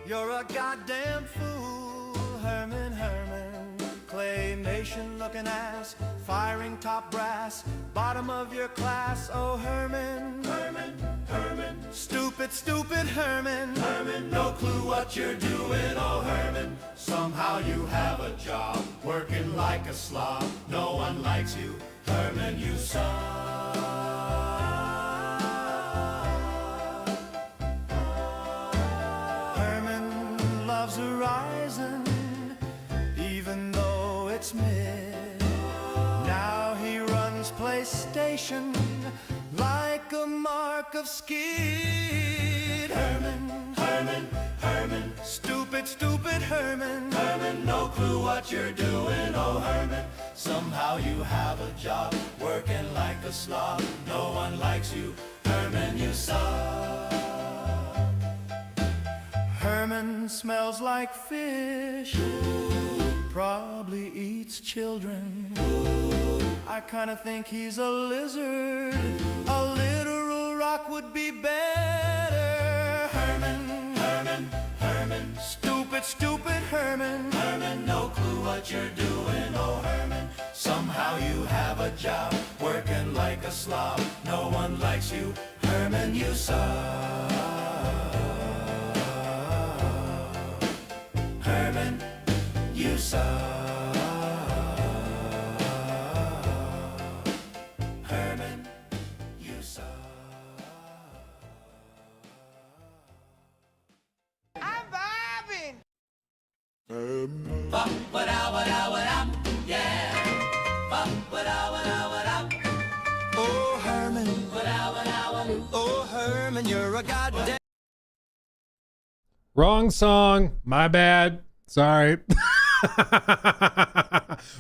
You're a goddamn fool, Herman, Herman. Claymation looking ass, firing top brass, bottom of your class, oh Herman. Herman, Herman. Stupid, stupid Herman. Herman, no clue what you're doing, oh Herman. Somehow you have a job, working like a slob. No one likes you, Herman, you suck. Herman loves Horizon, even though it's mid. Now he runs PlayStation like a mark of skid. Herman, Herman, Herman. Stupid, stupid Herman. Herman, no clue what you're doing, oh Herman. Somehow you have a job, working like a slob. No one likes you, Herman, you suck. Herman smells like fish, probably eats children. I kinda think he's a lizard, a literal rock would be better. Herman, Herman, Herman. Stupid, stupid Herman. Herman, no clue what you're doing, oh Herman. Somehow you have a job, working like a slob. No one likes you, Herman, you suck. Herman, you suck. Herman, you suck. I'm vibing. Oh Herman, oh Herman, you're a goddamn. Wrong song. My bad. Sorry.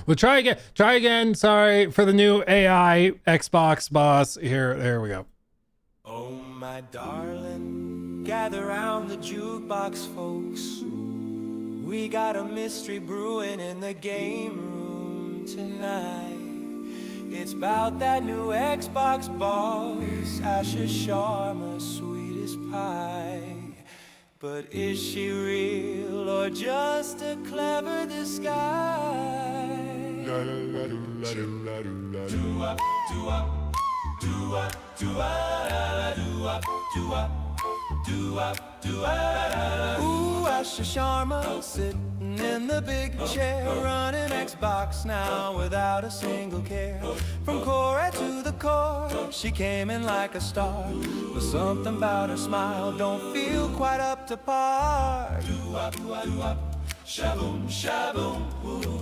We'll try again. Try again. Sorry for the new AI Xbox boss. Here, there we go. Oh my darling, gather round the jukebox, folks. We got a mystery brewing in the game room tonight. It's about that new Xbox boss, Asher Sharma's sweetest pie. But is she real or just a clever disguise? Do-up, do-up, do-up, do-up, do-up, do-up, do-up, do-up. Ooh, Asher Sharma sitting in the big chair, running Xbox now without a single care. From core to the core, she came in like a star, but something about her smile don't feel quite up to par. Do-up, do-up, shaboom, shaboom.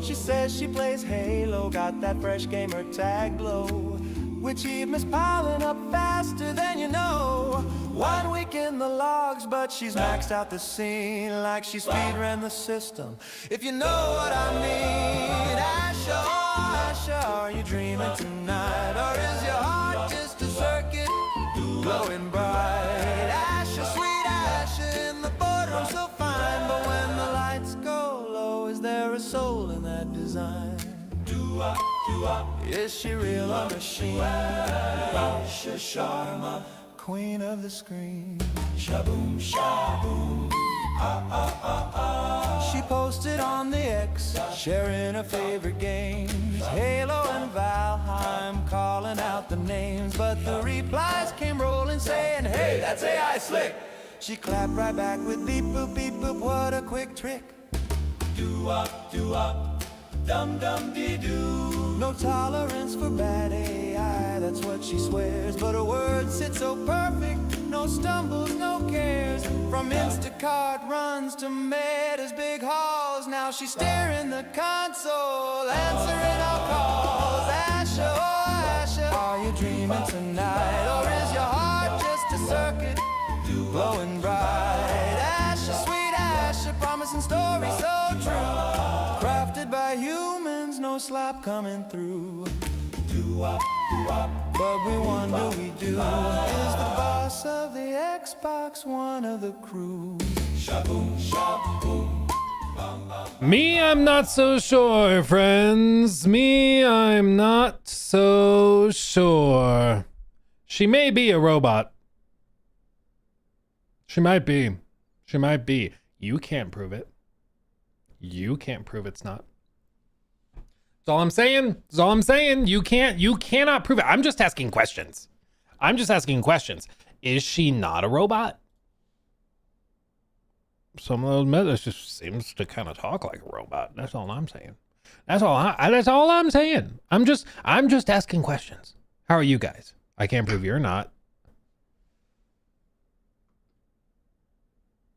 She says she plays Halo, got that fresh gamer tag glow. Achievements piling up faster than you know. 1 week in the logs, but she's maxed out the scene like she speedran the system, if you know what I mean. Asher, oh Asher, are you dreaming tonight? Or is your heart just a circuit glowing bright? Asher, sweet Asher, in the boardroom so fine, but when the lights go low, is there a soul in that design? Do-up, do-up. Is she real or machine? Asher Sharma, queen of the screen. Shaboom, shaboom. She posted on the X, sharing her favorite games, Halo and Valheim, calling out the names. But the replies came rolling saying, hey, that's AI slick. She clapped right back with beep boop, what a quick trick. Do-up, do-up, dum-dum-dee-doo. No tolerance for bad AI, that's what she swears. But her words sit so perfect, no stumbles, no cares. From Instacart runs to Meta's big halls, now she's staring the console, answering our calls. Asher, oh Asher, are you dreaming tonight? Or is your heart just a circuit glowing bright? Asher, sweet Asher, promising story so true, crafted by humans, no slop coming through. Do-up, do-up, but we wonder we do. Is the boss of the Xbox one of the crew? Shaboom, shaboom. Me, I'm not so sure, friends. Me, I'm not so sure. She may be a robot. She might be. She might be. You can't prove it. You can't prove it's not. That's all I'm saying. That's all I'm saying. You cannot prove it. I'm just asking questions. I'm just asking questions. Is she not a robot? Some of those methods just seems to kind of talk like a robot. That's all I'm saying. That's all I'm saying. I'm just asking questions. How are you guys? I can't prove you're not.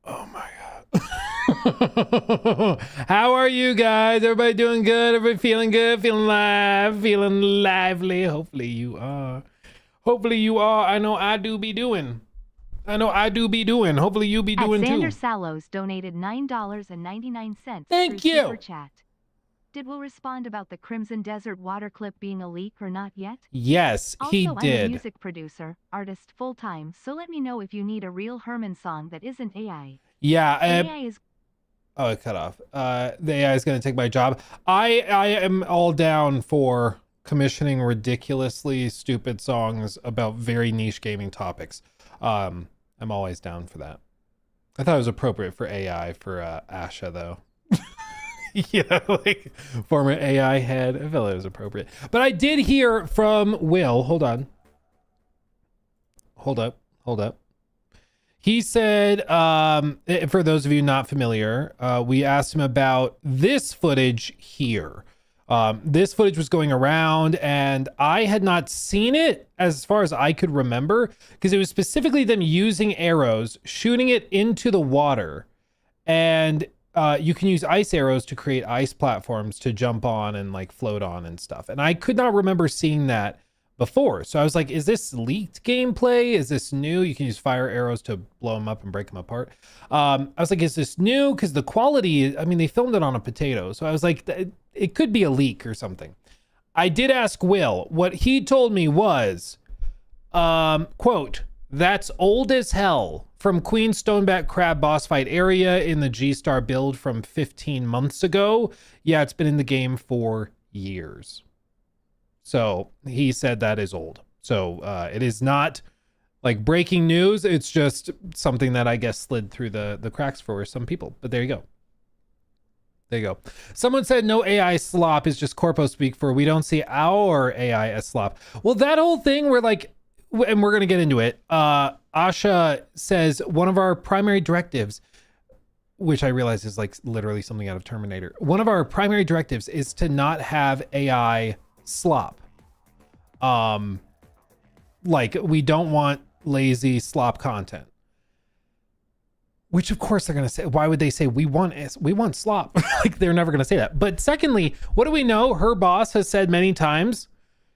Oh my God. How are you guys? Everybody doing good? Everybody feeling good? Feeling live? Feeling lively? Hopefully you are. Hopefully you are. I know I do be doing. Hopefully you be doing too. Xander Salos donated $9.99. Thank through you. Super Chat. Did Will respond about the Crimson Desert water clip being a leak or not yet? Yes, he Also, I'm a did. music producer, artist full-time, so let me know if you need a real Herman song that isn't AI. Yeah. AI is... Oh, it cut off. The AI is going to take my job. I am all down for commissioning ridiculously stupid songs about very niche gaming topics. I'm always down for that. I thought it was appropriate for AI for Asha though. Yeah, like former AI head. I felt it was appropriate. But I did hear from Will. Hold on. Hold up. He said, for those of you not familiar, we asked him about this footage here. This footage was going around and I had not seen it as far as I could remember because it was specifically them using arrows, shooting it into the water. And you can use ice arrows to create ice platforms to jump on and like float on and stuff. And I could not remember seeing that before. So I was like, is this leaked gameplay? Is this new? You can use fire arrows to blow them up and break them apart. I was like, is this new? Because the quality, I mean, they filmed it on a potato. So I was like, it could be a leak or something. I did ask Will. What he told me was, quote, "That's old as hell from Queen Stoneback Crab boss fight area in the G-Star build from 15 months ago. Yeah, it's been in the game for years." So he said that is old. So it is not like breaking news. It's just something that I guess slid through the cracks for some people. But there you go. There you go. Someone said no AI slop is just corpo speak for we don't see our AI as slop. Well, that whole thing where like, and we're going to get into it. Asha says one of our primary directives, which I realize is like literally something out of Terminator. One of our primary directives is to not have AI slop. Like we don't want lazy slop content. Which of course they're gonna say. Why would they say we want slop? Like they're never gonna say that. But secondly, what do we know? Her boss has said many times.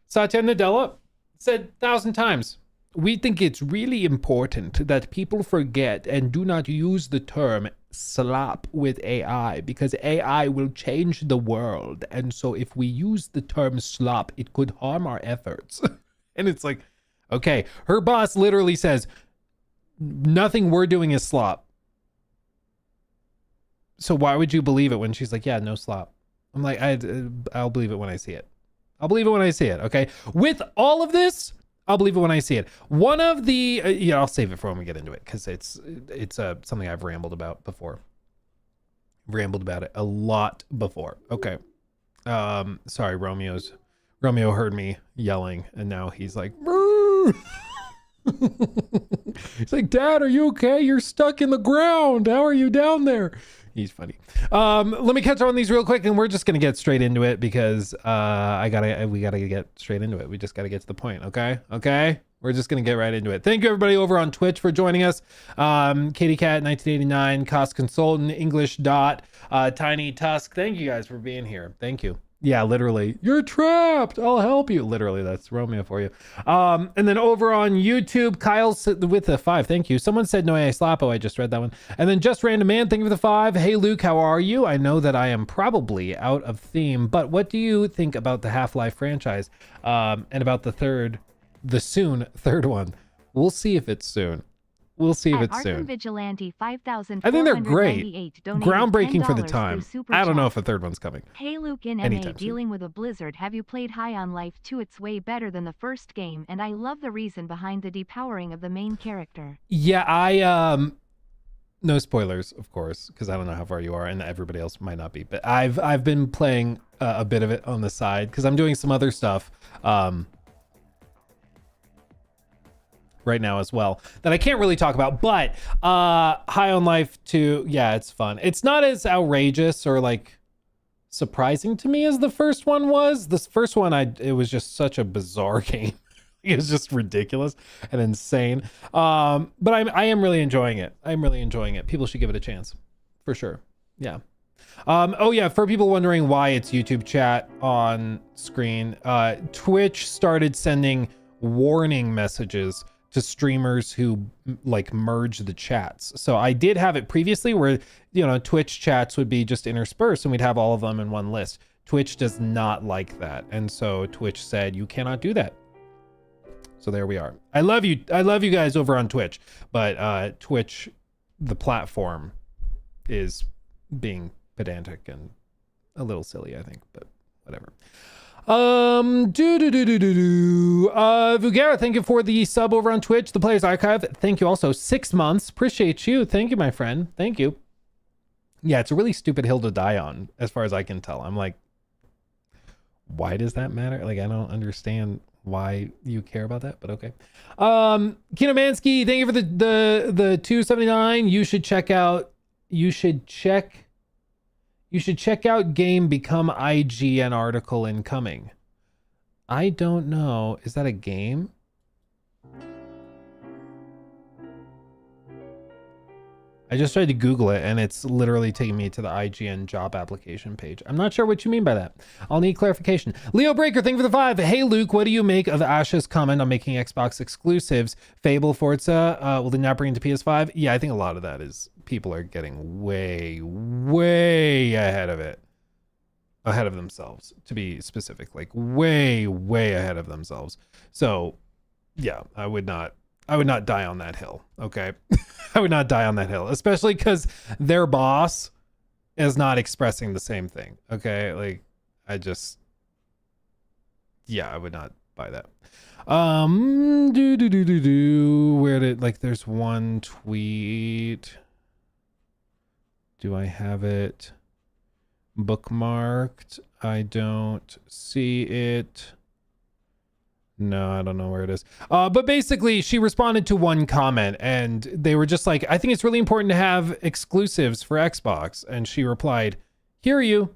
Satya Nadella said 1,000 times. We think it's really important that people forget and do not use the term slop with AI because AI will change the world. And so if we use the term slop, it could harm our efforts. And it's like, okay, her boss literally says nothing we're doing is slop. So why would you believe it when she's like, yeah, no slop? I'm like, I'll believe it when I see it. I'll believe it when I see it. Okay. With all of this, I'll believe it when I see it. One of the, I'll save it for when we get into it because it's something I've rambled about before. Rambled about it a lot before. Okay. Sorry, Romeo heard me yelling and now he's like, he's like, Dad, are you okay? You're stuck in the ground. How are you down there? He's funny. Let me catch up on these real quick and we're just going to get straight into it because we gotta get straight into it. We just got to get to the point. Okay. We're just going to get right into it. Thank you everybody over on Twitch for joining us. Katie Cat 1989, Cost Consultant, English Dot, Tiny Tusk. Thank you guys for being here. Thank you. Yeah, literally. You're trapped. I'll help you. Literally, that's Romeo for you. And then over on YouTube, Kyle with the 5. Thank you. Someone said no AI Slapo. I just read that one. And then Just Random Man, thank you for the 5. Hey, Luke, how are you? I know that I am probably out of theme, but what do you think about the Half-Life franchise? And about the soon third one? We'll see if it's soon. We'll see if it's soon. Vigilante, I think they're great. Groundbreaking for the time. I don't know if a third one's coming. Hey Luke in NA dealing with a blizzard. Have you played High on Life 2? It's way better than the first game and I love the reason behind the depowering of the main character. Yeah, No spoilers, of course, because I don't know how far you are, and everybody else might not be. But I've been playing a bit of it on the side because I'm doing some other stuff right now as well that I can't really talk about. But High on Life 2, yeah, it's fun. It's not as outrageous or like surprising to me as the first one was. This first one, it was just such a bizarre game. It was just ridiculous and insane. But I am really enjoying it. I'm really enjoying it. People should give it a chance for sure. Yeah. Oh yeah, for people wondering why it's YouTube chat on screen, Twitch started sending warning messages to streamers who like merge the chats. So I did have it previously where, you know, Twitch chats would be just interspersed and we'd have all of them in one list. Twitch does not like that. And so Twitch said, you cannot do that. So there we are. I love you guys over on Twitch, but Twitch, the platform, is being pedantic and a little silly, I think, but whatever. Vugera, thank you for the sub over on Twitch. The Players Archive, thank you also. 6 months, appreciate you. Thank you, my friend. Thank you. Yeah, it's a really stupid hill to die on, as far as I can tell. I'm like, why does that matter? Like, I don't understand why you care about that, but okay. Kino Mansky, thank you for the 279. You should check out game become IGN article incoming. I don't know. Is that a game? I just tried to Google it and it's literally taking me to the IGN job application page. I'm not sure what you mean by that. I'll need clarification. Leo Breaker, thank you for the 5. Hey Luke, what do you make of Ash's comment on making Xbox exclusives? Fable, Forza, will they not bring into PS5? Yeah, I think a lot of that is people are getting way ahead of it. Ahead of themselves, to be specific, like way ahead of themselves. So yeah, I would not die on that hill. Okay. I would not die on that hill, especially because their boss is not expressing the same thing. Okay. Like I would not buy that. Where did, like, there's one tweet. Do I have it bookmarked? I don't see it. No, I don't know where it is. But basically, she responded to one comment and they were just like, I think it's really important to have exclusives for Xbox. And she replied, hear you.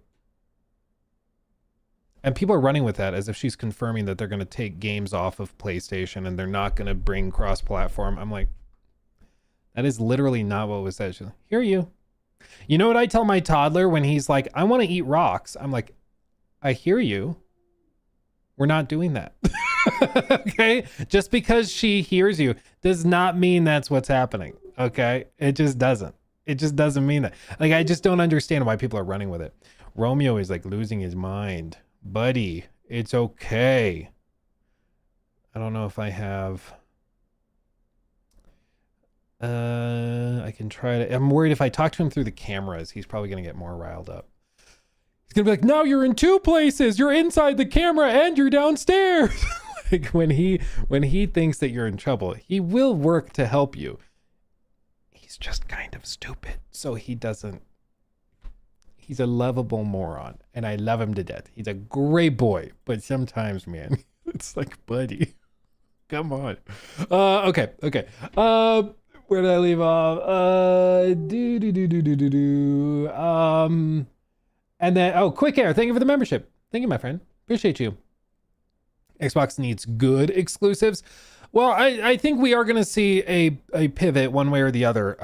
And people are running with that as if she's confirming that they're going to take games off of PlayStation and they're not going to bring cross-platform. I'm like, that is literally not what was said. She's like, hear you. You know what I tell my toddler when he's like, I want to eat rocks? I'm like, I hear you. We're not doing that. Okay, just because she hears you does not mean that's what's happening. Okay, it just doesn't mean that. Like, I just don't understand why people are running with it. Romeo is like losing his mind. Buddy, it's okay. I don't know if I have I can try to. I'm worried if I talk to him through the cameras, he's probably gonna get more riled up. He's gonna be like, now you're in two places, you're inside the camera and you're downstairs. Like when he thinks that you're in trouble, he will work to help you. He's just kind of stupid. So he's a lovable moron and I love him to death. He's a great boy, but sometimes, man, it's like, buddy, come on. Okay. Where did I leave off? And then, Quick Air, thank you for the membership. Thank you, my friend. Appreciate you. Xbox needs good exclusives. Well, I think we are going to see a pivot one way or the other.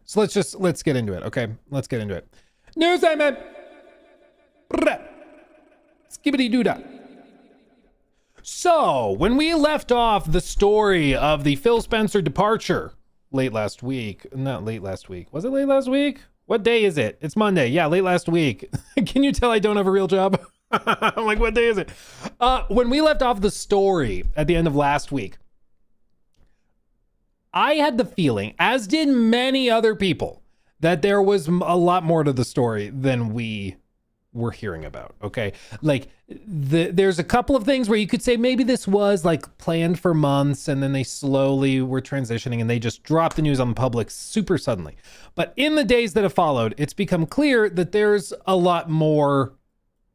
So let's get into it. Okay, let's get into it. News segment. Skibbity doo dah. So when we left off the story of the Phil Spencer departure late last week, not late last week. Was it late last week? What day is it? It's Monday. Yeah, late last week. Can you tell I don't have a real job? I'm like, what day is it? When we left off the story at the end of last week, I had the feeling, as did many other people, that there was a lot more to the story than we we're hearing about. Okay. Like there's a couple of things where you could say maybe this was like planned for months and then they slowly were transitioning and they just dropped the news on the public super suddenly. But in the days that have followed, it's become clear that there's a lot more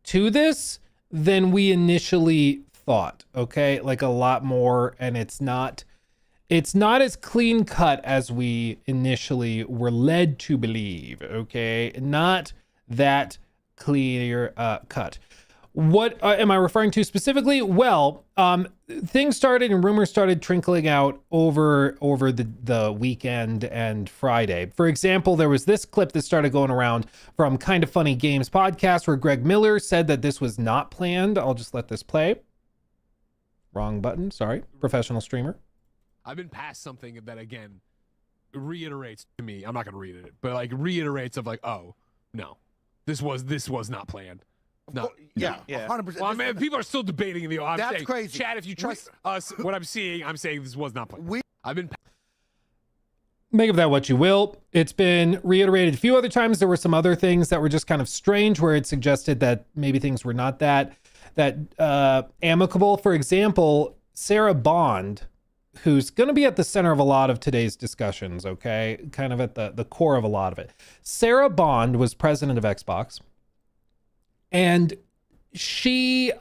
to this than we initially thought. Okay. Like a lot more. And it's not as clean cut as we initially were led to believe. Okay. Not that clear cut. What am I referring to specifically? Well, things started and rumors started trickling out over the weekend and Friday. For example, there was this clip that started going around from Kind of Funny Games podcast where Greg Miller said that this was not planned. I'll just let this play. Wrong button. Sorry. Professional streamer. I've been past something that, again, reiterates to me. I'm not going to read it, but like reiterates of like, oh, no, this was not planned. No. Yeah, Yeah. 100%. Well, man, people are still debating in the. I'm That's saying, crazy. Chad, if you trust us, what I'm seeing, I'm saying this was not planned. I've been. Make of that what you will. It's been reiterated a few other times. There were some other things that were just kind of strange where it suggested that maybe things were not that amicable. For example, Sarah Bond, who's going to be at the center of a lot of today's discussions, okay? Kind of at the core of a lot of it. Sarah Bond was president of Xbox, and she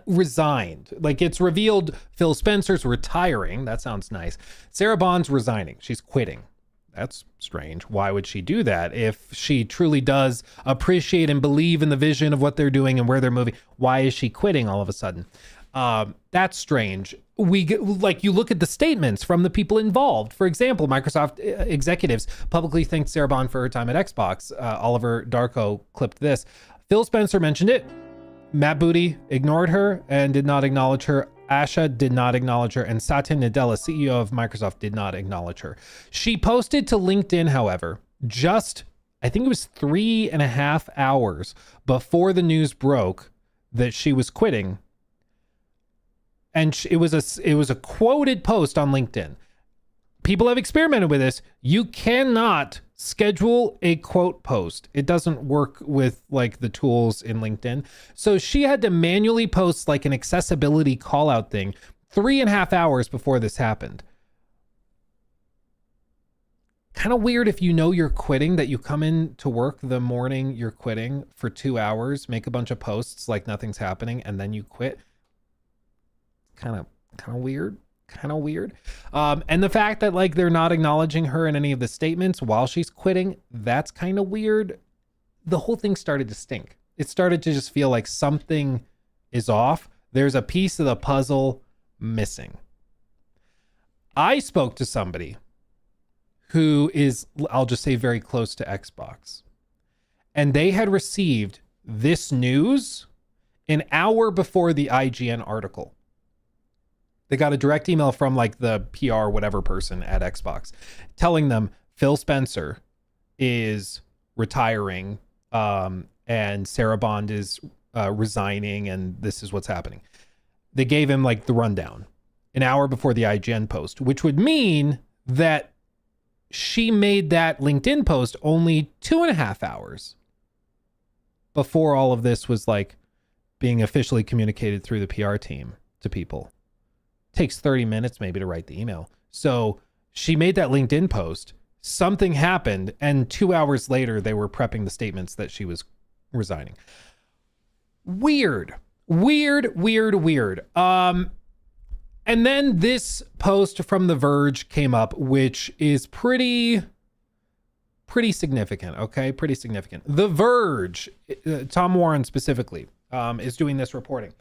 resigned. Like, it's revealed Phil Spencer's retiring. That sounds nice. Sarah Bond's resigning. She's quitting. That's strange. Why would she do that? If she truly does appreciate and believe in the vision of what they're doing and where they're moving, why is she quitting all of a sudden? That's strange. You look at the statements from the people involved. For example, Microsoft executives publicly thanked Sarah Bond for her time at Xbox. Oliver Darko clipped this. Phil Spencer mentioned it. Matt Booty ignored her and did not acknowledge her. Asha did not acknowledge her. And Satya Nadella, CEO of Microsoft, did not acknowledge her. She posted to LinkedIn, however, I think it was 3.5 hours before the news broke that she was quitting. And it was a quoted post on LinkedIn. People have experimented with this. You cannot schedule a quote post. It doesn't work with like the tools in LinkedIn. So she had to manually post like an accessibility call out thing 3.5 hours before this happened. Kind of weird if you know you're quitting, that you come in to work the morning you're quitting for 2 hours, make a bunch of posts like nothing's happening, and then you quit. Kind of weird. And the fact that like they're not acknowledging her in any of the statements while she's quitting, that's kind of weird. The whole thing started to stink. It started to just feel like something is off. There's a piece of the puzzle missing. I spoke to somebody who is, I'll just say, very close to Xbox, and they had received this news an hour before the IGN article. They got a direct email from like the PR whatever person at Xbox telling them Phil Spencer is retiring and Sarah Bond is resigning and this is what's happening. They gave him like the rundown an hour before the IGN post, which would mean that she made that LinkedIn post only 2.5 hours before all of this was like being officially communicated through the PR team to people. Takes 30 minutes maybe to write the email. So she made that LinkedIn post, something happened, and 2 hours later they were prepping the statements that she was resigning. Weird. And then this post from The Verge came up, which is pretty significant, okay? Pretty significant. The Verge, Tom Warren specifically, is doing this reporting.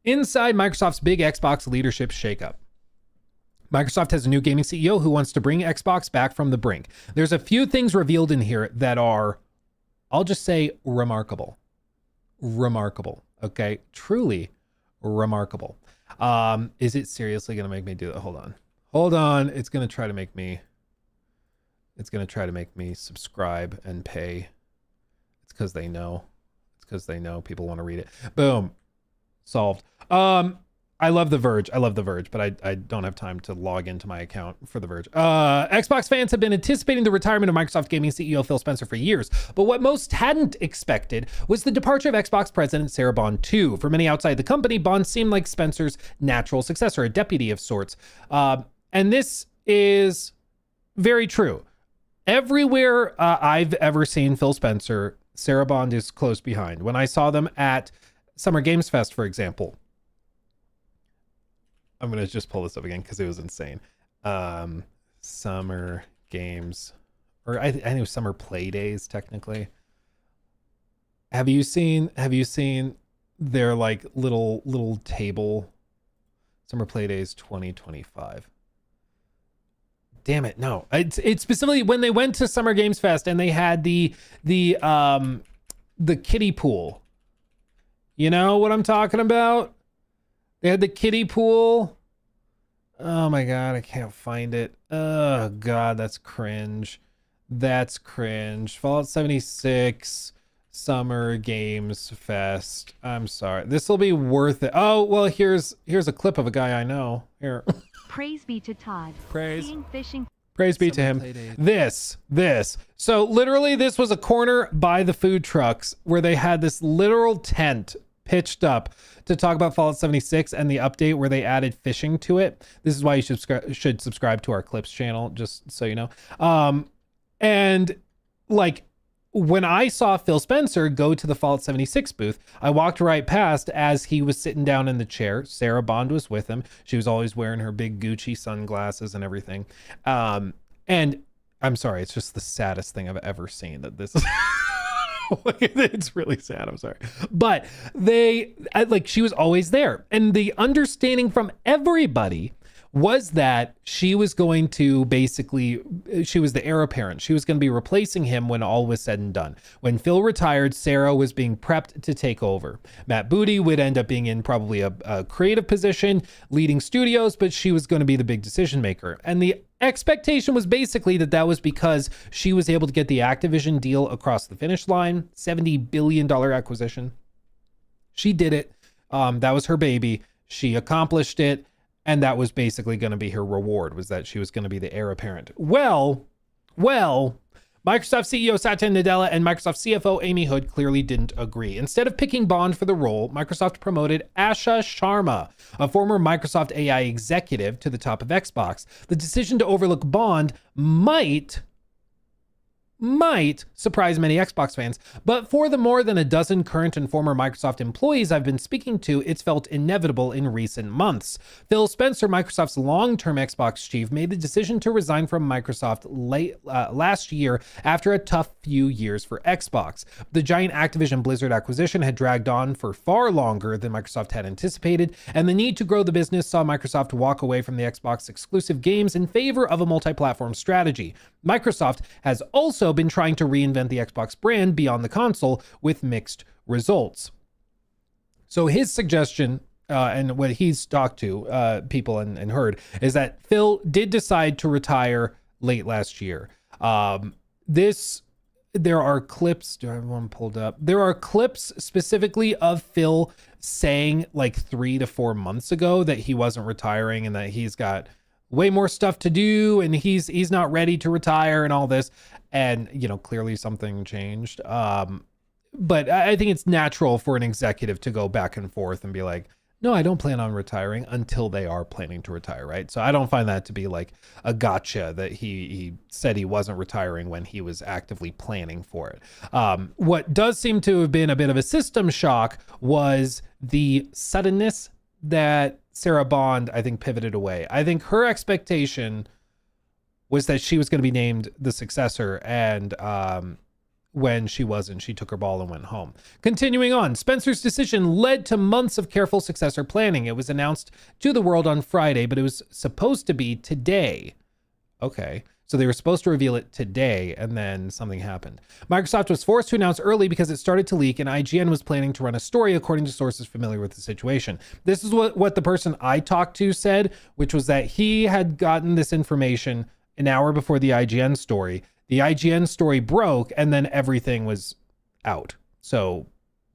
Inside Microsoft's big Xbox leadership shakeup. Microsoft has a new gaming CEO who wants to bring Xbox back from the brink. There's a few things revealed in here that are, I'll just say, remarkable. Okay? Truly remarkable. Is it seriously going to make me do that? Hold on. It's going to try to make me subscribe and pay. It's because they know people want to read it. Boom. Solved. I love The Verge. But I don't have time to log into my account for The Verge. Xbox fans have been anticipating the retirement of Microsoft Gaming CEO Phil Spencer for years, but what most hadn't expected was the departure of Xbox president Sarah Bond too. For many outside the company, Bond seemed like Spencer's natural successor, a deputy of sorts. And this is very true. Everywhere I've ever seen Phil Spencer, Sarah Bond is close behind. When I saw them at Summer Games Fest, for example, I'm going to just pull this up again because it was insane. Summer Games, or I think it was Summer Play Days, technically. Have you seen their like little table? Summer Play Days 2025. Damn it, no. It's specifically when they went to Summer Games Fest and they had the kiddie pool. You know what I'm talking about? They had the kiddie pool. Oh my God, I can't find it. Oh God, that's cringe. That's cringe. Fallout 76 Summer Games Fest. I'm sorry. This will be worth it. Oh, well, here's a clip of a guy I know. Here. Praise be to Todd. Praise. Seeing fishing. Praise be to him. This. So literally this was a corner by the food trucks where they had this literal tent pitched up to talk about Fallout 76 and the update where they added fishing to it. This is why you should subscribe to our Clips channel, just so you know. And like when I saw Phil Spencer go to the Fallout 76 booth, I walked right past as he was sitting down in the chair. Sarah Bond was with him. She was always wearing her big Gucci sunglasses and everything. And I'm sorry, it's just the saddest thing I've ever seen that this is. It's really sad. I'm sorry. But she was always there. And the understanding from everybody was that she was going to she was the heir apparent. She was going to be replacing him when all was said and done. When Phil retired, Sarah was being prepped to take over. Matt Booty would end up being in probably a creative position, leading studios, but she was going to be the big decision maker. And the expectation was basically that was because she was able to get the Activision deal across the finish line, $70 billion acquisition. She did it. That was her baby. She accomplished it. And that was basically going to be her reward, was that she was going to be the heir apparent. Well, Microsoft CEO Satya Nadella and Microsoft CFO Amy Hood clearly didn't agree. Instead of picking Bond for the role, Microsoft promoted Asha Sharma, a former Microsoft AI executive, to the top of Xbox. The decision to overlook Bond might surprise many Xbox fans, but for the more than a dozen current and former Microsoft employees I've been speaking to, it's felt inevitable in recent months. Phil Spencer, Microsoft's long-term Xbox chief, made the decision to resign from Microsoft last year after a tough few years for Xbox. The giant Activision Blizzard acquisition had dragged on for far longer than Microsoft had anticipated, and the need to grow the business saw Microsoft walk away from the Xbox exclusive games in favor of a multi-platform strategy. Microsoft has also been trying to reinvent the Xbox brand beyond the console with mixed results. So his suggestion, and what he's talked to people and heard, is that Phil did decide to retire late last year. There are clips. Do I have one pulled up? There are clips specifically of Phil saying like 3 to 4 months ago that he wasn't retiring and that he's got way more stuff to do and he's not ready to retire and all this. And, you know, clearly something changed. But I think it's natural for an executive to go back and forth and be like, no, I don't plan on retiring until they are planning to retire, right? So I don't find that to be like a gotcha that he said he wasn't retiring when he was actively planning for it. What does seem to have been a bit of a system shock was the suddenness that Sarah Bond, I think, pivoted away. I think her expectation was that she was going to be named the successor, and when she wasn't, she took her ball and went home. Continuing on, Spencer's decision led to months of careful successor planning. It was announced to the world on Friday, but it was supposed to be today. Okay. So they were supposed to reveal it today, and then something happened. Microsoft was forced to announce early because it started to leak, and IGN was planning to run a story according to sources familiar with the situation. This is what the person I talked to said, which was that he had gotten this information an hour before the IGN story. The IGN story broke, and then everything was out. So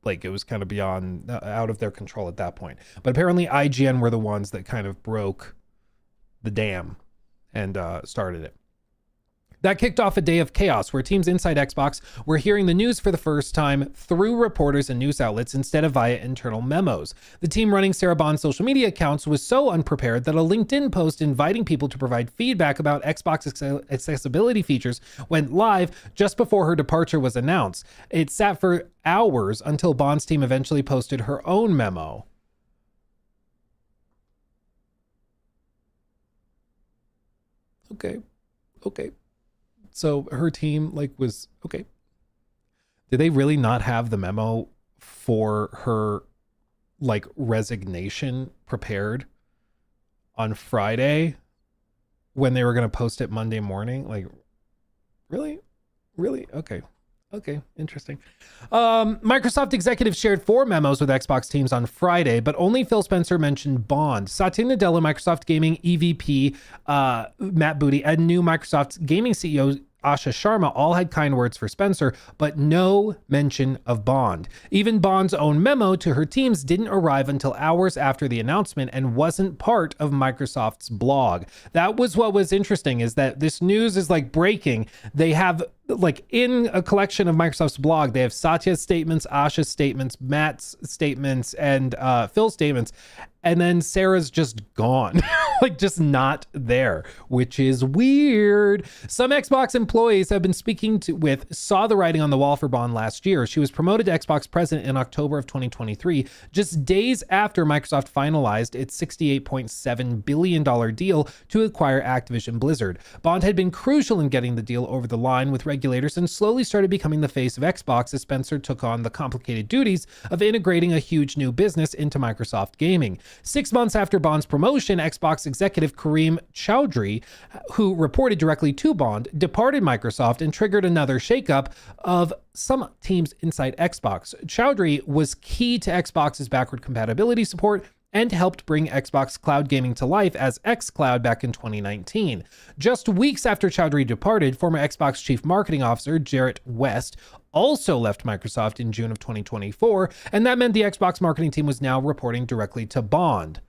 Like it was kind of beyond out of their control at that point. But apparently IGN were the ones that kind of broke the dam and started it. That kicked off a day of chaos where teams inside Xbox were hearing the news for the first time through reporters and news outlets instead of via internal memos. The team running Sarah Bond's social media accounts was so unprepared that a LinkedIn post inviting people to provide feedback about Xbox accessibility features went live just before her departure was announced. It sat for hours until Bond's team eventually posted her own memo. Okay. So her team was okay. Did they really not have the memo for her resignation prepared on Friday when they were going to post it Monday morning? Really? Okay, interesting. Microsoft executives shared 4 memos with Xbox teams on Friday, but only Phil Spencer mentioned Bond. Satya Nadella, Microsoft Gaming EVP, Matt Booty, and new Microsoft Gaming CEO Asha Sharma all had kind words for Spencer, but no mention of Bond. Even Bond's own memo to her teams didn't arrive until hours after the announcement and wasn't part of Microsoft's blog. That was what was interesting, is that this news is breaking. They have in a collection of Microsoft's blog, they have Satya's statements, Asha's statements, Matt's statements, and Phil's statements. And then Sarah's just gone, just not there, which is weird. Some Xbox employees have been speaking with saw the writing on the wall for Bond last year. She was promoted to Xbox president in October of 2023, just days after Microsoft finalized its $68.7 billion deal to acquire Activision Blizzard. Bond had been crucial in getting the deal over the line with regulators and slowly started becoming the face of Xbox as Spencer took on the complicated duties of integrating a huge new business into Microsoft Gaming. 6 months after Bond's promotion, Xbox executive Kareem Chowdhury, who reported directly to Bond, departed Microsoft and triggered another shakeup of some teams inside Xbox. Chowdhury was key to Xbox's backward compatibility support and helped bring Xbox Cloud Gaming to life as xCloud back in 2019. Just weeks after Chowdhury departed, former Xbox Chief Marketing Officer Jarrett West also left Microsoft in June of 2024, and that meant the Xbox marketing team was now reporting directly to Bond.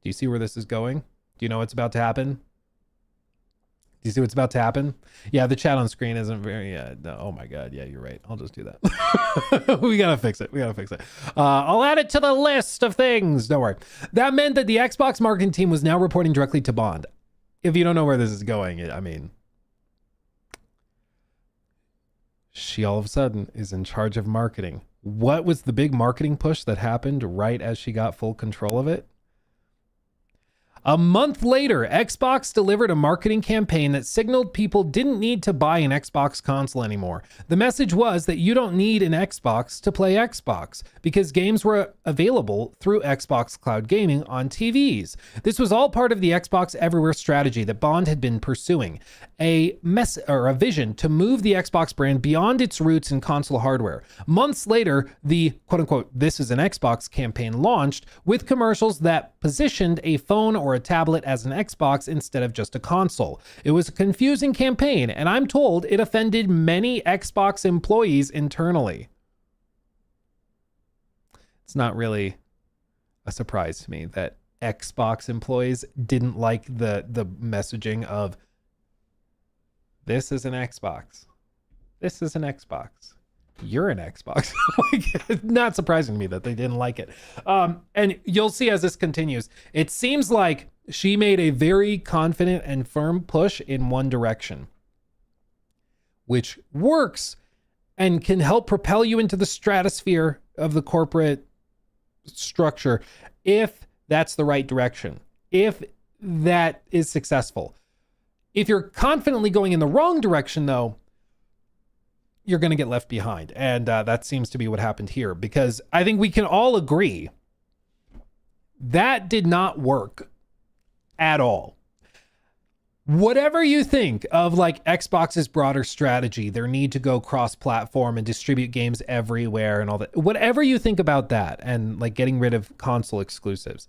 Do you see where this is going? Do you know what's about to happen? Do you see what's about to happen? Yeah, the chat on screen isn't very, no, oh my God. Yeah, you're right. I'll just do that. We gotta fix it. I'll add it to the list of things. Don't worry. That meant that the Xbox marketing team was now reporting directly to Bond. If you don't know where this is going, she all of a sudden is in charge of marketing. What was the big marketing push that happened right as she got full control of it? A month later, Xbox delivered a marketing campaign that signaled people didn't need to buy an Xbox console anymore. The message was that you don't need an Xbox to play Xbox because games were available through Xbox Cloud Gaming on TVs. This was all part of the Xbox Everywhere strategy that Bond had been pursuing, a vision to move the Xbox brand beyond its roots in console hardware. Months later, the quote-unquote "This is an Xbox" campaign launched with commercials that positioned a phone or a tablet as an Xbox instead of just a console. It was a confusing campaign, and I'm told it offended many Xbox employees internally. It's not really a surprise to me that Xbox employees didn't like the messaging of "This is an Xbox. This is an Xbox. You're an Xbox." Not surprising to me that they didn't like it. And you'll see as this continues, it seems like she made a very confident and firm push in one direction, which works and can help propel you into the stratosphere of the corporate structure if that's the right direction, if that is successful. If you're confidently going in the wrong direction, though, you're going to get left behind. And that seems to be what happened here, because I think we can all agree that did not work at all. Whatever you think of Xbox's broader strategy, their need to go cross-platform and distribute games everywhere and all that, whatever you think about that and getting rid of console exclusives,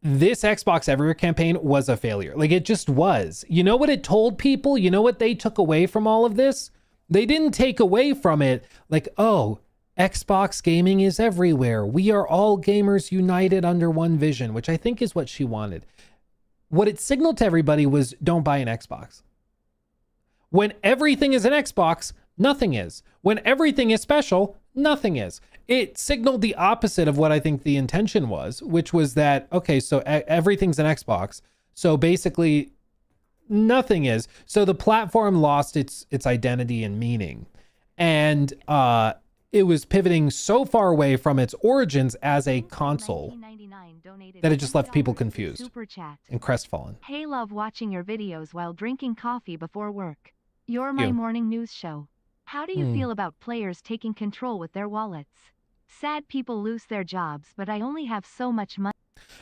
this Xbox Everywhere campaign was a failure. It just was. You know what it told people? You know what they took away from all of this? They didn't take away from it like, oh, Xbox gaming is everywhere. We are all gamers united under one vision, which I think is what she wanted. What it signaled to everybody was don't buy an Xbox. When everything is an Xbox, nothing is. When everything is special, nothing is. It signaled the opposite of what I think the intention was, which was that, okay, so everything's an Xbox. So basically nothing is. So the platform lost its identity and meaning. And it was pivoting so far away from its origins as a console that it just left people confused Super chat. and crestfallen. Hey, love watching your videos while drinking coffee before work. You're my You. morning news show. How do you feel about players taking control with their wallets? Sad people lose their jobs, but I only have so much money.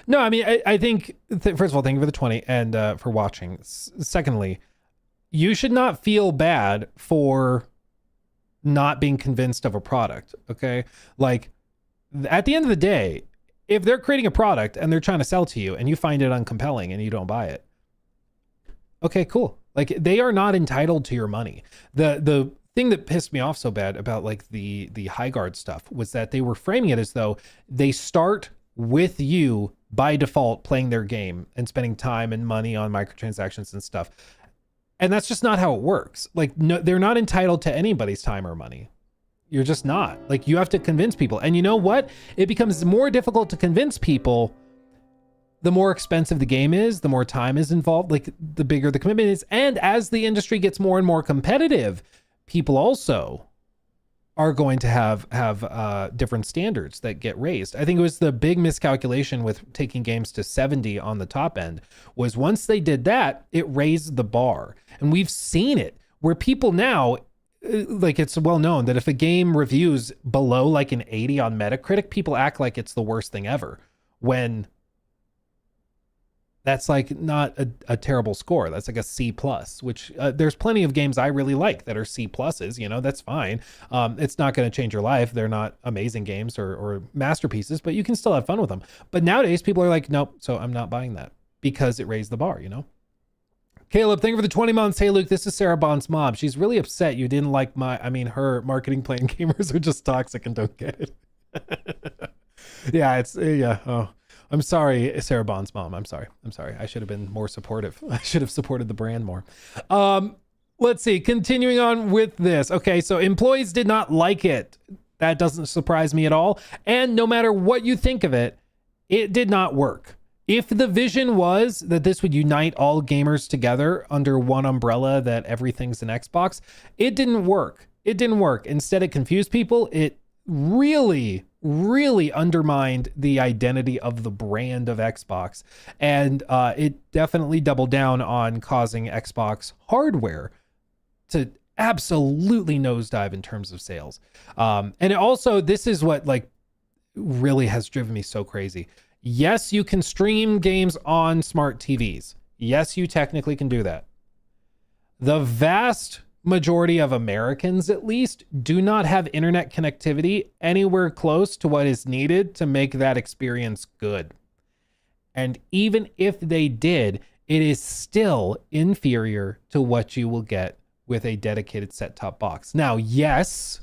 No, I mean, I think, first of all, thank you for the 20 and for watching. Secondly, you should not feel bad for not being convinced of a product, okay? Like, at the end of the day, if they're creating a product and they're trying to sell to you and you find it uncompelling and you don't buy it, okay, cool. Like, they are not entitled to your money. The thing that pissed me off so bad about like the Highguard stuff was that they were framing it as though they start with you by default playing their game and spending time and money on microtransactions and stuff. And that's just not how it works. Like, no, they're not entitled to anybody's time or money. You're just not. Like, you have to convince people. And you know what? It becomes more difficult to convince people the more expensive the game is, the more time is involved, like the bigger the commitment is. And as the industry gets more and more competitive, people also are going to have different standards that get raised. I think it was the big miscalculation with taking games to 70 on the top end was once they did that, it raised the bar. And we've seen it where people now, like, it's well known that if a game reviews below like an 80 on Metacritic, people act like it's the worst thing ever, when that's like not a terrible score. That's like a C plus, which there's plenty of games I really like that are C pluses, you know, that's fine. It's not going to change your life. They're not amazing games or masterpieces, but you can still have fun with them. But nowadays people are like, nope, so I'm not buying that because it raised the bar, you know? Caleb, thank you for the 20 months. Hey, Luke, this is Sarah Bond's mom. She's really upset you didn't like her marketing plan. Gamers are just toxic and don't get it. Yeah. I'm sorry, Sarah Bond's mom. I'm sorry. I should have been more supportive. I should have supported the brand more. Let's see. Continuing on with this. Okay, so employees did not like it. That doesn't surprise me at all. And no matter what you think of it, it did not work. If the vision was that this would unite all gamers together under one umbrella, that everything's an Xbox, it didn't work. Instead, it confused people. It really undermined the identity of the brand of Xbox. And it definitely doubled down on causing Xbox hardware to absolutely nosedive in terms of sales. And it also, this is what like really has driven me so crazy. Yes, you can stream games on smart TVs. Yes, you technically can do that. The vast majority of Americans, at least, do not have internet connectivity anywhere close to what is needed to make that experience good. And even if they did, it is still inferior to what you will get with a dedicated set-top box. Now, yes,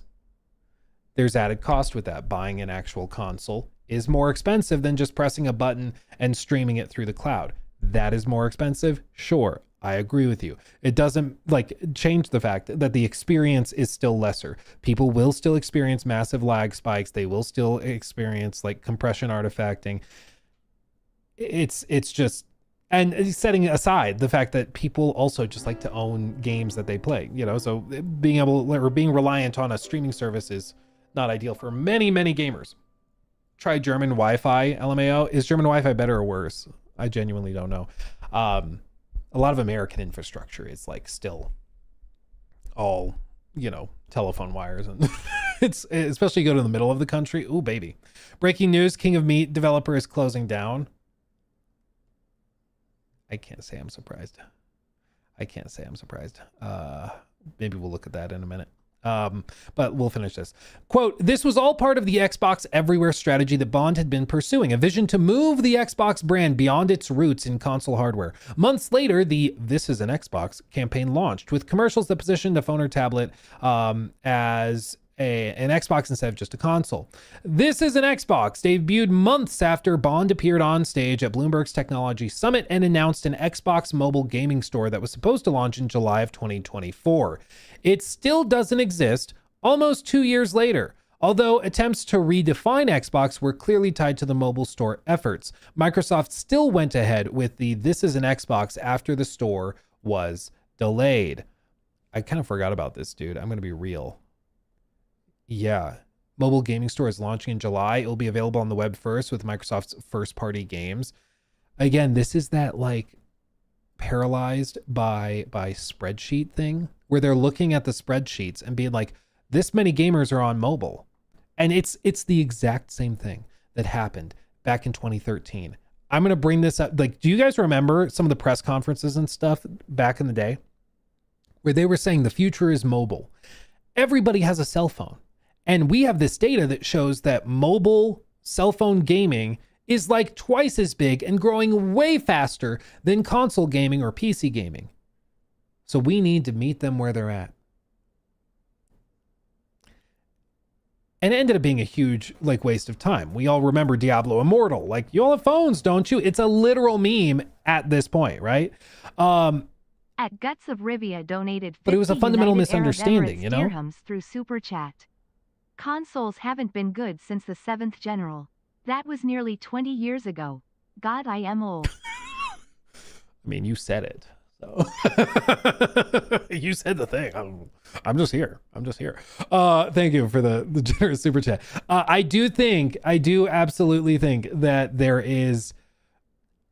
there's added cost with that. Buying an actual console is more expensive than just pressing a button and streaming it through the cloud. That is more expensive, sure. I agree with you. It doesn't like change the fact that the experience is still lesser. People will still experience massive lag spikes. They will still experience like compression artifacting. It's just, and setting aside the fact that people also just like to own games that they play, you know, so being able or being reliant on a streaming service is not ideal for many gamers. Try German Wi-Fi, LMAO. Is German Wi-Fi better or worse? I genuinely don't know. A lot of American infrastructure is like still all, you know, telephone wires, and it's especially go to the middle of the country. Ooh, baby. Breaking news, King of Meat developer is closing down. I can't say I'm surprised. Maybe we'll look at that in a minute. But we'll finish this. Quote, this was all part of the Xbox Everywhere strategy that Bond had been pursuing, a vision to move the Xbox brand beyond its roots in console hardware. Months later, the This Is an Xbox campaign launched with commercials that positioned a phone or tablet as an Xbox instead of just a console. This Is an Xbox debuted months after Bond appeared on stage at Bloomberg's Technology Summit and announced an Xbox mobile gaming store that was supposed to launch in July of 2024. It still doesn't exist almost 2 years later, although attempts to redefine Xbox were clearly tied to the mobile store efforts. Microsoft still went ahead with the This Is an Xbox after the store was delayed. I kind of forgot about this, dude. I'm going to be real. Yeah. Mobile gaming store is launching in July. It will be available on the web first with Microsoft's first party games. Again, this is that like paralyzed by spreadsheet thing where they're looking at the spreadsheets and being like, this many gamers are on mobile. And it's the exact same thing that happened back in 2013. I'm going to bring this up. Like, do you guys remember some of the press conferences and stuff back in the day where they were saying the future is mobile? Everybody has a cell phone. And we have this data that shows that mobile cell phone gaming is like twice as big and growing way faster than console gaming or PC gaming. So we need to meet them where they're at. And it ended up being a huge like waste of time. We all remember Diablo Immortal. Like, you all have phones, don't you? It's a literal meme at this point, right? At Guts of Rivia donated 50 But it was a fundamental United Arab misunderstanding, Emirates you know? dirhams through Super Chat. Consoles haven't been good since the 7th General. That was nearly 20 years ago. God, I am old. I mean, you said it. So you said the thing. I'm just here. Thank you for the generous super chat. I do absolutely think that there is,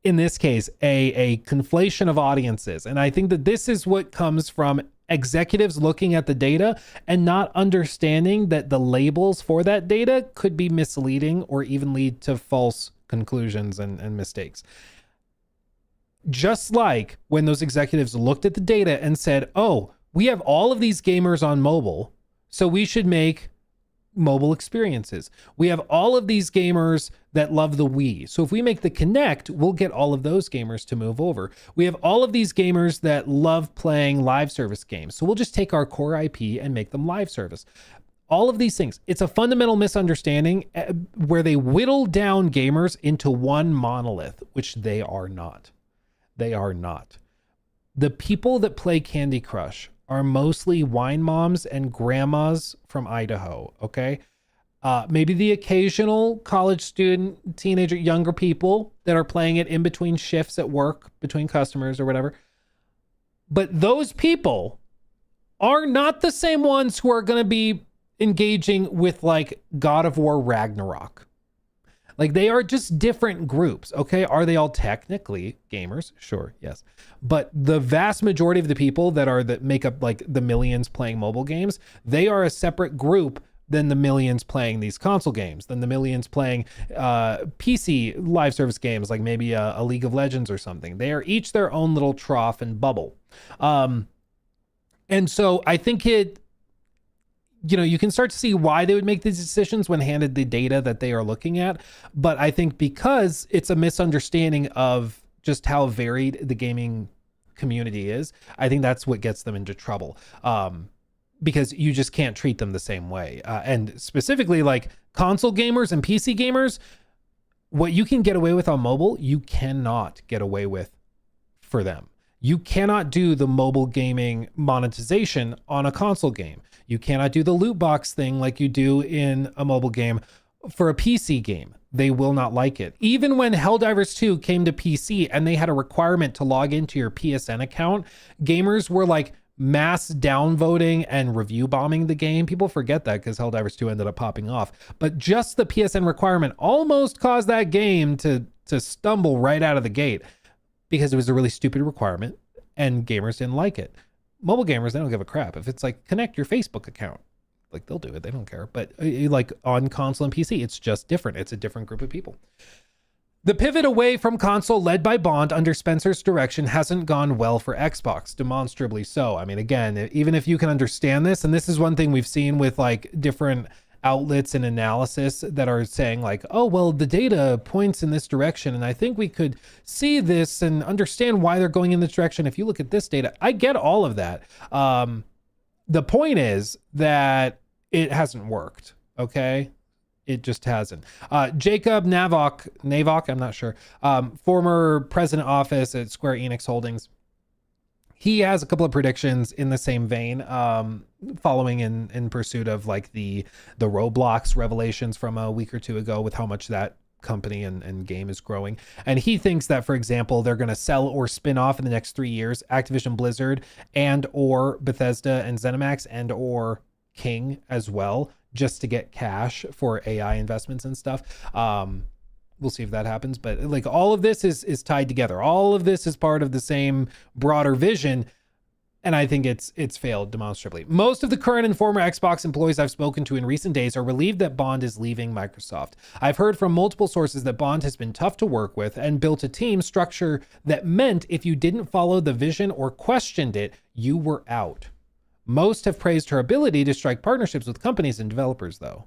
in this case, a conflation of audiences. And I think that this is what comes from executives looking at the data and not understanding that the labels for that data could be misleading or even lead to false conclusions and mistakes. Just like when those executives looked at the data and said, oh, we have all of these gamers on mobile, so we should make mobile experiences. We have all of these gamers that love the Wii. So if we make the Kinect, we'll get all of those gamers to move over. We have all of these gamers that love playing live service games. So we'll just take our core IP and make them live service. All of these things. It's a fundamental misunderstanding where they whittle down gamers into one monolith, which they are not. They are not. The people that play Candy Crush are mostly wine moms and grandmas from Idaho, okay? Maybe the occasional college student, teenager, younger people that are playing it in between shifts at work, between customers or whatever. But those people are not the same ones who are going to be engaging with like God of War Ragnarok. Like, they are just different groups, okay? Are they all technically gamers? Sure, yes. But the vast majority of the people that make up like the millions playing mobile games, they are a separate group than the millions playing these console games, than the millions playing PC live service games, like maybe a League of Legends or something. They are each their own little trough and bubble. And so I think you can start to see why they would make these decisions when handed the data that they are looking at. But I think because it's a misunderstanding of just how varied the gaming community is, I think that's what gets them into trouble. Because you just can't treat them the same way. And specifically like console gamers and PC gamers, what you can get away with on mobile, you cannot get away with for them. You cannot do the mobile gaming monetization on a console game. You cannot do the loot box thing like you do in a mobile game for a PC game. They will not like it. Even when Helldivers 2 came to PC and they had a requirement to log into your PSN account, gamers were like mass downvoting and review bombing the game. People forget that because Helldivers 2 ended up popping off. But just the PSN requirement almost caused that game to stumble right out of the gate because it was a really stupid requirement and gamers didn't like it. Mobile gamers, they don't give a crap. If it's like connect your Facebook account, like they'll do it. They don't care. But like on console and PC, it's just different. It's a different group of people. The pivot away from console led by Bond under Spencer's direction hasn't gone well for Xbox, demonstrably so. I mean, again, even if you can understand this, and this is one thing we've seen with like different outlets and analysis that are saying like, oh, well, the data points in this direction, and I think we could see this and understand why they're going in this direction if you look at this data. I get all of that. The point is that it hasn't worked, okay? It just hasn't. Jacob Navok, I'm not sure, former president office at Square Enix Holdings. He has a couple of predictions in the same vein, following in pursuit of like the Roblox revelations from a week or two ago with how much that company and game is growing. And he thinks that, for example, they're going to sell or spin off in the next 3 years Activision Blizzard and or Bethesda and ZeniMax and or King as well, just to get cash for AI investments and stuff. We'll see if that happens, but like all of this is tied together. All of this is part of the same broader vision, and I think it's failed demonstrably. Most of the current and former Xbox employees I've spoken to in recent days are relieved that Bond is leaving Microsoft. I've heard from multiple sources that Bond has been tough to work with and built a team structure that meant if you didn't follow the vision or questioned it, you were out. Most have praised her ability to strike partnerships with companies and developers, though.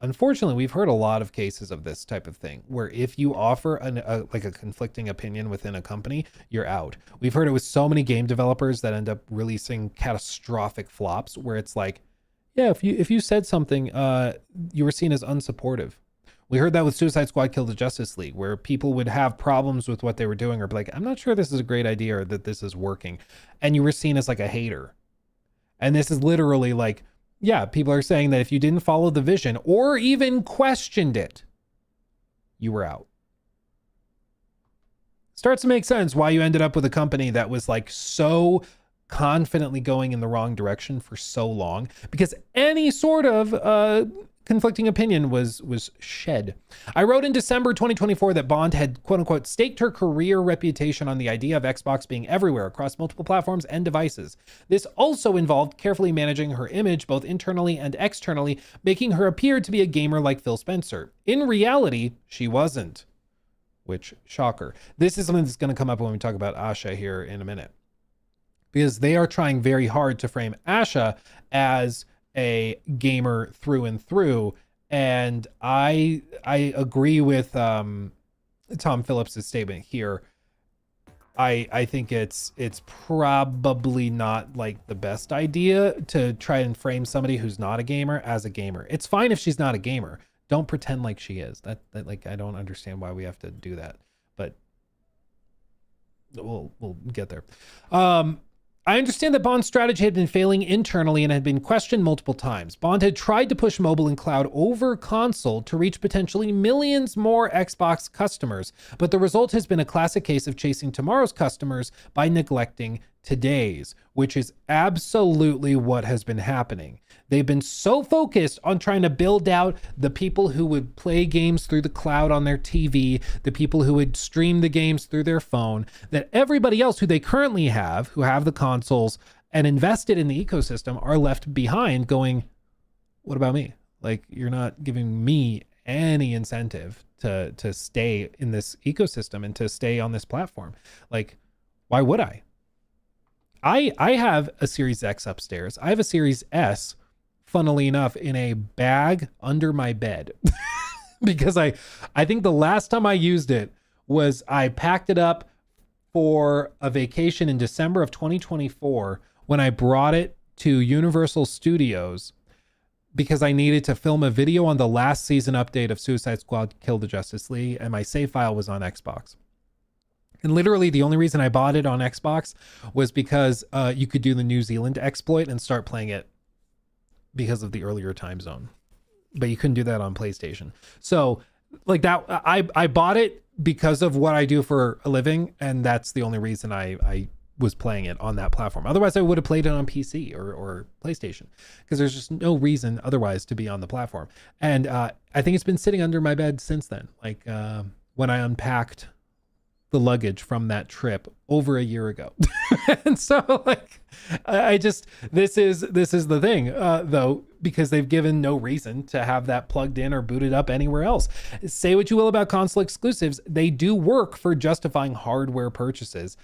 Unfortunately, we've heard a lot of cases of this type of thing, where if you offer a conflicting opinion within a company, you're out. We've heard it with so many game developers that end up releasing catastrophic flops, where it's like, yeah, if you said something, you were seen as unsupportive. We heard that with Suicide Squad Kill the Justice League, where people would have problems with what they were doing or be like, I'm not sure this is a great idea or that this is working. And you were seen as like a hater. And this is literally like, yeah, people are saying that if you didn't follow the vision or even questioned it, you were out. Starts to make sense why you ended up with a company that was like so confidently going in the wrong direction for so long, because any sort of conflicting opinion was shed. I wrote in December 2024 that Bond had quote unquote staked her career reputation on the idea of Xbox being everywhere across multiple platforms and devices. This also involved carefully managing her image both internally and externally, making her appear to be a gamer like Phil Spencer. In reality, she wasn't. Which, shocker. This is something that's going to come up when we talk about Asha here in a minute, because they are trying very hard to frame Asha as a gamer through and through, and I agree with Tom Phillips' statement here. I think it's probably not like the best idea to try and frame somebody who's not a gamer as a gamer. It's fine if she's not a gamer. Don't pretend like she is. That like, I don't understand why we have to do that, but we'll get there. I understand that Bond's strategy had been failing internally and had been questioned multiple times. Bond had tried to push mobile and cloud over console to reach potentially millions more Xbox customers, but the result has been a classic case of chasing tomorrow's customers by neglecting today's, which is absolutely what has been happening. They've been so focused on trying to build out the people who would play games through the cloud on their TV, the people who would stream the games through their phone, that everybody else who they currently have, who have the consoles and invested in the ecosystem, are left behind going, what about me? Like, you're not giving me any incentive to stay in this ecosystem and to stay on this platform. Like, why would I? I have a Series X upstairs. I have a Series S, funnily enough, in a bag under my bed because I think the last time I used it was I packed it up for a vacation in December of 2024 when I brought it to Universal Studios because I needed to film a video on the last season update of Suicide Squad Kill the Justice League, and my save file was on Xbox. And literally the only reason I bought it on Xbox was because you could do the New Zealand exploit and start playing it because of the earlier time zone. But you couldn't do that on PlayStation. So like that, I bought it because of what I do for a living, and that's the only reason I was playing it on that platform. Otherwise, I would have played it on PC or PlayStation, because there's just no reason otherwise to be on the platform. And I think it's been sitting under my bed since then. Like when I unpacked the luggage from that trip over a year ago. And so like, I just, this is the thing, though, because they've given no reason to have that plugged in or booted up anywhere else. Say what you will about console exclusives. They do work for justifying hardware purchases.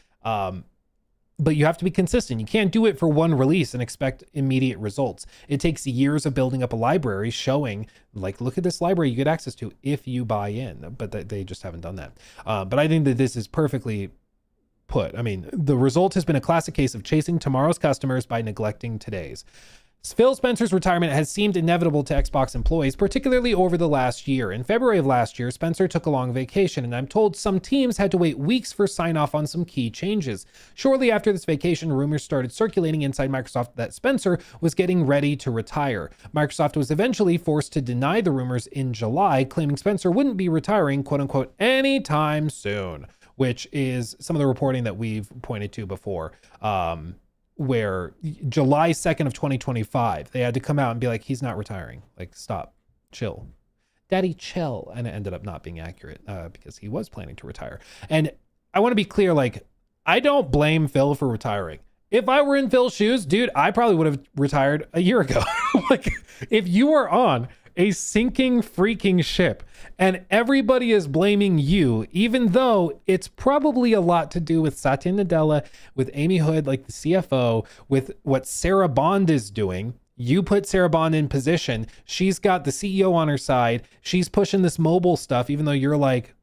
But you have to be consistent. You can't do it for one release and expect immediate results. It takes years of building up a library showing, like, look at this library you get access to if you buy in, but they just haven't done that. But I think that this is perfectly put. I mean, the result has been a classic case of chasing tomorrow's customers by neglecting today's. Phil Spencer's retirement has seemed inevitable to Xbox employees, particularly over the last year. In February of last year, Spencer took a long vacation, and I'm told some teams had to wait weeks for sign-off on some key changes. Shortly after this vacation, rumors started circulating inside Microsoft that Spencer was getting ready to retire. Microsoft was eventually forced to deny the rumors in July, claiming Spencer wouldn't be retiring, quote-unquote, anytime soon, which is some of the reporting that we've pointed to before. Where July 2nd of 2025, they had to come out and be like, he's not retiring. Like, stop, chill. Daddy, chill. And it ended up not being accurate because he was planning to retire. And I want to be clear, like, I don't blame Phil for retiring. If I were in Phil's shoes, dude, I probably would have retired a year ago. Like, if you are on a sinking freaking ship and everybody is blaming you, even though it's probably a lot to do with Satya Nadella, with Amy Hood, like the CFO, with what Sarah Bond is doing. You put Sarah Bond in position. She's got the CEO on her side. She's pushing this mobile stuff, even though you're like,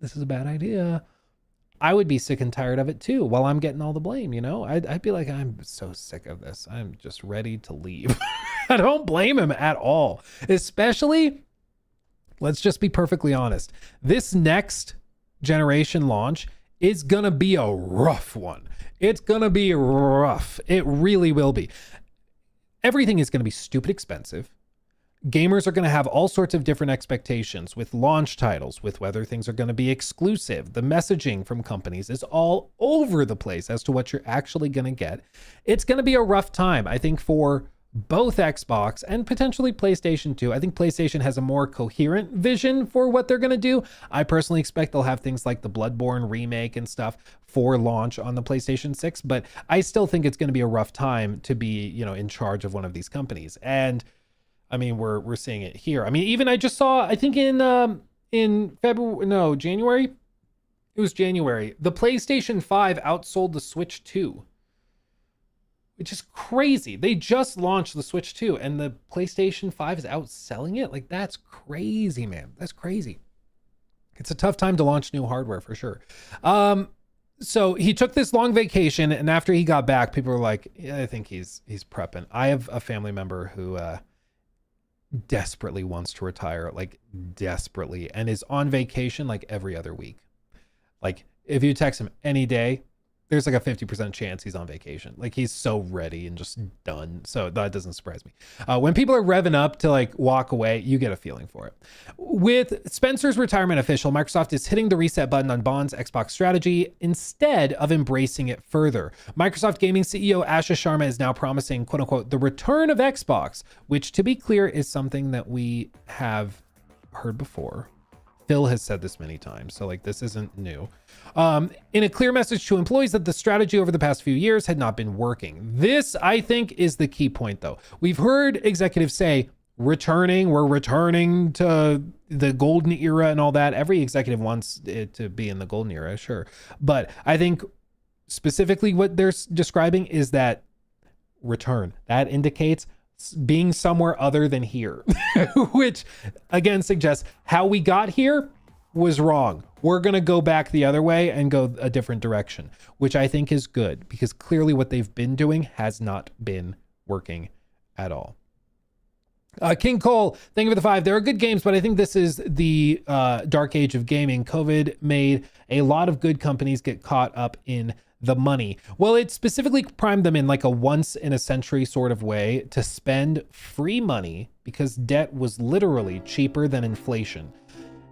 this is a bad idea. I would be sick and tired of it too while I'm getting all the blame, you know? I'd be like, I'm so sick of this. I'm just ready to leave. I don't blame him at all. Especially, let's just be perfectly honest. This next generation launch is going to be a rough one. It's going to be rough. It really will be. Everything is going to be stupid expensive. Gamers are going to have all sorts of different expectations with launch titles, with whether things are going to be exclusive. The messaging from companies is all over the place as to what you're actually going to get. It's going to be a rough time, I think, for both Xbox and potentially PlayStation 2. I think PlayStation has a more coherent vision for what they're going to do. I personally expect they'll have things like the Bloodborne remake and stuff for launch on the PlayStation 6, but I still think it's going to be a rough time to be, you know, in charge of one of these companies. And I mean, we're seeing it here. I mean, even I just saw, I think in February, no, January. It was January. The PlayStation 5 outsold the Switch 2, which is crazy. They just launched the Switch 2 and the PlayStation 5 is outselling it. Like, that's crazy, man. That's crazy. It's a tough time to launch new hardware for sure. So he took this long vacation, and after he got back, people were like, yeah, I think he's prepping. I have a family member who desperately wants to retire, like desperately, and is on vacation like every other week. Like, if you text him any day, there's like a 50% chance he's on vacation. Like, he's so ready and just done. So that doesn't surprise me. When people are revving up to like walk away, you get a feeling for it. With Spencer's retirement official, Microsoft is hitting the reset button on Bond's Xbox strategy instead of embracing it further. Microsoft Gaming CEO Asha Sharma is now promising, quote unquote, the return of Xbox, which, to be clear, is something that we have heard before. Phil has said this many times, so like, this isn't new. In a clear message to employees that the strategy over the past few years had not been working. This, I think, is the key point, though. We've heard executives say, we're returning to the golden era and all that. Every executive wants it to be in the golden era, sure. But I think specifically what they're describing is that return. That indicates being somewhere other than here, which again suggests how we got here was wrong. We're going to go back the other way and go a different direction, which I think is good because clearly what they've been doing has not been working at all. King Cole, thank you for the 5. There are good games, but I think this is the dark age of gaming. COVID made a lot of good companies get caught up in the money. Well, it specifically primed them in like a once in a century sort of way to spend free money because debt was literally cheaper than inflation.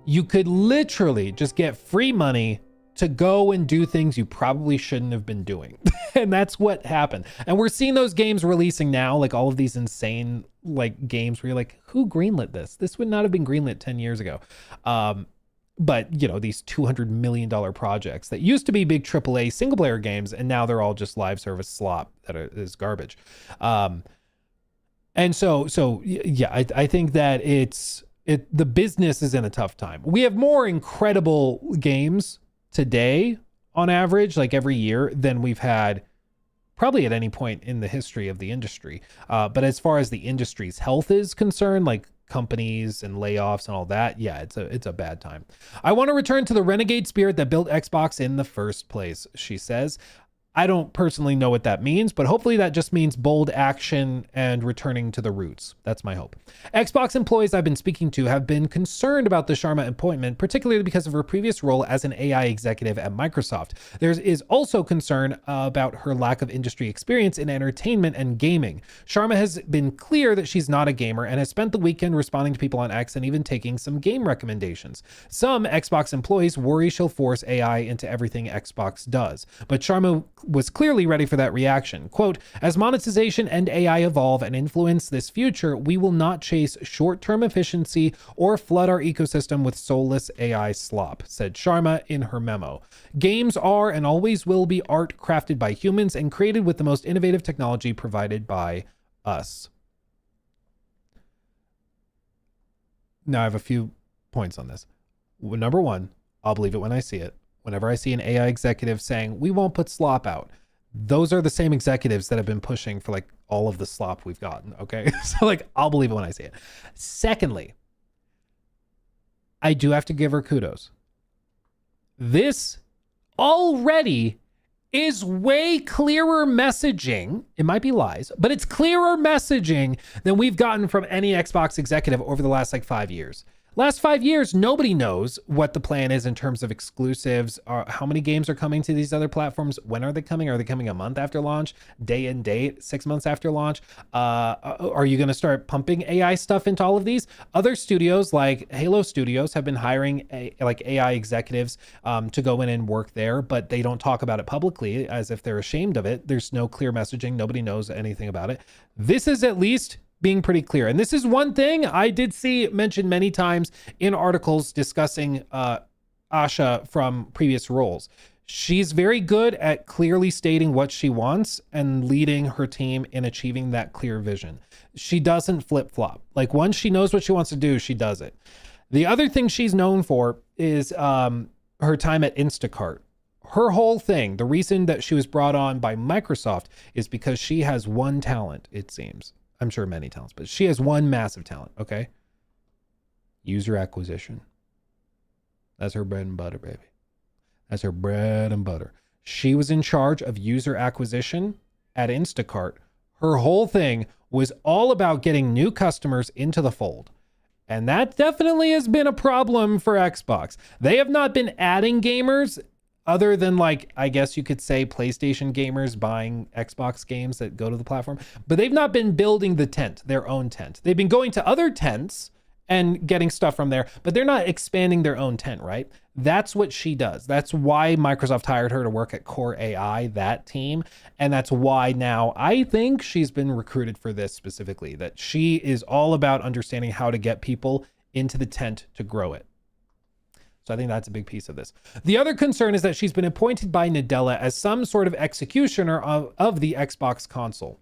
You could literally just get free money to go and do things you probably shouldn't have been doing. And that's what happened. And we're seeing those games releasing now, like all of these insane like games where you're like, who greenlit this? This would not have been greenlit 10 years ago. But, you know, these $200 million projects that used to be big AAA single player games, and now they're all just live service slop that is garbage. And so yeah, I think that the business is in a tough time. We have more incredible games today on average, like every year, than we've had probably at any point in the history of the industry. But as far as the industry's health is concerned, like companies and layoffs and all that, yeah, it's a bad time. I want to return to the renegade spirit that built Xbox in the first place, she says. I don't personally know what that means, but hopefully that just means bold action and returning to the roots. That's my hope. Xbox employees I've been speaking to have been concerned about the Sharma appointment, particularly because of her previous role as an AI executive at Microsoft. There is also concern about her lack of industry experience in entertainment and gaming. Sharma has been clear that she's not a gamer and has spent the weekend responding to people on X and even taking some game recommendations. Some Xbox employees worry she'll force AI into everything Xbox does, but Sharma was clearly ready for that reaction. Quote, as monetization and AI evolve and influence this future, we will not chase short-term efficiency or flood our ecosystem with soulless AI slop, said Sharma in her memo. Games are and always will be art crafted by humans and created with the most innovative technology provided by us. Now I have a few points on this. Number one, I'll believe it when I see it. Whenever I see an AI executive saying, we won't put slop out, those are the same executives that have been pushing for like all of the slop we've gotten. Okay. So like, I'll believe it when I see it. Secondly, I do have to give her kudos. This already is way clearer messaging. It might be lies, but it's clearer messaging than we've gotten from any Xbox executive over the last like 5 years. Last 5 years, nobody knows what the plan is in terms of exclusives, how many games are coming to these other platforms, when are they coming? Are they coming a month after launch, day and date, 6 months after launch? Are you going to start pumping AI stuff into all of these? Other studios like Halo Studios have been hiring AI executives to go in and work there, but they don't talk about it publicly as if they're ashamed of it. There's no clear messaging. Nobody knows anything about it. This is at least being pretty clear. And this is one thing I did see mentioned many times in articles discussing Asha from previous roles. She's very good at clearly stating what she wants and leading her team in achieving that clear vision. She doesn't flip-flop. Like once she knows what she wants to do, she does it. The other thing she's known for is her time at Instacart. Her whole thing, the reason that she was brought on by Microsoft is because she has one talent, it seems. I'm sure many talents, but she has one massive talent, okay? User acquisition. That's her bread and butter, baby. That's her bread and butter. She was in charge of user acquisition at Instacart. Her whole thing was all about getting new customers into the fold. And that definitely has been a problem for Xbox. They have not been adding gamers other than like, I guess you could say PlayStation gamers buying Xbox games that go to the platform, but they've not been building the tent, their own tent. They've been going to other tents and getting stuff from there, but they're not expanding their own tent, right? That's what she does. That's why Microsoft hired her to work at Core AI, that team. And that's why now I think she's been recruited for this specifically, that she is all about understanding how to get people into the tent to grow it. So I think that's a big piece of this. The other concern is that she's been appointed by Nadella as some sort of executioner of the Xbox console.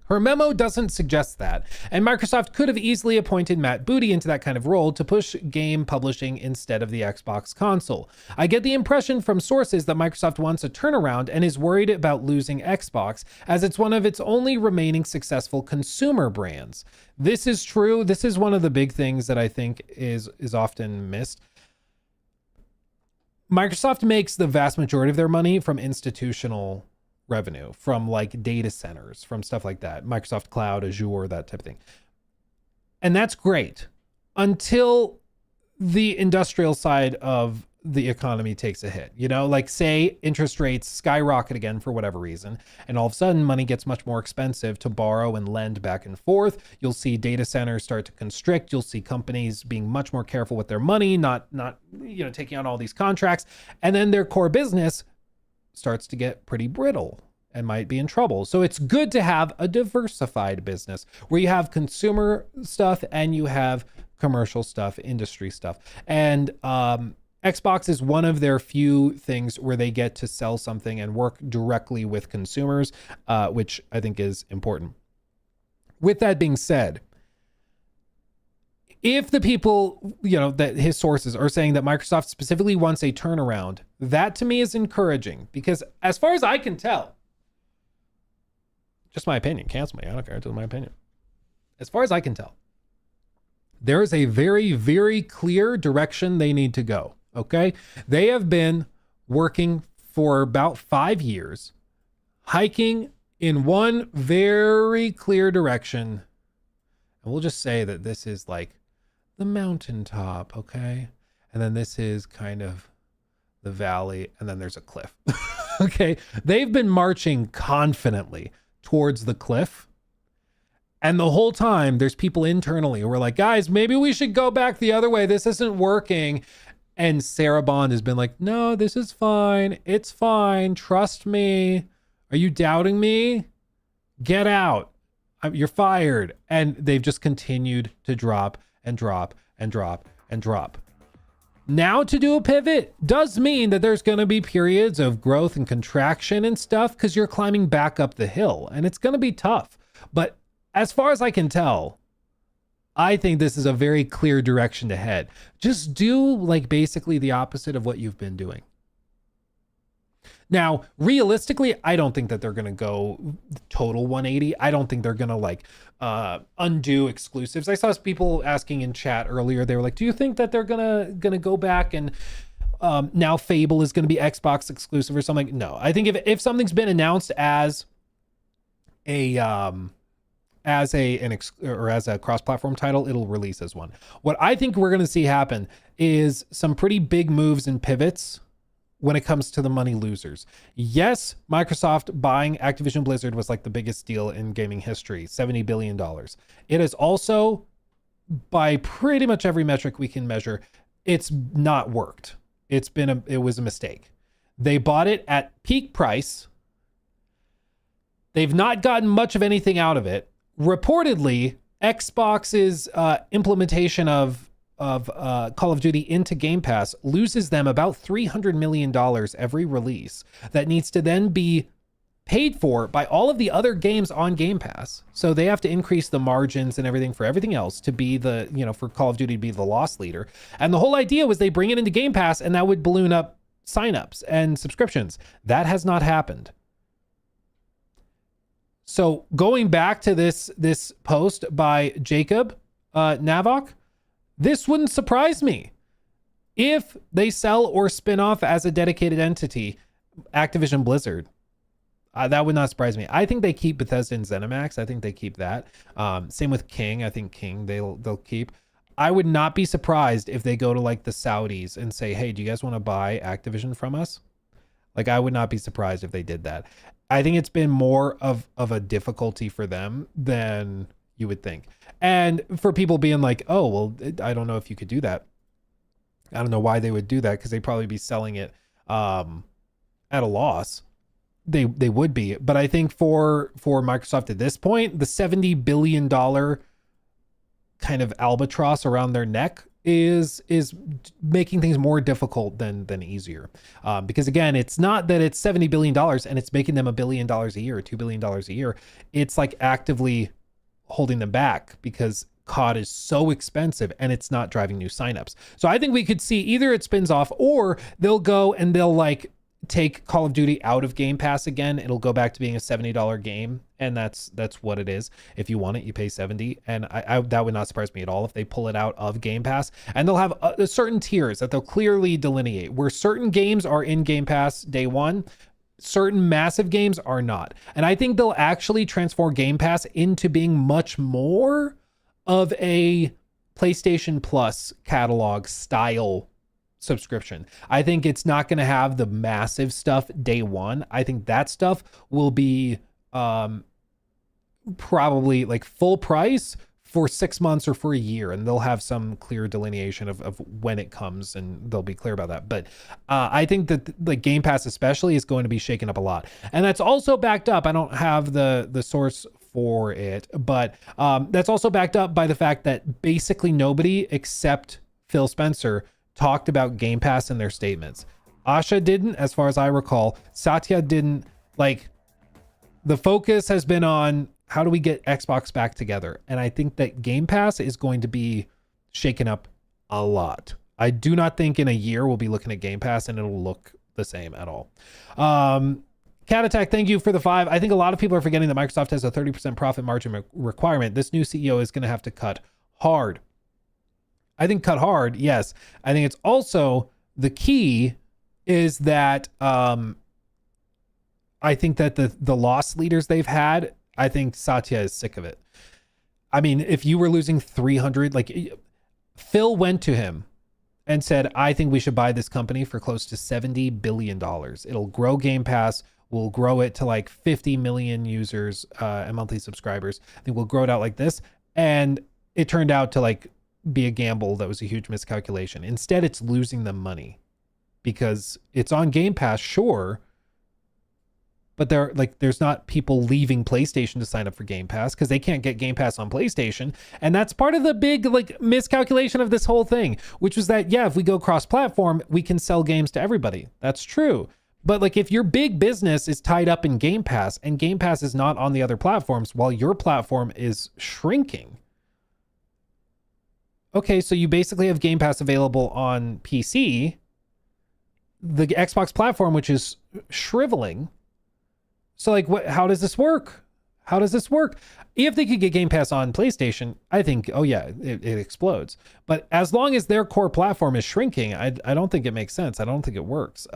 Her memo doesn't suggest that, and Microsoft could have easily appointed Matt Booty into that kind of role to push game publishing instead of the Xbox console. I get the impression from sources that Microsoft wants a turnaround and is worried about losing Xbox, as it's one of its only remaining successful consumer brands. This is true. This is one of the big things that I think is often missed. Microsoft makes the vast majority of their money from institutional revenue, from like data centers, from stuff like that, Microsoft Cloud, Azure, that type of thing. And that's great until the industrial side of the economy takes a hit. You know, like say interest rates skyrocket again for whatever reason, and all of a sudden money gets much more expensive to borrow and lend back and forth. You'll see data centers start to constrict. You'll see companies being much more careful with their money, not taking on all these contracts, and then their core business starts to get pretty brittle and might be in trouble. So it's good to have a diversified business where you have consumer stuff and you have commercial stuff, industry stuff. And Xbox is one of their few things where they get to sell something and work directly with consumers, which I think is important. With that being said, if the people, that his sources are saying that Microsoft specifically wants a turnaround, that to me is encouraging, because as far as I can tell, just my opinion, cancel me, I don't care, it's my opinion. As far as I can tell, there is a very, very clear direction they need to go, okay? They have been working for about 5 years, hiking in one very clear direction. And we'll just say that this is like the mountaintop, okay? And then this is kind of the valley, and then there's a cliff. Okay? They've been marching confidently towards the cliff. And the whole time there's people internally who are like, guys, maybe we should go back the other way. This isn't working. And Sarah Bond has been like, no, this is fine. It's fine. Trust me. Are you doubting me? Get out. You're fired. And they've just continued to drop and drop and drop and drop. Now to do a pivot does mean that there's going to be periods of growth and contraction and stuff, because you're climbing back up the hill and it's going to be tough. But as far as I can tell, I think this is a very clear direction to head. Just do like basically the opposite of what you've been doing. Now, realistically, I don't think that they're going to go total 180. I don't think they're going to like undo exclusives. I saw people asking in chat earlier. They were like, do you think that they're going to go back and now Fable is going to be Xbox exclusive or something? No, I think if something's been announced as a cross-platform title, it'll release as one. What I think we're going to see happen is some pretty big moves and pivots when it comes to the money losers. Yes, Microsoft buying Activision Blizzard was like the biggest deal in gaming history, $70 billion. It is also, by pretty much every metric we can measure, it's not worked. It was a mistake. They bought it at peak price. They've not gotten much of anything out of it. Reportedly, Xbox's implementation of Call of Duty into Game Pass loses them about $300 million every release that needs to then be paid for by all of the other games on Game Pass. So they have to increase the margins and everything for everything else to be for Call of Duty to be the loss leader. And the whole idea was they bring it into Game Pass and that would balloon up signups and subscriptions. That has not happened. So going back to this post by Jacob Navok, this wouldn't surprise me. If they sell or spin off as a dedicated entity, Activision Blizzard, that would not surprise me. I think they keep Bethesda and ZeniMax. I think they keep that. Same with King. I think King they'll keep. I would not be surprised if they go to like the Saudis and say, hey, do you guys want to buy Activision from us? Like, I would not be surprised if they did that. I think it's been more of a difficulty for them than you would think. And for people being like, oh, well, I don't know if you could do that. I don't know why they would do that, because they'd probably be selling it at a loss. They would be. But I think for Microsoft at this point, the $70 billion kind of albatross around their neck is making things more difficult than easier. Because again, it's not that it's $70 billion and it's making them $1 billion a year or $2 billion a year. It's like actively holding them back because COD is so expensive and it's not driving new signups. So I think we could see either it spins off or they'll go and they'll like take Call of Duty out of Game Pass again. It'll go back to being a $70 game, and that's what it is. If you want it, you pay $70, and I that would not surprise me at all if they pull it out of Game Pass. And they'll have certain tiers that they'll clearly delineate where certain games are in Game Pass day one, certain massive games are not. And I think they'll actually transform Game Pass into being much more of a PlayStation Plus catalog style subscription. I think it's not going to have the massive stuff day one. I think that stuff will be probably like full price for 6 months or for a year, and they'll have some clear delineation of when it comes, and they'll be clear about that. But I think that like Game Pass especially is going to be shaken up a lot, and that's also backed up. I don't have the source for it. But that's also backed up by the fact that basically nobody except Phil Spencer talked about Game Pass in their statements. Asha didn't, as far as I recall. Satya didn't. Like, the focus has been on how do we get Xbox back together? And I think that Game Pass is going to be shaken up a lot. I do not think in a year we'll be looking at Game Pass and it'll look the same at all. Cat Attack, thank you for the 5. I think a lot of people are forgetting that Microsoft has a 30% profit margin requirement. This new CEO is going to have to cut hard. I think cut hard, yes. I think it's also the key is that I think that the loss leaders they've had, I think Satya is sick of it. I mean, if you were losing 300, like Phil went to him and said, I think we should buy this company for close to $70 billion. It'll grow Game Pass. We'll grow it to like 50 million users and monthly subscribers. I think we'll grow it out like this. And it turned out to like be a gamble that was a huge miscalculation. Instead, it's losing them money because it's on Game Pass, sure. But there's not people leaving PlayStation to sign up for Game Pass because they can't get Game Pass on PlayStation. And that's part of the big like miscalculation of this whole thing, which was that, yeah, if we go cross-platform, we can sell games to everybody. That's true. But like if your big business is tied up in Game Pass and Game Pass is not on the other platforms while your platform is shrinking. Okay, so you basically have Game Pass available on PC, the Xbox platform, which is shriveling. So like, how does this work? How does this work? If they could get Game Pass on PlayStation, I think, oh yeah, it explodes. But as long as their core platform is shrinking, I don't think it makes sense. I don't think it works.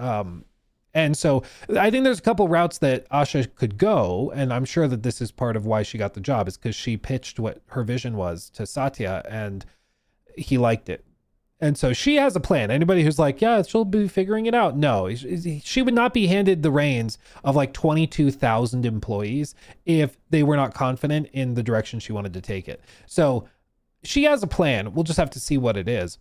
And so I think there's a couple routes that Asha could go. And I'm sure that this is part of why she got the job, is because she pitched what her vision was to Satya and he liked it. And so she has a plan. Anybody who's like, yeah, she'll be figuring it out. No, she would not be handed the reins of like 22,000 employees if they were not confident in the direction she wanted to take it. So she has a plan. We'll just have to see what it is.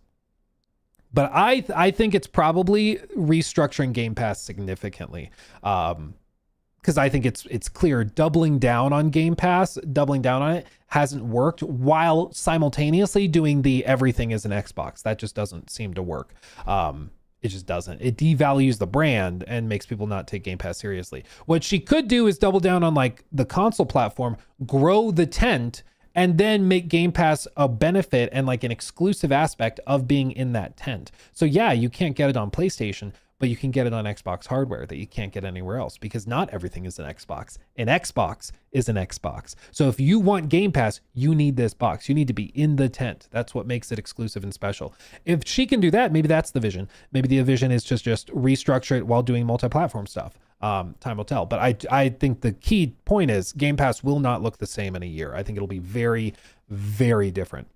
But I think it's probably restructuring Game Pass significantly. Because I think it's clear doubling down on Game Pass, doubling down on it hasn't worked while simultaneously doing the everything is an Xbox. That just doesn't seem to work. It just doesn't. It devalues the brand and makes people not take Game Pass seriously. What she could do is double down on like the console platform, grow the tent, and then make Game Pass a benefit and like an exclusive aspect of being in that tent. So yeah, you can't get it on PlayStation, but you can get it on Xbox hardware that you can't get anywhere else because not everything is an Xbox. An Xbox is an Xbox. So if you want Game Pass, you need this box. You need to be in the tent. That's what makes it exclusive and special. If she can do that, maybe that's the vision. Maybe the vision is just restructure it while doing multi-platform stuff. Time will tell. But I think the key point is Game Pass will not look the same in a year. I think it'll be very, very different.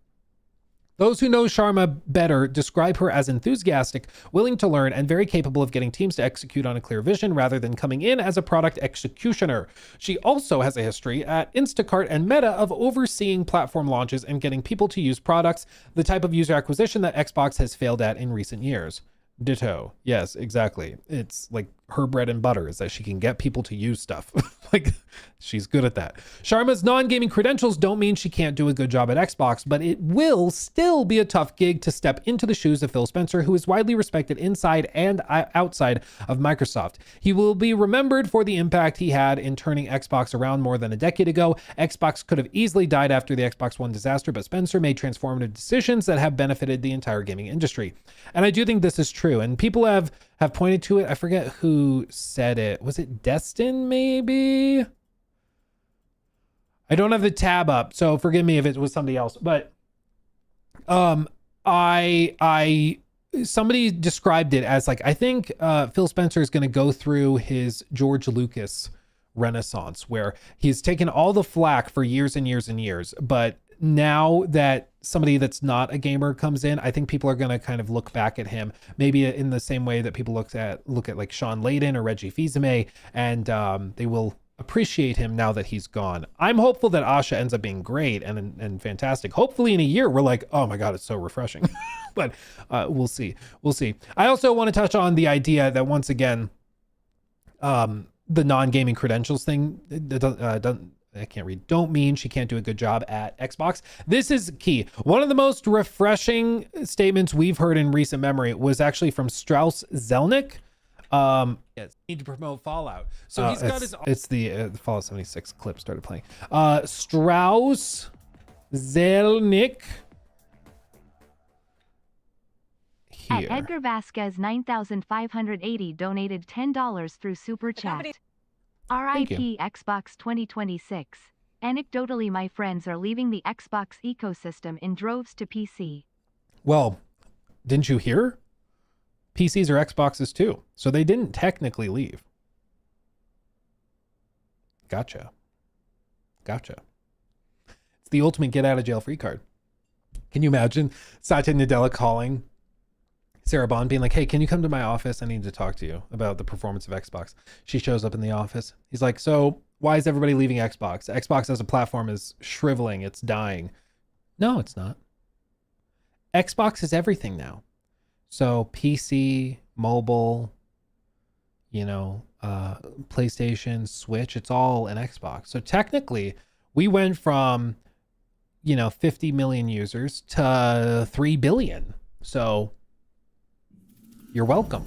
Those who know Sharma better describe her as enthusiastic, willing to learn, and very capable of getting teams to execute on a clear vision rather than coming in as a product executioner. She also has a history at Instacart and Meta of overseeing platform launches and getting people to use products, the type of user acquisition that Xbox has failed at in recent years. Ditto. Yes, exactly. It's like her bread and butter is that she can get people to use stuff. Like, she's good at that. Sharma's non-gaming credentials don't mean she can't do a good job at Xbox, but it will still be a tough gig to step into the shoes of Phil Spencer, who is widely respected inside and outside of Microsoft. He will be remembered for the impact he had in turning Xbox around more than a decade ago. Xbox could have easily died after the Xbox One disaster, but Spencer made transformative decisions that have benefited the entire gaming industry. And I do think this is true. And people have pointed to it. I forget who said it. Was it Destin, maybe? I don't have the tab up, so forgive me if it was somebody else. But somebody described it as like, I think Phil Spencer is going to go through his George Lucas renaissance, where he's taken all the flack for years and years and years, but now that somebody that's not a gamer comes in, I think people are going to kind of look back at him maybe in the same way that people look at like Sean Layden or Reggie Fils-Aimé, and they will appreciate him now that he's gone. I'm hopeful that Asha ends up being great and fantastic. Hopefully in a year we're like, oh my God, it's so refreshing. But we'll see. We'll see. I also want to touch on the idea that once again, the non-gaming credentials thing I can't read, don't mean she can't do a good job at Xbox. This is key. One of the most refreshing statements we've heard in recent memory was actually from Strauss Zelnick. Yes, need to promote Fallout. So he's got it's the Fallout 76 clip started playing. Strauss Zelnick. At Here. Edgar Vasquez 9580 donated $10 through Super Chat. RIP Xbox 2026. Anecdotally, my friends are leaving the Xbox ecosystem in droves to PC. Well, didn't you hear? PCs are Xboxes too. So they didn't technically leave. Gotcha. It's the ultimate get out of jail free card. Can you imagine Satya Nadella calling Sarah Bond being like, hey, can you come to my office? I need to talk to you about the performance of Xbox. She shows up in the office. He's like, so why is everybody leaving Xbox? Xbox as a platform is shriveling. It's dying. No, it's not. Xbox is everything now. So PC, mobile, PlayStation, Switch, it's all an Xbox. So technically we went from, 50 million users to 3 billion. So you're welcome.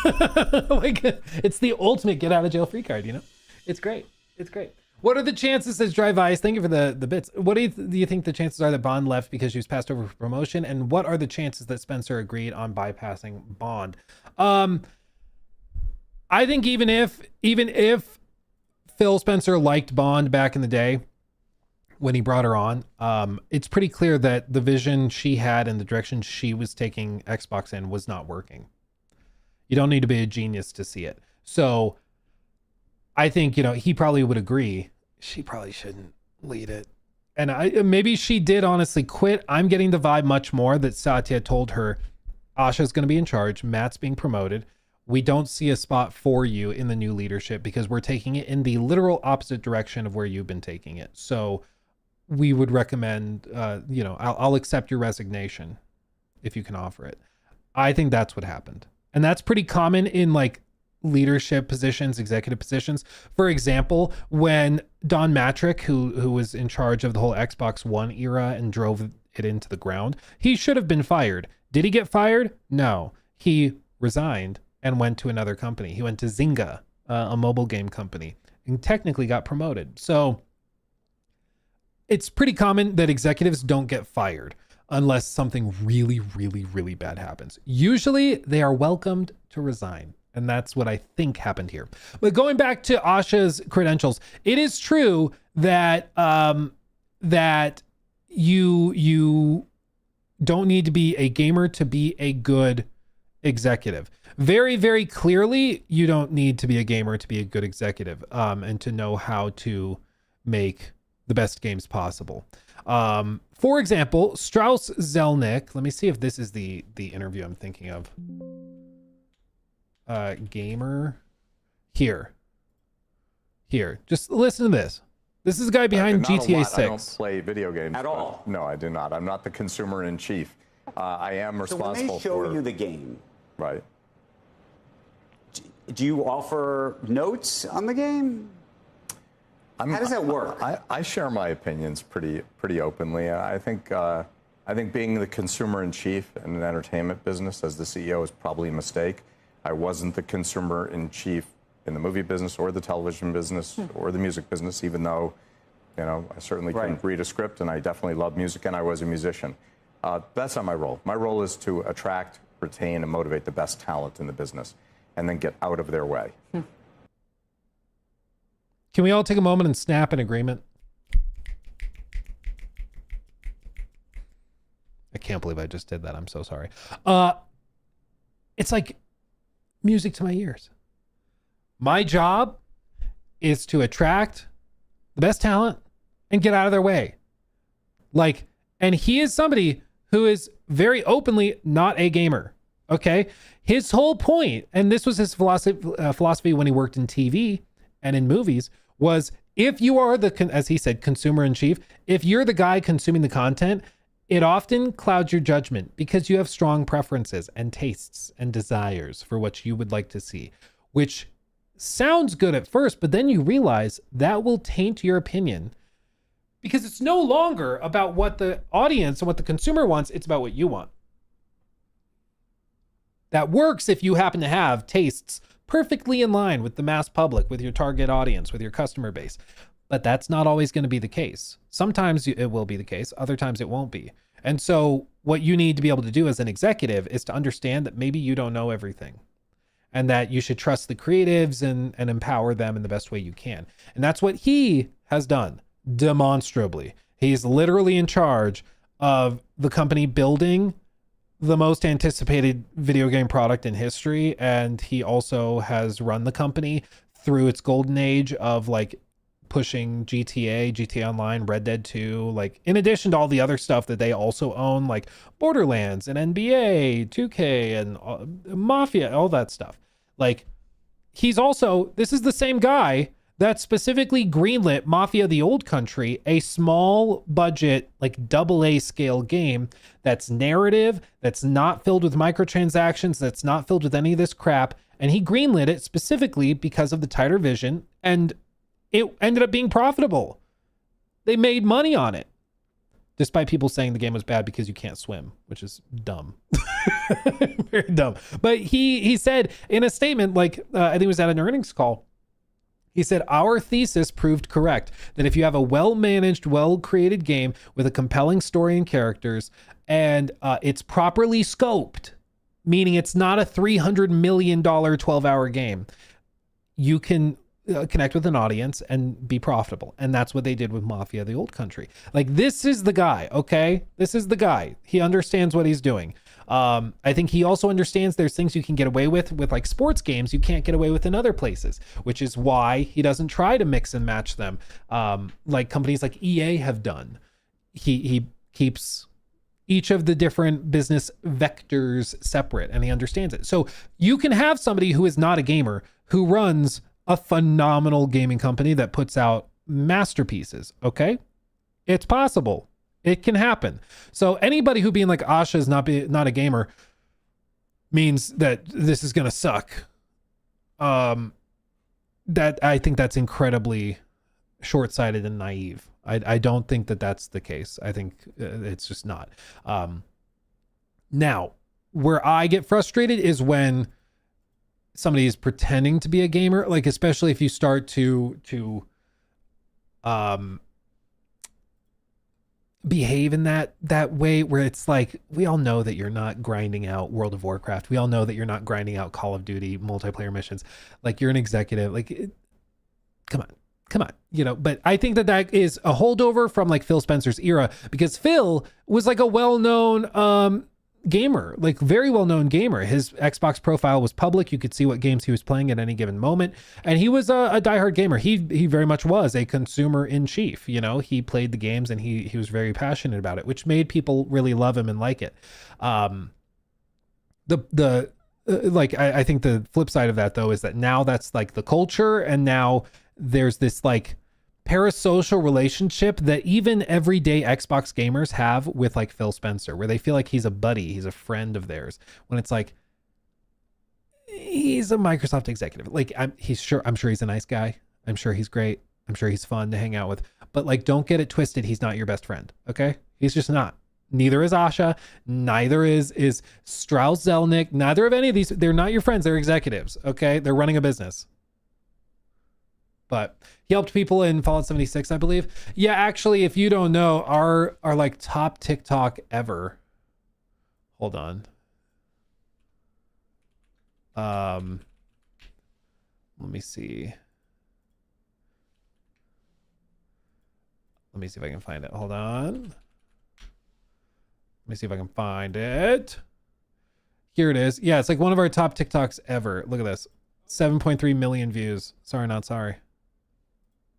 Like, it's the ultimate get out of jail free card, It's great. What are the chances, says Drive Ice? Thank you for the bits. What do you think the chances are that Bond left because she was passed over for promotion? And what are the chances that Spencer agreed on bypassing Bond? I think even if Phil Spencer liked Bond back in the day when he brought her on, it's pretty clear that the vision she had and the direction she was taking Xbox in was not working. You don't need to be a genius to see it. So I think, he probably would agree. She probably shouldn't lead it. And maybe she did honestly quit. I'm getting the vibe much more that Satya told her, Asha's going to be in charge. Matt's being promoted. We don't see a spot for you in the new leadership because we're taking it in the literal opposite direction of where you've been taking it. So we would recommend, I'll accept your resignation if you can offer it. I think that's what happened. And that's pretty common in leadership positions, executive positions. For example, when Don Matrick, who was in charge of the whole Xbox One era and drove it into the ground, he should have been fired. Did he get fired? No. He resigned and went to another company. He went to Zynga, a mobile game company, and technically got promoted. So it's pretty common that executives don't get fired unless something really, really, really bad happens. Usually they are welcomed to resign. And that's what I think happened here. But going back to Asha's credentials, it is true that that you don't need to be a gamer to be a good executive. Very, very clearly, you don't need to be a gamer to be a good executive, and to know how to make the best games possible. For example, Strauss Zelnick. Let me see if this is the interview I'm thinking of. Gamer. Here. Just listen to this. This is the guy behind GTA 6. I don't play video games At all? No, I do not. I'm not the consumer in chief. I am responsible So when they show for you the game, right. do you offer notes on the game? How does that work? I share my opinions pretty openly. I think being the consumer in chief in an entertainment business as the CEO is probably a mistake. I wasn't the consumer in chief in the movie business or the television business or the music business, even though, I certainly can read a script and I definitely love music and I was a musician. That's not my role. My role is to attract, retain, and motivate the best talent in the business and then get out of their way. Can we all take a moment and snap an agreement? I can't believe I just did that. I'm so sorry. It's like music to my ears. My job is to attract the best talent and get out of their way. And he is somebody who is very openly not a gamer. Okay. His whole point, and this was his philosophy when he worked in TV and in movies, was if you are as he said, consumer in chief, if you're the guy consuming the content, it often clouds your judgment because you have strong preferences and tastes and desires for what you would like to see, which sounds good at first, but then you realize that will taint your opinion because it's no longer about what the audience and what the consumer wants. It's about what you want. That works if you happen to have tastes perfectly in line with the mass public, with your target audience, with your customer base. But that's not always going to be the case. Sometimes it will be the case. Other times it won't be. And so what you need to be able to do as an executive is to understand that maybe you don't know everything and that you should trust the creatives and empower them in the best way you can. And that's what he has done demonstrably. He's literally in charge of the company building the most anticipated video game product in history. And he also has run the company through its golden age of like pushing GTA Online, Red Dead 2, like in addition to all the other stuff that they also own, like Borderlands and NBA, 2K and Mafia, all that stuff. Like he's also, this is the same guy that specifically greenlit Mafia: The Old Country, a small budget, like AA scale game that's narrative, that's not filled with microtransactions, that's not filled with any of this crap. And he greenlit it specifically because of the tighter vision, and it ended up being profitable. They made money on it, despite people saying the game was bad because you can't swim, which is dumb. Very dumb. But he said in a statement, like I think it was at an earnings call, he said, our thesis proved correct, that if you have a well-managed, well-created game with a compelling story and characters, and it's properly scoped, meaning it's not a $300 million 12-hour game, you can connect with an audience and be profitable. And that's what they did with Mafia: The Old Country. Like, this is the guy, okay? This is the guy. He understands what he's doing. I think he also understands there's things you can get away with like sports games you can't get away with in other places, which is why he doesn't try to mix and match them like companies like EA have done. He keeps each of the different business vectors separate, and he understands it. So you can have somebody who is not a gamer who runs a phenomenal gaming company that puts out masterpieces, okay? It's possible. It can happen. So anybody who being like Asha is not a gamer means that this is going to suck. That I think that's incredibly short-sighted and naive. I don't think that that's the case. I think it's just not. Now, where I get frustrated is when somebody is pretending to be a gamer, like especially if you start to behave in that way where it's like, we all know that you're not grinding out World of Warcraft. We all know that you're not grinding out Call of Duty multiplayer missions. Like, you're an executive. Like, come on, you know. But I think that is a holdover from like Phil Spencer's era, because Phil was like a well-known gamer, like very well-known gamer. His Xbox profile was public. You could see what games he was playing at any given moment. And he was a diehard gamer. He very much was a consumer in chief. You know, he played the games and he was very passionate about it, which made people really love him and like it. I think the flip side of that though is that now that's like the culture, and now there's this like parasocial relationship that even everyday Xbox gamers have with like Phil Spencer, where they feel like he's a buddy, he's a friend of theirs, when it's like, he's a Microsoft executive. Like, I'm sure he's a nice guy. I'm sure he's great. I'm sure he's fun to hang out with, but like, don't get it twisted. He's not your best friend. Okay. He's just not. Neither is Asha. Neither is Strauss Zelnick. Neither of any of these. They're not your friends. They're executives. Okay. They're running a business. But he helped people in Fallout 76, I believe. Yeah, actually, if you don't know, our like top TikTok ever. Hold on. Let me see. Let me see if I can find it. Hold on. Let me see if I can find it. Here it is. Yeah, it's like one of our top TikToks ever. Look at this. 7.3 million views. Sorry, not sorry.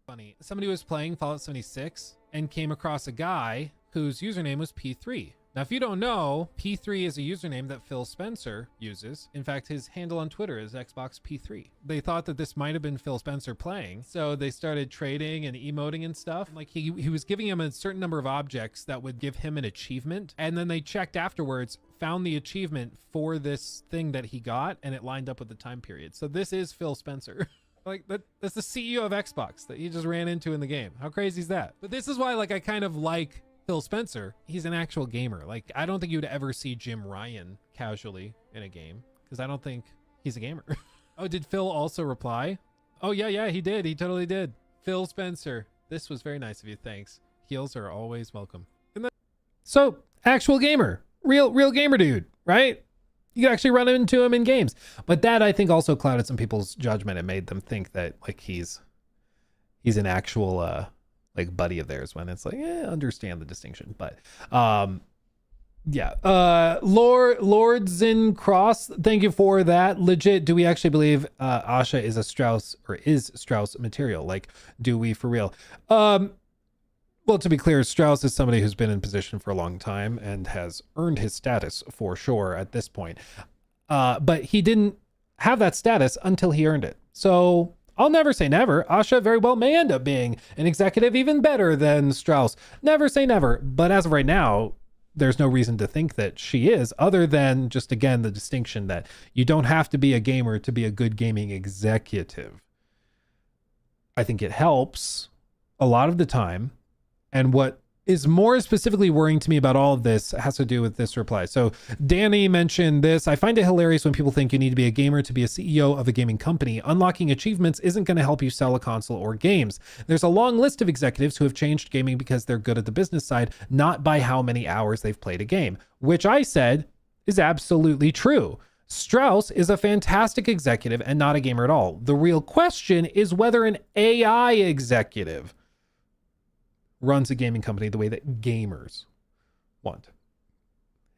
Funny. Somebody was playing Fallout 76 and came across a guy whose username was P3. Now, if you don't know, P3 is a username that Phil Spencer uses. In fact, his handle on Twitter is Xbox P3. They thought that this might have been Phil Spencer playing, so they started trading and emoting and stuff. Like, he was giving him a certain number of objects that would give him an achievement, and then they checked afterwards, found the achievement for this thing that he got, and it lined up with the time period. So this is Phil Spencer. Like that's the CEO of Xbox that you just ran into in the game. How crazy is that? But this is why like I kind of like Phil Spencer. He's an actual gamer. Like I don't think you would ever see Jim Ryan casually in a game because I don't think he's a gamer. Oh, did Phil also reply? Oh yeah, he did. He totally did. Phil Spencer, this was very nice of you. Thanks. Heels are always welcome. So actual gamer, real gamer dude, right? You can actually run into him in games. But that I think also clouded some people's judgment and made them think that like he's an actual like buddy of theirs when it's like, understand the distinction. But yeah. Lords in Cross, thank you for that. Legit, do we actually believe Asha is a Strauss or is Strauss material? Like, do we for real? Well, to be clear, Strauss is somebody who's been in position for a long time and has earned his status for sure at this point. But he didn't have that status until he earned it. So I'll never say never. Asha very well may end up being an executive even better than Strauss. Never say never. But as of right now, there's no reason to think that she is, other than just, again, the distinction that you don't have to be a gamer to be a good gaming executive. I think it helps a lot of the time. And what is more specifically worrying to me about all of this has to do with this reply. So Danny mentioned this. I find it hilarious when people think you need to be a gamer to be a CEO of a gaming company. Unlocking achievements isn't going to help you sell a console or games. There's a long list of executives who have changed gaming because they're good at the business side, not by how many hours they've played a game, which I said is absolutely true. Strauss is a fantastic executive and not a gamer at all. The real question is whether an AI executive runs a gaming company the way that gamers want.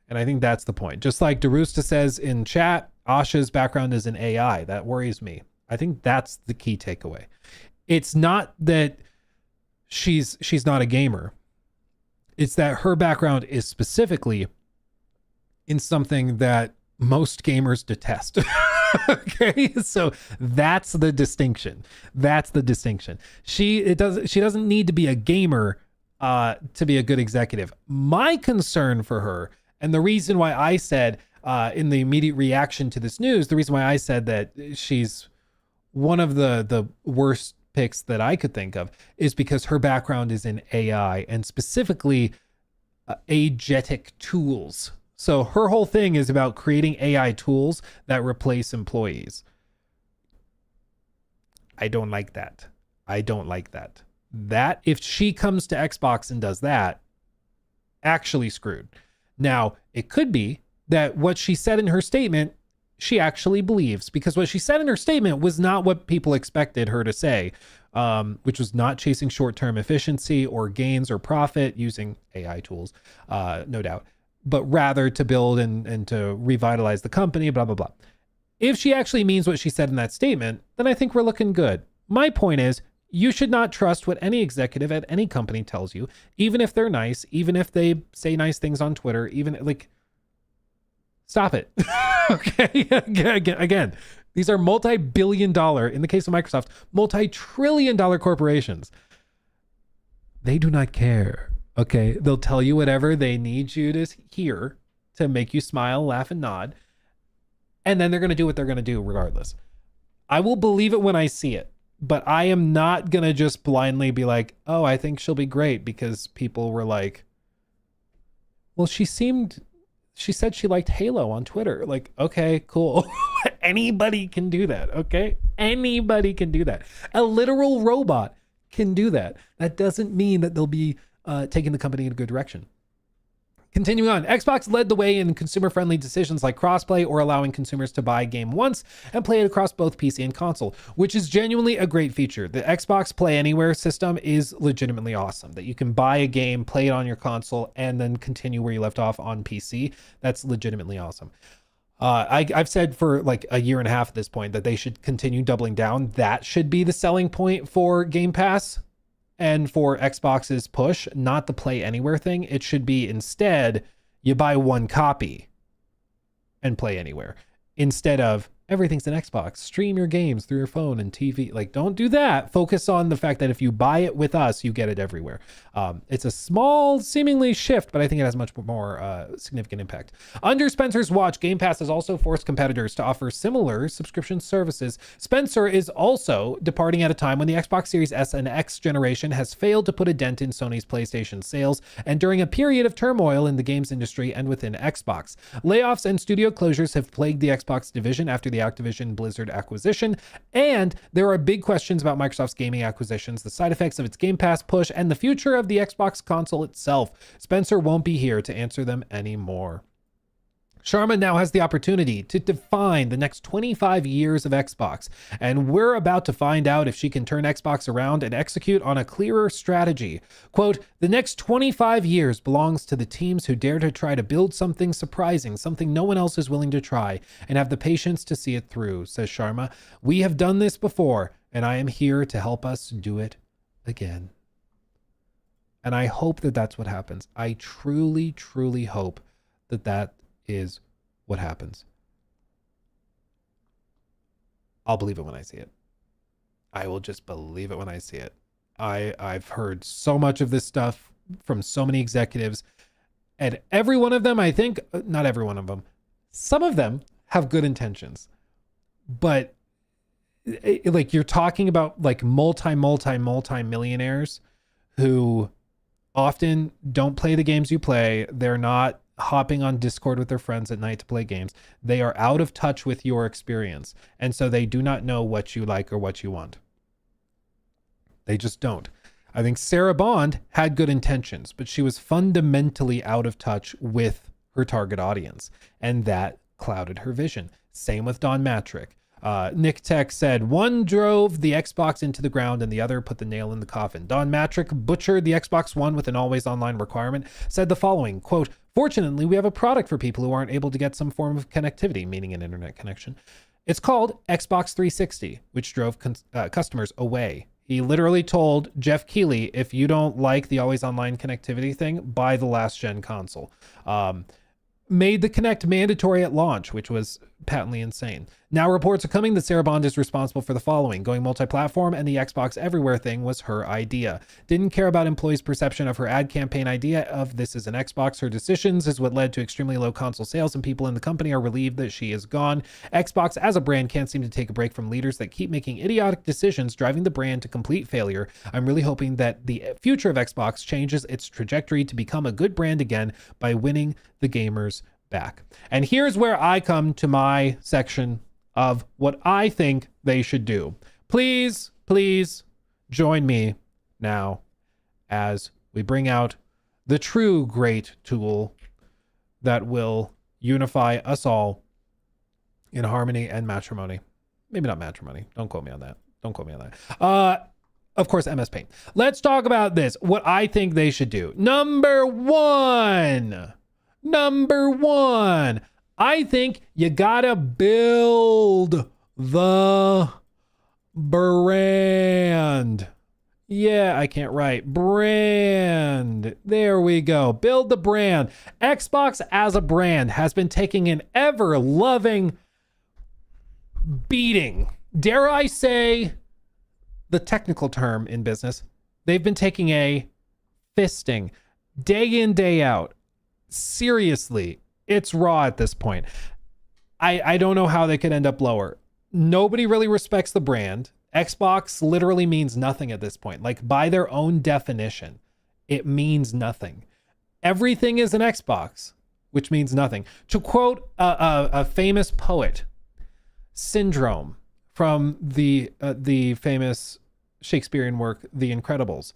And I think that's the point. Just like Darusta says in chat, Asha's background is in AI. That worries me. I think that's the key takeaway. It's not that she's not a gamer. It's that her background is specifically in something that most gamers detest. Okay, so that's the distinction. She doesn't need to be a gamer to be a good executive. My concern for her, and the reason why I said in the immediate reaction to this news, the reason why I said that she's one of the worst picks that I could think of, is because her background is in AI and specifically agentic tools. So her whole thing is about creating AI tools that replace employees. I don't like that. That if she comes to Xbox and does that, actually screwed. Now, it could be that what she said in her statement, she actually believes, because what she said in her statement was not what people expected her to say, which was not chasing short-term efficiency or gains or profit using AI tools, no doubt, but rather to build and to revitalize the company, blah, blah, blah. If she actually means what she said in that statement, then I think we're looking good. My point is, you should not trust what any executive at any company tells you, even if they're nice, even if they say nice things on Twitter, even like, stop it. Okay. Again, these are multi-billion-dollar, in the case of Microsoft, multi-trillion-dollar corporations. They do not care. Okay. They'll tell you whatever they need you to hear to make you smile, laugh, and nod. And then they're going to do what they're going to do regardless. I will believe it when I see it, but I am not going to just blindly be like, oh, I think she'll be great because people were like, well, she said she liked Halo on Twitter. Like, okay, cool. Anybody can do that. Okay. Anybody can do that. A literal robot can do that. That doesn't mean that they'll be taking the company in a good direction. Continuing on, Xbox led the way in consumer-friendly decisions like crossplay or allowing consumers to buy a game once and play it across both PC and console, which is genuinely a great feature. The Xbox Play Anywhere system is legitimately awesome, that you can buy a game, play it on your console, and then continue where you left off on PC. That's legitimately awesome. I've said for like a year and a half at this point that they should continue doubling down. That should be the selling point for Game Pass and for Xbox's push, not the Play Anywhere thing. It should be instead, you buy one copy and play anywhere, instead of everything's an Xbox. Stream your games through your phone and TV. Like, don't do that. Focus on the fact that if you buy it with us, you get it everywhere. It's a small, seemingly shift, but I think it has much more significant impact. Under Spencer's watch, Game Pass has also forced competitors to offer similar subscription services. Spencer is also departing at a time when the Xbox Series S and X generation has failed to put a dent in Sony's PlayStation sales, and during a period of turmoil in the games industry and within Xbox. Layoffs and studio closures have plagued the Xbox division after the Activision Blizzard acquisition, and there are big questions about Microsoft's gaming acquisitions, the side effects of its Game Pass push, and the future of the Xbox console itself. Spencer won't be here to answer them anymore. Sharma now has the opportunity to define the next 25 years of Xbox, and we're about to find out if she can turn Xbox around and execute on a clearer strategy. Quote, "The next 25 years belongs to the teams who dare to try to build something surprising, something no one else is willing to try, and have the patience to see it through," says Sharma. "We have done this before, and I am here to help us do it again." And I hope that that's what happens. I truly, truly hope that that is what happens. I'll believe it when I see it. I will just believe it when I see it. I've heard so much of this stuff from so many executives, and every one of them, I think, not every one of them, some of them have good intentions, but like, you're talking about like multi-millionaires who often don't play the games you play. They're not hopping on Discord with their friends at night to play games. They are out of touch with your experience. And so they do not know what you like or what you want. They just don't. I think Sarah Bond had good intentions, but she was fundamentally out of touch with her target audience. And that clouded her vision. Same with Don Matrick. Nick Tech said, "One drove the Xbox into the ground and the other put the nail in the coffin." Don Matrick butchered the Xbox One with an always online requirement, said the following, quote, "Fortunately, we have a product for people who aren't able to get some form of connectivity," meaning an internet connection. "It's called Xbox 360, which drove customers away." He literally told Jeff Keighley, if you don't like the always online connectivity thing, buy the last gen console. Made the Kinect mandatory at launch, which was patently insane. Now reports are coming that Sarah Bond is responsible for the following. Going multi-platform and the Xbox Everywhere thing was her idea. Didn't care about employees' perception of her ad campaign idea of "this is an Xbox." Her decisions is what led to extremely low console sales, and people in the company are relieved that she is gone. Xbox as a brand can't seem to take a break from leaders that keep making idiotic decisions, driving the brand to complete failure. I'm really hoping that the future of Xbox changes its trajectory to become a good brand again by winning the gamers back. And here's where I come to my section of what I think they should do. Please join me now as we bring out the true great tool that will unify us all in harmony and matrimony. Maybe not matrimony. Don't quote me on that. Of course, MS Paint. Let's talk about this. What I think they should do. Number one, I think you gotta build the brand. Yeah, I can't write. Brand. There we go. Build the brand. Xbox as a brand has been taking an ever-loving beating. Dare I say the technical term in business? They've been taking a fisting day in, day out. Seriously, it's raw at this point. I don't know how they could end up lower. Nobody really respects the brand. Xbox literally means nothing at this point. Like, by their own definition, it means nothing. Everything is an Xbox, which means nothing. To quote a famous poet, Syndrome, from the famous Shakespearean work, The Incredibles,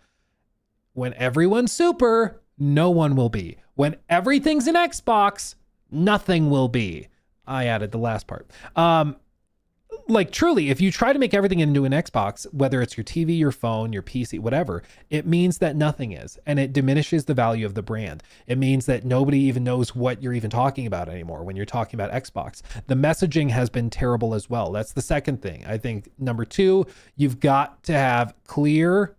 when everyone's super, no one will be. When everything's an Xbox, nothing will be. I added the last part. Like, truly, if you try to make everything into an Xbox, whether it's your TV, your phone, your PC, whatever, it means that nothing is, and it diminishes the value of the brand. It means that nobody even knows what you're even talking about anymore when you're talking about Xbox. The messaging has been terrible as well. That's the second thing. I think number two, you've got to have clear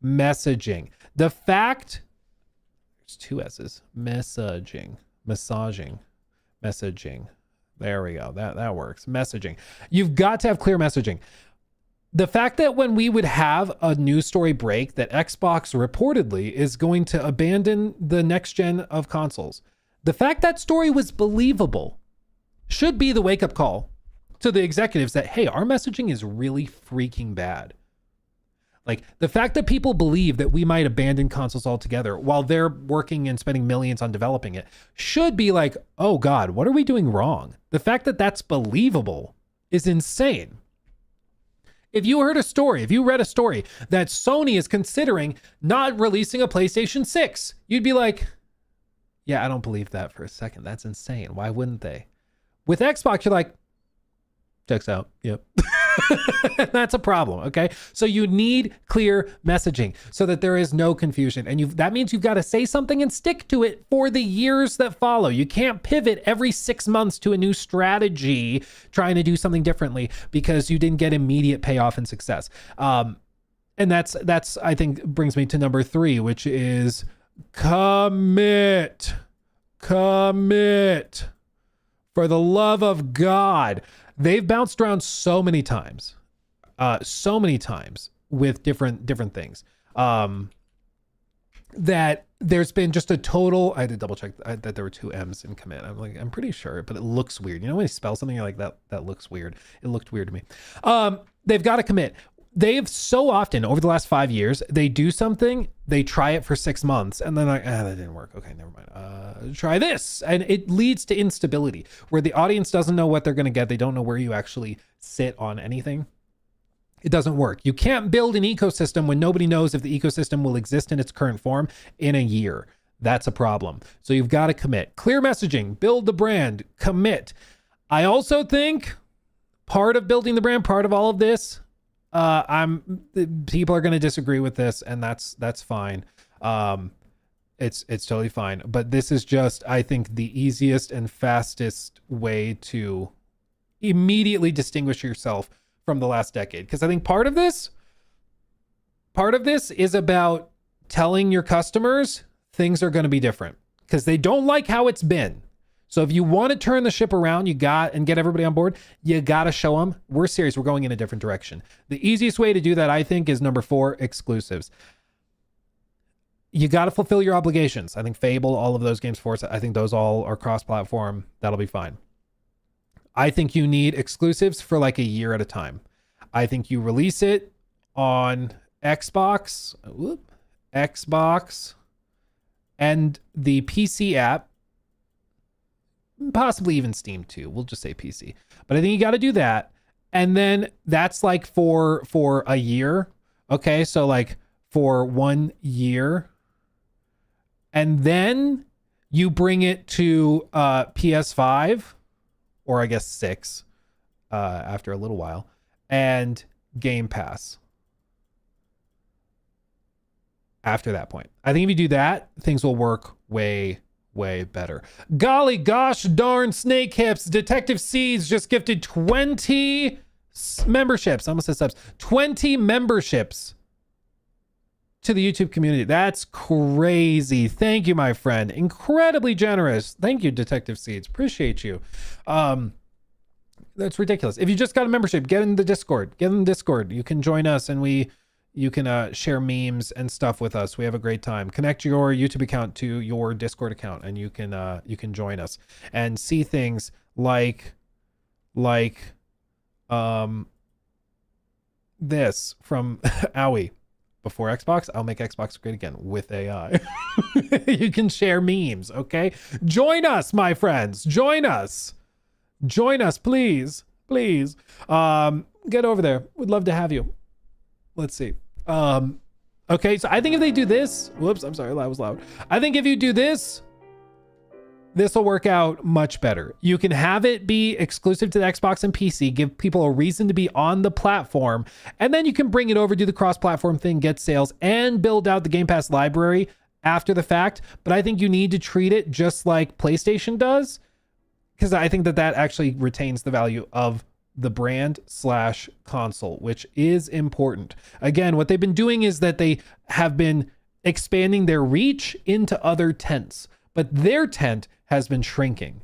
messaging. The fact, there's two S's, messaging. There we go. That works. Messaging. You've got to have clear messaging. The fact that when we would have a news story break that Xbox reportedly is going to abandon the next gen of consoles, the fact that story was believable should be the wake-up call to the executives that, hey, our messaging is really freaking bad. Like, the fact that people believe that we might abandon consoles altogether while they're working and spending millions on developing it should be like, oh God, what are we doing wrong? The fact that that's believable is insane. If you read a story that Sony is considering not releasing a PlayStation 6, you'd be like, yeah, I don't believe that for a second. That's insane. Why wouldn't they? With Xbox, you're like, checks out. Yep. That's a problem. Okay. So you need clear messaging so that there is no confusion. And that means you've got to say something and stick to it for the years that follow. You can't pivot every 6 months to a new strategy, trying to do something differently because you didn't get immediate payoff and success. And that's, I think, brings me to number 3, which is commit. For the love of God. They've bounced around so many times with different things, that there's been just a total, I had to double check that there were 2 M's in commit. I'm pretty sure, but it looks weird. You know, when you spell something, you're like, that looks weird. It looked weird to me. They've got to commit. They've so often over the last 5 years, they do something, they try it for 6 months, and then like, that didn't work. Okay, never mind. Try this. And it leads to instability where the audience doesn't know what they're going to get. They don't know where you actually sit on anything. It doesn't work. You can't build an ecosystem when nobody knows if the ecosystem will exist in its current form in a year. That's a problem. So you've got to commit. Clear messaging, build the brand, commit. I also think part of building the brand, part of all of this, people are going to disagree with this, and that's fine. It's totally fine. But this is just, I think, the easiest and fastest way to immediately distinguish yourself from the last decade. Because I think part of this is about telling your customers things are going to be different because they don't like how it's been. So if you want to turn the ship around, and get everybody on board, you got to show them we're serious. We're going in a different direction. The easiest way to do that, I think, is number 4, exclusives. You got to fulfill your obligations. I think Fable, all of those games, Forza, I think those all are cross-platform. That'll be fine. I think you need exclusives for like a year at a time. I think you release it on Xbox, and the PC app, possibly even Steam too. We'll just say PC. But I think you got to do that. And then that's like for a year. Okay. So like for 1 year. And then you bring it to PS5 or I guess 6 after a little while, and Game Pass after that point. I think if you do that, things will work way better. Golly gosh darn snake hips. Detective Seeds just gifted 20 memberships. I almost said subs. 20 memberships to the YouTube community. That's crazy. Thank you, my friend. Incredibly generous. Thank you, Detective Seeds. Appreciate you. That's ridiculous. If you just got a membership, get in the Discord. You can join us, and you can share memes and stuff with us. We have a great time. Connect your YouTube account to your Discord account, and you can join us and see things like this from Owie. Before Xbox, I'll make Xbox great again with AI. You can share memes, okay? Join us, my friends. Join us, please. Get over there. We'd love to have you. Let's see. Okay, so I think if they do this, whoops, I'm sorry, that was loud. I think if you do this will work out much better. You can have it be exclusive to the Xbox and PC, give people a reason to be on the platform, and then you can bring it over, do the cross-platform thing, get sales, and build out the Game Pass library after the fact. But I think you need to treat it just like PlayStation does, because I think that actually retains the value of the brand / console, which is important. Again, what they've been doing is that they have been expanding their reach into other tents, but their tent has been shrinking.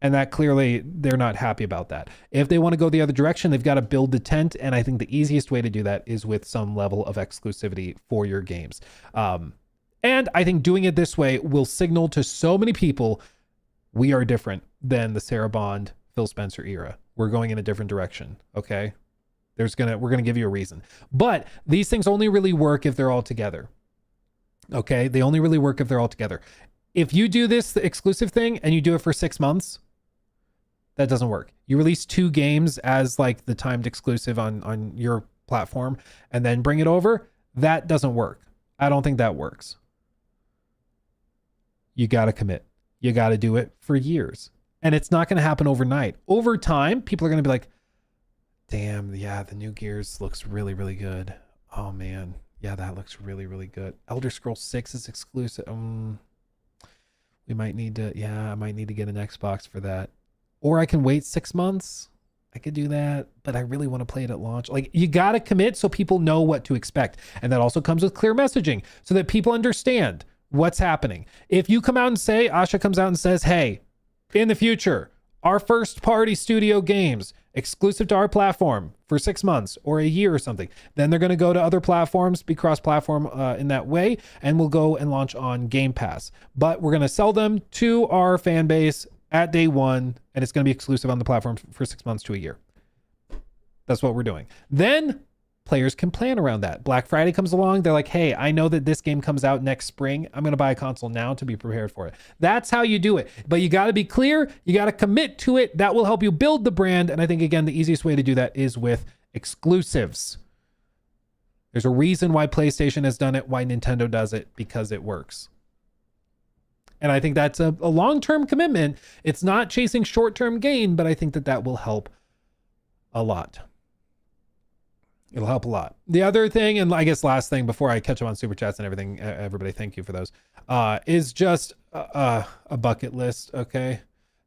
And that clearly they're not happy about that. If they want to go the other direction, they've got to build the tent. And I think the easiest way to do that is with some level of exclusivity for your games. And I think doing it this way will signal to so many people, we are different than the Sarah Bond, Phil Spencer era. We're going in a different direction. Okay. We're going to give you a reason, but these things only really work if they're all together. Okay. They only really work if they're all together. If you do this, the exclusive thing, and you do it for 6 months, that doesn't work. You release 2 games as like the timed exclusive on your platform and then bring it over. That doesn't work. I don't think that works. You got to commit. You got to do it for years. And it's not going to happen overnight. Over time, people are going to be like, damn, yeah, the new Gears looks really, really good. Oh man. Yeah, that looks really, really good. Elder Scrolls 6 is exclusive. We might need to, I might need to get an Xbox for that. Or I can wait 6 months. I could do that, but I really want to play it at launch. Like, you got to commit so people know what to expect. And that also comes with clear messaging so that people understand what's happening. If you come out and say, Asha comes out and says, hey, in the future, our first party studio games exclusive to our platform for 6 months or a year or something, then they're going to go to other platforms, be cross-platform in that way, and we'll go and launch on Game Pass. But we're going to sell them to our fan base at day one, and it's going to be exclusive on the platform for 6 months to a year. That's what we're doing. Then players can plan around that. Black Friday comes along. They're like, hey, I know that this game comes out next spring. I'm going to buy a console now to be prepared for it. That's how you do it. But you got to be clear. You got to commit to it. That will help you build the brand. And I think, again, the easiest way to do that is with exclusives. There's a reason why PlayStation has done it, why Nintendo does it, because it works. And I think that's a long-term commitment. It's not chasing short-term gain, but I think that will help a lot. It'll help a lot. The other thing, and I guess last thing before I catch up on super chats and everything, everybody, thank you for those, is just a bucket list. Okay.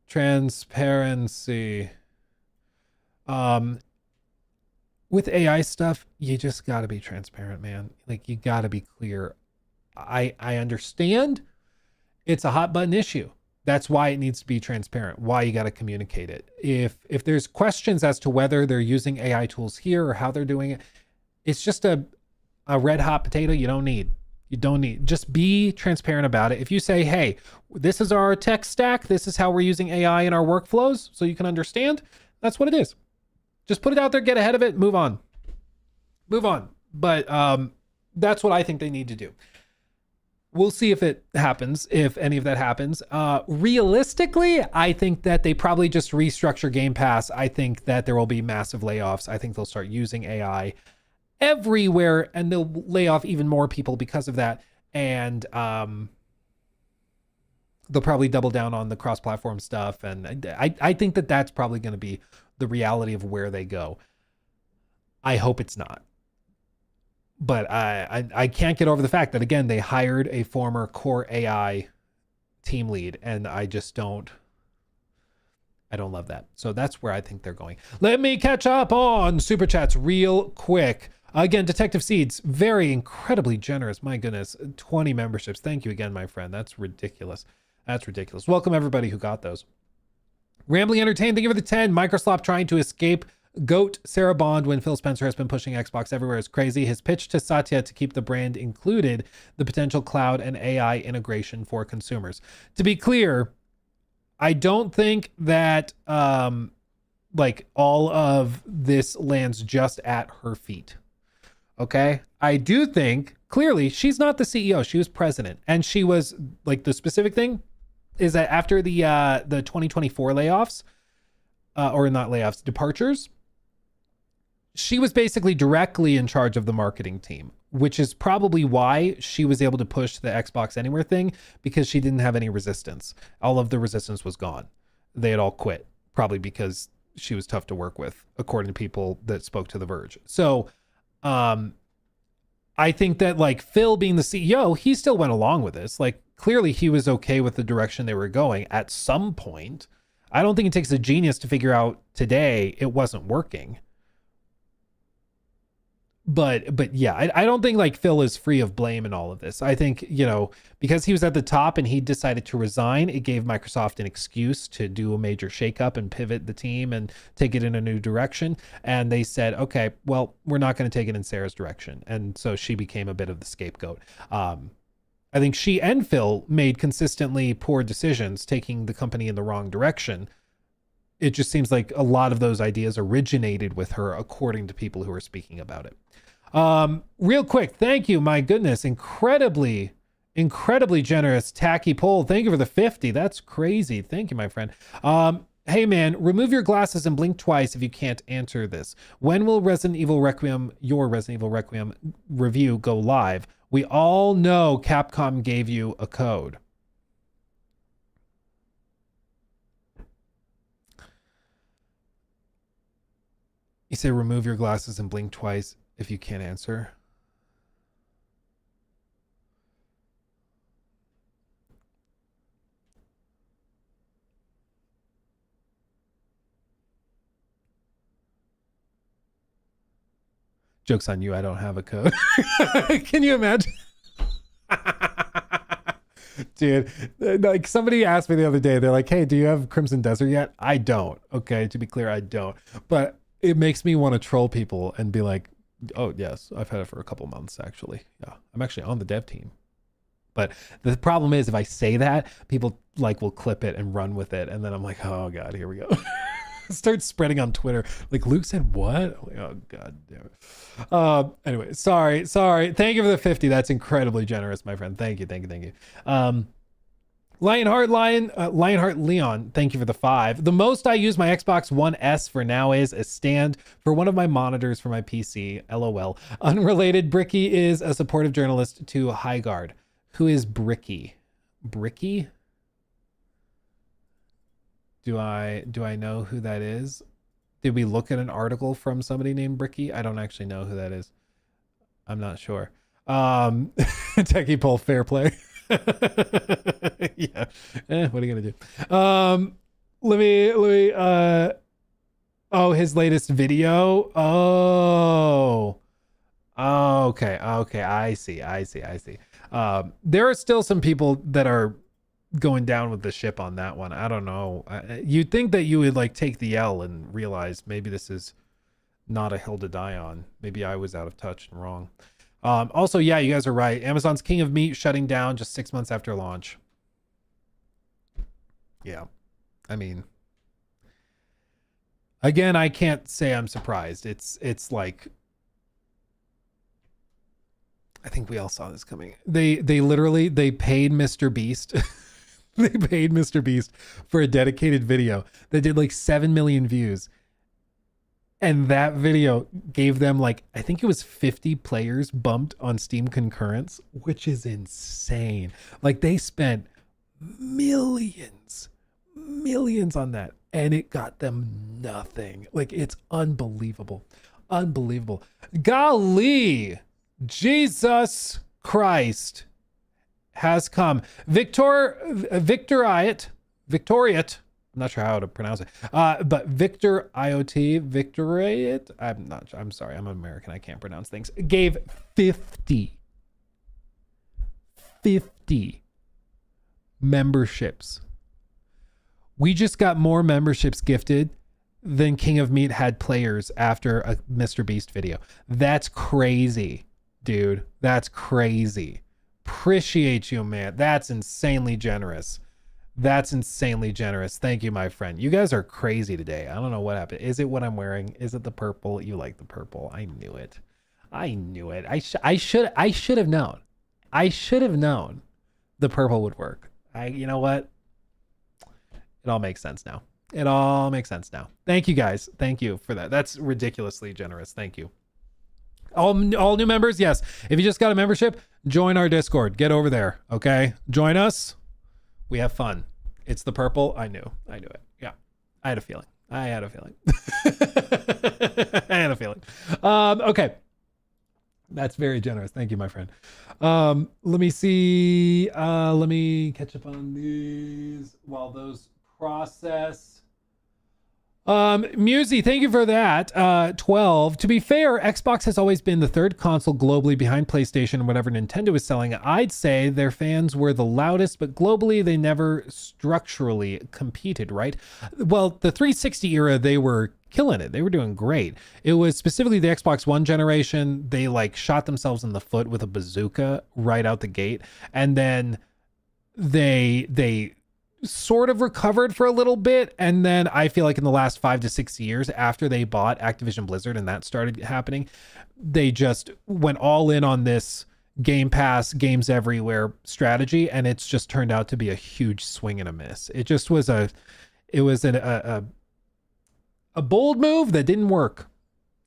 Transparency. With AI stuff, you just got to be transparent, man. Like, you got to be clear. I understand it's a hot button issue. That's why it needs to be transparent, why you got to communicate it. If there's questions as to whether they're using AI tools here or how they're doing it, it's just a red hot potato you don't need. You don't need. Just be transparent about it. If you say, hey, this is our tech stack, this is how we're using AI in our workflows so you can understand, that's what it is. Just put it out there, get ahead of it, move on. Move on. But that's what I think they need to do. We'll see if it happens, if any of that happens. Realistically, I think that they probably just restructure Game Pass. I think that there will be massive layoffs. I think they'll start using AI everywhere, and they'll lay off even more people because of that. And they'll probably double down on the cross-platform stuff. And I think that that's probably going to be the reality of where they go. I hope it's not. But I can't get over the fact that, again, they hired a former core AI team lead, and I don't love that. So that's where I think they're going. Let me catch up on super chats real quick. Again, Detective Seeds, very incredibly generous. My goodness, 20 memberships. Thank you again, my friend. That's ridiculous. That's ridiculous. Welcome everybody who got those. Rambling Entertained, thank you for the 10. Microsoft trying to escape GOAT Sarah Bond when Phil Spencer has been pushing Xbox everywhere is crazy. His pitch to Satya to keep the brand included the potential cloud and AI integration for consumers. To be clear, I don't think that like all of this lands just at her feet. Okay? I do think clearly she's not the CEO. She was president, and she was like, the specific thing is that after the 2024 layoffs, or not layoffs, departures, she was basically directly in charge of the marketing team, which is probably why she was able to push the Xbox Anywhere thing, because she didn't have any resistance. All of the resistance was gone. They had all quit, probably because she was tough to work with, according to people that spoke to The Verge. So I think that, like, Phil being the CEO, he still went along with this. Like, clearly he was okay with the direction they were going at some point. I don't think it takes a genius to figure out today it wasn't working. but yeah, I don't think like Phil is free of blame in all of this. I think, you know, because he was at the top and he decided to resign, it gave Microsoft an excuse to do a major shakeup and pivot the team and take it in a new direction. And they said, okay, well, we're not going to take it in Sarah's direction. And so she became a bit of the scapegoat. I think she and Phil made consistently poor decisions, taking the company in the wrong direction. It just seems like a lot of those ideas originated with her, according to people who are speaking about it. Real quick, thank you. My goodness, incredibly generous Tacky Poll. Thank you for the 50. That's crazy. Thank you, my friend. Hey man, remove your glasses and blink twice if you can't answer this. When will your Resident Evil Requiem review go live? We all know Capcom gave you a code. You say remove your glasses and blink twice if you can't answer. Joke's on you, I don't have a code. Can you imagine? Dude, like somebody asked me the other day, they're like, hey, do you have Crimson Desert yet? I don't. Okay, to be clear, I don't. But it makes me want to troll people and be like, oh, yes, I've had it for a couple months, actually. Yeah, I'm actually on the dev team. But the problem is if I say that, people like will clip it and run with it. And then I'm like, oh, God, here we go. Start spreading on Twitter. Like, Luke said, what? Like, oh, God damn it. Anyway, sorry. Thank you for the 50. That's incredibly generous, my friend. Thank you. Lionheart Leon, thank you for the 5. The most I use my Xbox One S for now is a stand for one of my monitors for my PC. LOL. Unrelated, Bricky is a supportive journalist to Highguard. Who is Bricky? Bricky? Do I know who that is? Did we look at an article from somebody named Bricky? I don't actually know who that is. I'm not sure. Techie Poll, fair play. Yeah. What are you gonna do? Let me oh, his latest video. Okay. I see. There are still some people that are going down with the ship on that one. I don't know. You'd think that you would like take the L and realize maybe this is not a hill to die on. Maybe I was out of touch and wrong. Also, yeah, you guys are right. Amazon's King of Meat shutting down just 6 months after launch. Yeah. I mean, again, I can't say I'm surprised. It's like, I think we all saw this coming. They literally, they paid Mr. Beast. They paid Mr. Beast for a dedicated video that did like 7 million views. And that video gave them like, I think it was 50 players bumped on Steam concurrence, which is insane. Like they spent millions on that and it got them nothing. Like it's unbelievable. Golly, Jesus Christ has come. Victoriate. I'm not sure how to pronounce it. But Victor IoT, Victoriate. I'm sorry. I'm American. I can't pronounce things. Gave 50 memberships. We just got more memberships gifted than King of Meat had players after a Mr. Beast video. That's crazy, dude. That's crazy. Appreciate you, man. That's insanely generous. Thank you, my friend. You guys are crazy today. I don't know what happened. Is it what I'm wearing? Is it the purple? You like the purple. I knew it. I should have known. I should have known the purple would work. You know what? It all makes sense now. Thank you guys. Thank you for that. That's ridiculously generous. Thank you. All new members. Yes. If you just got a membership, join our Discord. Get over there. Okay. Join us. We have fun. It's the purple. I knew it. Yeah. I had a feeling. Okay. That's very generous. Thank you, my friend. Let me see. Let me catch up on these while those process. Musy, thank you for that. 12. To be fair, Xbox has always been the third console globally behind PlayStation and whatever Nintendo is selling. I'd say their fans were the loudest, but globally they never structurally competed, right? Well, the 360 era, they were killing it. They were doing great. It was specifically the Xbox One generation. They like shot themselves in the foot with a bazooka right out the gate. And then they sort of recovered for a little bit, and then I feel like in the last 5 to 6 years after they bought Activision Blizzard and that started happening, they just went all in on this Game Pass, games everywhere strategy, and it's just turned out to be a huge swing and a miss. It just was a bold move that didn't work.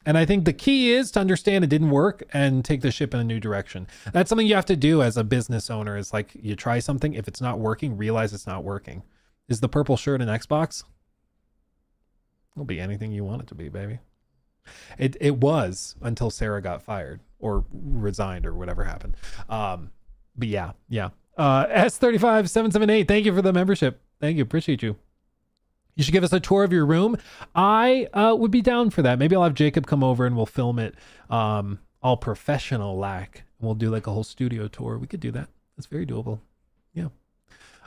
And I think the key is to understand it didn't work and take the ship in a new direction. That's something you have to do as a business owner, is like you try something. If it's not working, realize it's not working. Is the purple shirt an Xbox? It'll be anything you want it to be, baby. It was until Sarah got fired or resigned or whatever happened. But yeah. S35778, thank you for the membership. Thank you. Appreciate you. You should give us a tour of your room. I would be down for that. Maybe I'll have Jacob come over and we'll film it all professional like. We'll do like a whole studio tour. We could do that. That's very doable. Yeah.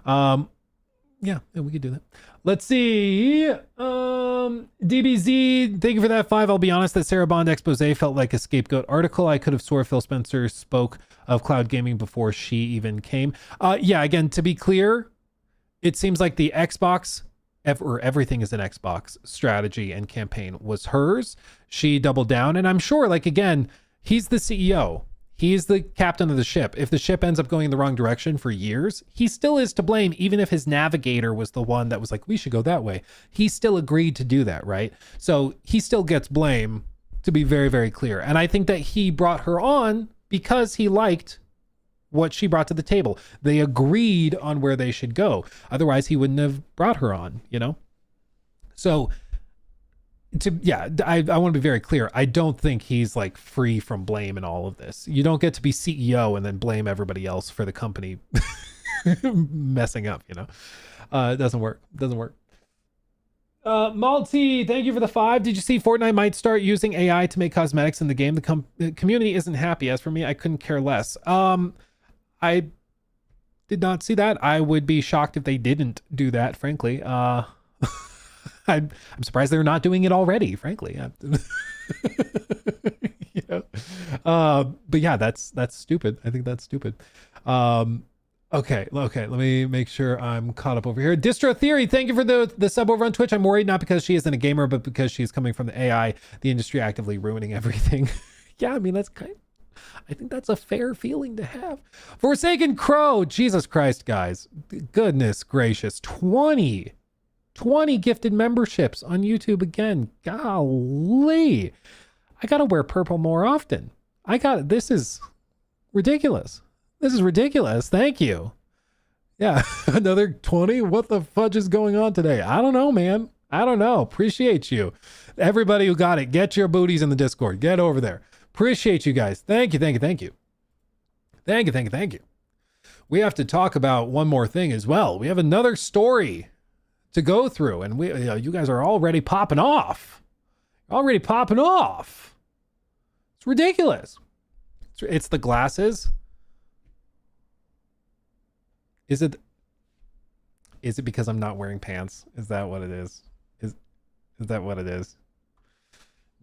Yeah, we could do that. Let's see. DBZ, thank you for that 5. I'll be honest, that Sarah Bond expose felt like a scapegoat article. I could have swore Phil Spencer spoke of cloud gaming before she even came. Yeah, again, to be clear, it seems like the Xbox or everything is an Xbox strategy and campaign was hers. She doubled down, and I'm sure, like, again, he's the CEO. He's the captain of the ship. If the ship ends up going in the wrong direction for years, he still is to blame, even if his navigator was the one that was like, we should go that way. He still agreed to do that, right? So he still gets blame, to be very, very clear. And I think that he brought her on because he liked what she brought to the table. They agreed on where they should go. Otherwise, he wouldn't have brought her on, you know? So, I want to be very clear. I don't think he's like free from blame in all of this. You don't get to be CEO and then blame everybody else for the company messing up, you know? It doesn't work. It doesn't work. Malty, thank you for the 5. Did you see Fortnite might start using AI to make cosmetics in the game? The community isn't happy. As for me, I couldn't care less. I did not see that. I would be shocked if they didn't do that, frankly. I'm surprised they're not doing it already, frankly. Yeah. But yeah, that's stupid. I think that's stupid. Okay, let me make sure I'm caught up over here. Distro Theory, thank you for the sub over on Twitch. I'm worried not because she isn't a gamer, but because she's coming from the AI, the industry actively ruining everything. Yeah, I mean, I think that's a fair feeling to have. Forsaken Crow, Jesus Christ, guys. Goodness gracious. 20 gifted memberships on YouTube again. Golly. I gotta wear purple more often. This is ridiculous. This is ridiculous. Thank you. Yeah, another 20. What the fudge is going on today? I don't know, man. I don't know. Appreciate you. Everybody who got it, get your booties in the Discord. Get over there. Appreciate you guys. Thank you. We have to talk about one more thing as well. We have another story to go through, and you guys are already popping off. It's ridiculous. It's the glasses. Is it because I'm not wearing pants? Is that what it is? Is that what it is?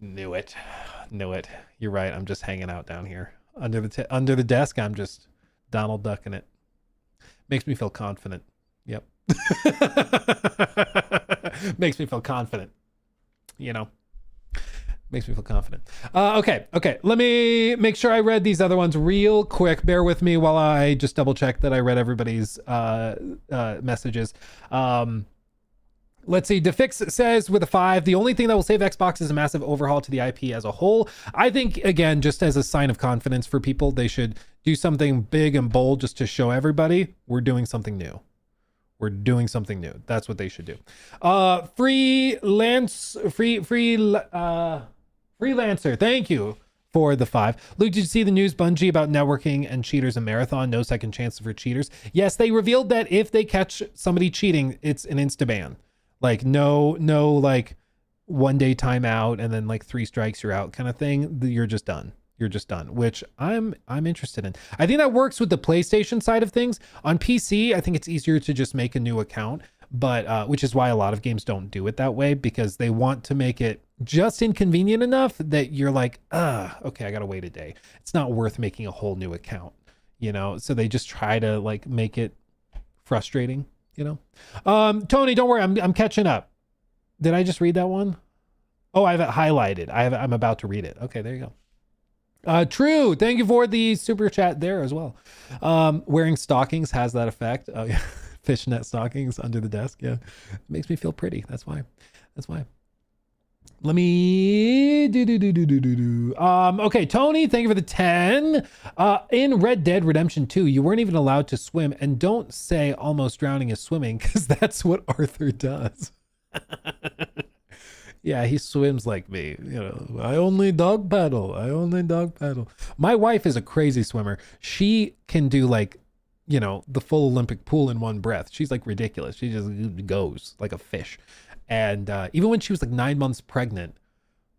Knew it. You're right. I'm just hanging out down here under the desk. I'm just Donald Ducking it. Makes me feel confident. Yep. Makes me feel confident. You know. Makes me feel confident. Okay. Let me make sure I read these other ones real quick. Bear with me while I just double check that I read everybody's messages. Let's see. Defix says with a 5, the only thing that will save Xbox is a massive overhaul to the IP as a whole. I think, again, just as a sign of confidence for people, they should do something big and bold just to show everybody we're doing something new. That's what they should do. Freelancer, thank you for the 5. Luke, did you see the news Bungie about networking and cheaters in Marathon? No second chance for cheaters. Yes, they revealed that if they catch somebody cheating, it's an insta ban. Like no like one day timeout and then like 3 strikes you're out kind of thing, you're just done. You're just done, which I'm interested in. I think that works with the PlayStation side of things. On PC, I think it's easier to just make a new account, but which is why a lot of games don't do it that way, because they want to make it just inconvenient enough that you're like, okay, I gotta wait a day. It's not worth making a whole new account, you know? So they just try to like make it frustrating, you know? Tony, don't worry, I'm catching up. Did I just read that one? Oh, I have it highlighted. I'm about to read it. Okay, there you go. True. Thank you for the super chat there as well. Wearing stockings has that effect. Oh yeah. Fishnet stockings under the desk. Yeah. It makes me feel pretty. That's why. Let me okay, Tony, thank you for the 10. In Red Dead Redemption 2, you weren't even allowed to swim, and don't say almost drowning is swimming, because that's what Arthur does. Yeah, he swims like me. You know, I only dog paddle. My wife is a crazy swimmer. She can do like, you know, the full Olympic pool in one breath. She's like ridiculous. She just goes like a fish. And even when she was like 9 months pregnant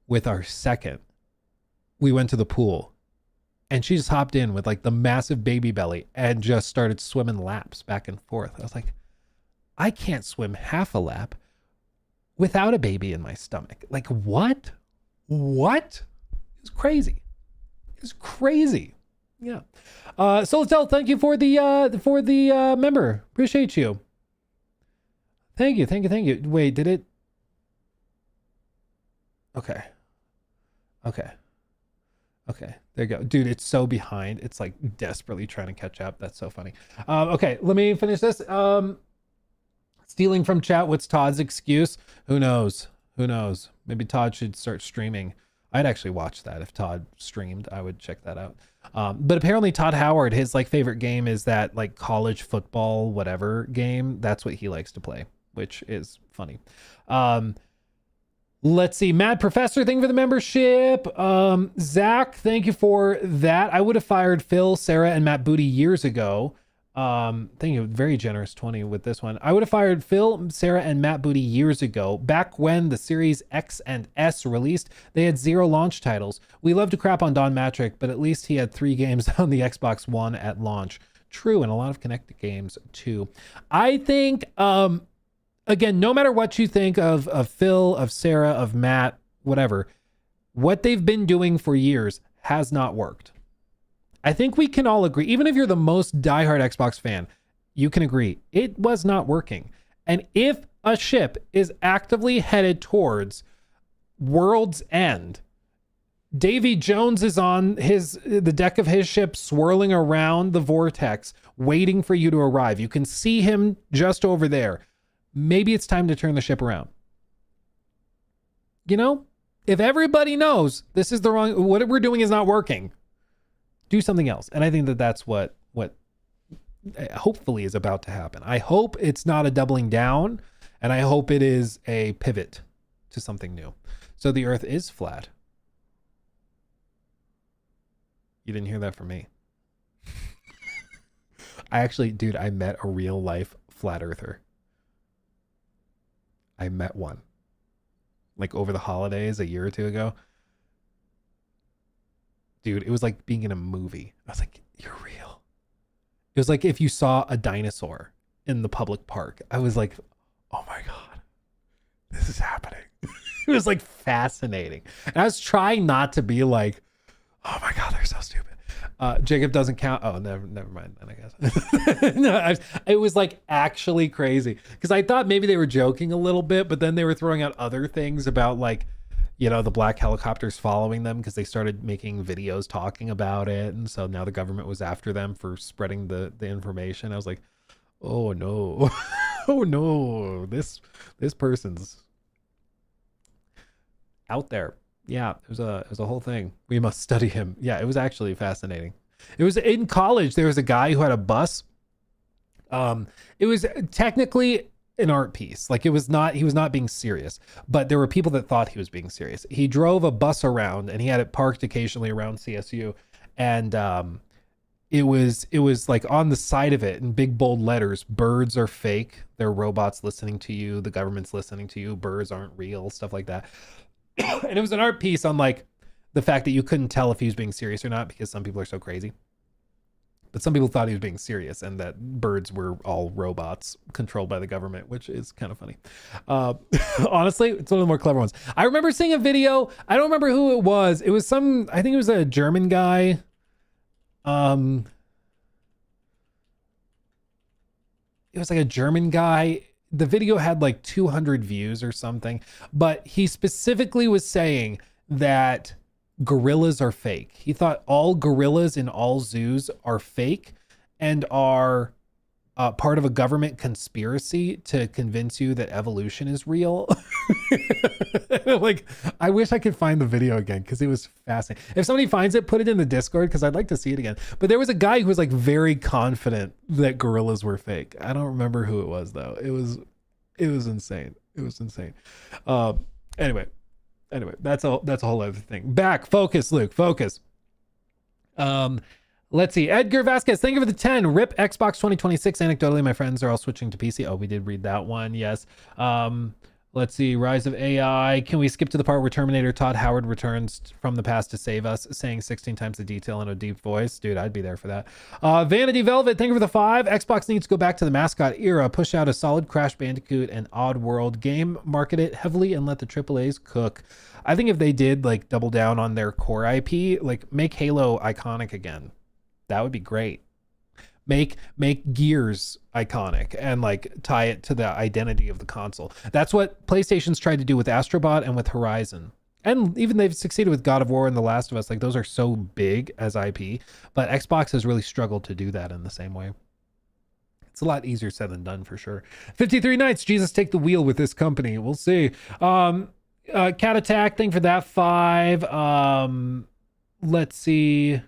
with our second, we went to the pool and she just hopped in with like the massive baby belly and just started swimming laps back and forth. I was like, I can't swim half a lap without a baby in my stomach. Like, what? It's crazy. Yeah. Solatell, thank you for the member. Appreciate you. Thank you. Wait, did it? Okay. There you go. Dude, it's so behind. It's like desperately trying to catch up. That's so funny. Okay, let me finish this. Stealing from chat, what's Todd's excuse? Who knows? Maybe Todd should start streaming. I'd actually watch that. If Todd streamed, I would check that out. But apparently Todd Howard, his like favorite game is that like college football, whatever game. That's what he likes to play, which is funny. Let's see. Mad Professor, thank you for the membership. Zach, thank you for that. I would have fired Phil, Sarah, and Matt Booty years ago. Thank you. Very generous 20 with this one. I would have fired Phil, Sarah, and Matt Booty years ago. Back when the Series X and S released, they had 0 launch titles. We love to crap on Don Matrick, but at least he had 3 games on the Xbox One at launch. True, and a lot of connected games too. I think, again, no matter what you think of Phil, of Sarah, of Matt, whatever, what they've been doing for years has not worked. I think we can all agree, even if you're the most diehard Xbox fan, you can agree it was not working. And if a ship is actively headed towards World's End, Davy Jones is on the deck of his ship swirling around the vortex, waiting for you to arrive. You can see him just over there. Maybe it's time to turn the ship around. You know, if everybody knows this is the wrong, what we're doing is not working, do something else. And I think that that's what hopefully is about to happen. I hope it's not a doubling down, and I hope it is a pivot to something new. So the earth is flat. You didn't hear that from me. I met a real life flat earther. I met one like over the holidays a year or 2 ago. Dude, it was like being in a movie. I was like, you're real. It was like if you saw a dinosaur in the public park. I was like, oh my God, this is happening. It was like fascinating. And I was trying not to be like, oh my God, they're so stupid. Jacob doesn't count. Oh, never mind then, I guess. No, it was like actually crazy. Because I thought maybe they were joking a little bit, but then they were throwing out other things about like, you know, the black helicopters following them because they started making videos talking about it. And so now the government was after them for spreading the information. I was like, oh no. Oh no. This person's out there. Yeah, it was a whole thing. We must study him. Yeah, it was actually fascinating. It was in college. There was a guy who had a bus. It was technically an art piece. Like he was not being serious, but there were people that thought he was being serious. He drove a bus around and he had it parked occasionally around CSU. And it was like on the side of it in big bold letters, birds are fake. They're robots listening to you. The government's listening to you. Birds aren't real, stuff like that. And it was an art piece on like the fact that you couldn't tell if he was being serious or not because some people are so crazy. But some people thought he was being serious and that birds were all robots controlled by the government, which is kind of funny. Honestly, it's one of the more clever ones. I remember seeing a video. I don't remember who it was. It was I think it was a German guy. It was like a German guy. The video had like 200 views or something, but he specifically was saying that gorillas are fake. He thought all gorillas in all zoos are fake and are part of a government conspiracy to convince you that evolution is real. Like, I wish I could find the video again because it was fascinating. If somebody finds it, put it in the Discord because I'd like to see it again. But there was a guy who was like very confident that gorillas were fake. I don't remember who it was though. It was insane. It was insane. Anyway, that's a whole other thing. Back, focus, Luke, focus. Let's see. Edgar Vasquez, thank you for the 10. RIP Xbox 2026. Anecdotally, my friends are all switching to PC. Oh, we did read that one. Yes. Let's see. Rise of AI. Can we skip to the part where Terminator Todd Howard returns from the past to save us, saying 16 times the detail in a deep voice? Dude, I'd be there for that. Vanity Velvet, thank you for the 5. Xbox needs to go back to the mascot era, push out a solid Crash Bandicoot and Oddworld game, market it heavily, and let the AAAs cook. I think if they did like double down on their core IP, like make Halo iconic again. That would be great. Make Gears iconic and like tie it to the identity of the console. That's what PlayStation's tried to do with Astrobot and with Horizon. And even they've succeeded with God of War and The Last of Us. Like those are so big as IP, but Xbox has really struggled to do that in the same way. It's a lot easier said than done for sure. 53 Nights, Jesus, take the wheel with this company. We'll see. Cat Attack, thank you for that 5. Let's see.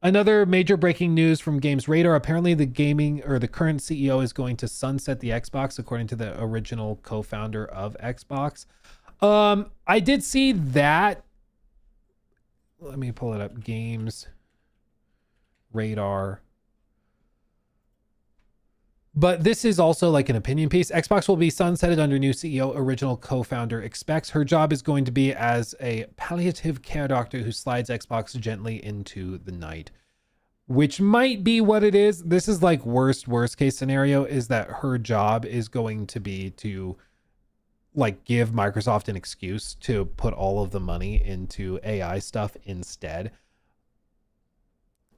Another major breaking news from Games Radar. Apparently the current CEO is going to sunset the Xbox, according to the original co-founder of Xbox. I did see that. Let me pull it up. Games Radar. But this is also like an opinion piece. Xbox will be sunsetted under new CEO. Original co-founder expects her job is going to be as a palliative care doctor who slides Xbox gently into the night, which might be what it is. This is like worst case scenario is that her job is going to be to like give Microsoft an excuse to put all of the money into AI stuff instead.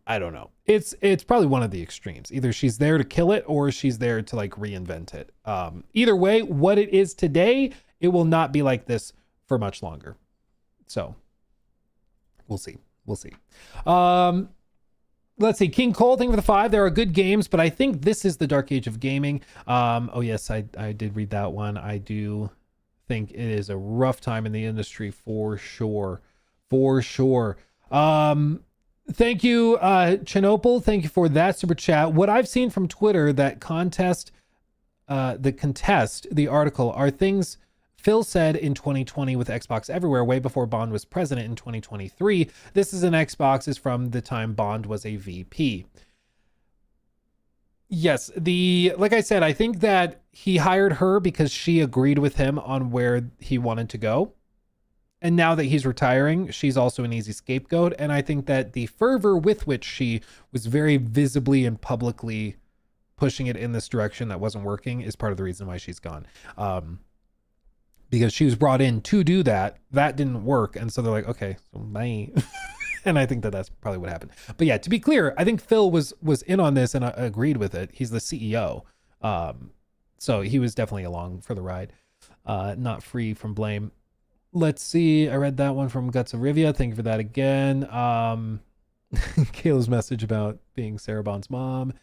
I don't know. It's probably one of the extremes. Either she's there to kill it or she's there to like reinvent it. Either way, what it is today, it will not be like this for much longer. So we'll see. Let's see. King Cole, thank you for the 5. There are good games, but I think this is the dark age of gaming. Oh yes, I did read that one. I do think it is a rough time in the industry for sure. Thank you, Chinopal. Thank you for that super chat. What I've seen from Twitter that contest the article are things Phil said in 2020 with Xbox Everywhere, way before Bond was president in 2023. This is an Xbox is from the time Bond was a VP. Yes, like I said, I think that he hired her because she agreed with him on where he wanted to go. And now that he's retiring, she's also an easy scapegoat. And I think that the fervor with which she was very visibly and publicly pushing it in this direction that wasn't working is part of the reason why she's gone. Because she was brought in to do that. That didn't work. And so they're like, okay, so bye. And I think that that's probably what happened. But yeah, to be clear, I think Phil was in on this and agreed with it. He's the CEO. So he was definitely along for the ride, not free from blame. Let's see. I read that one from Guts of Rivia. Thank you for that again. Kayla's message about being Sarah Bond's mom.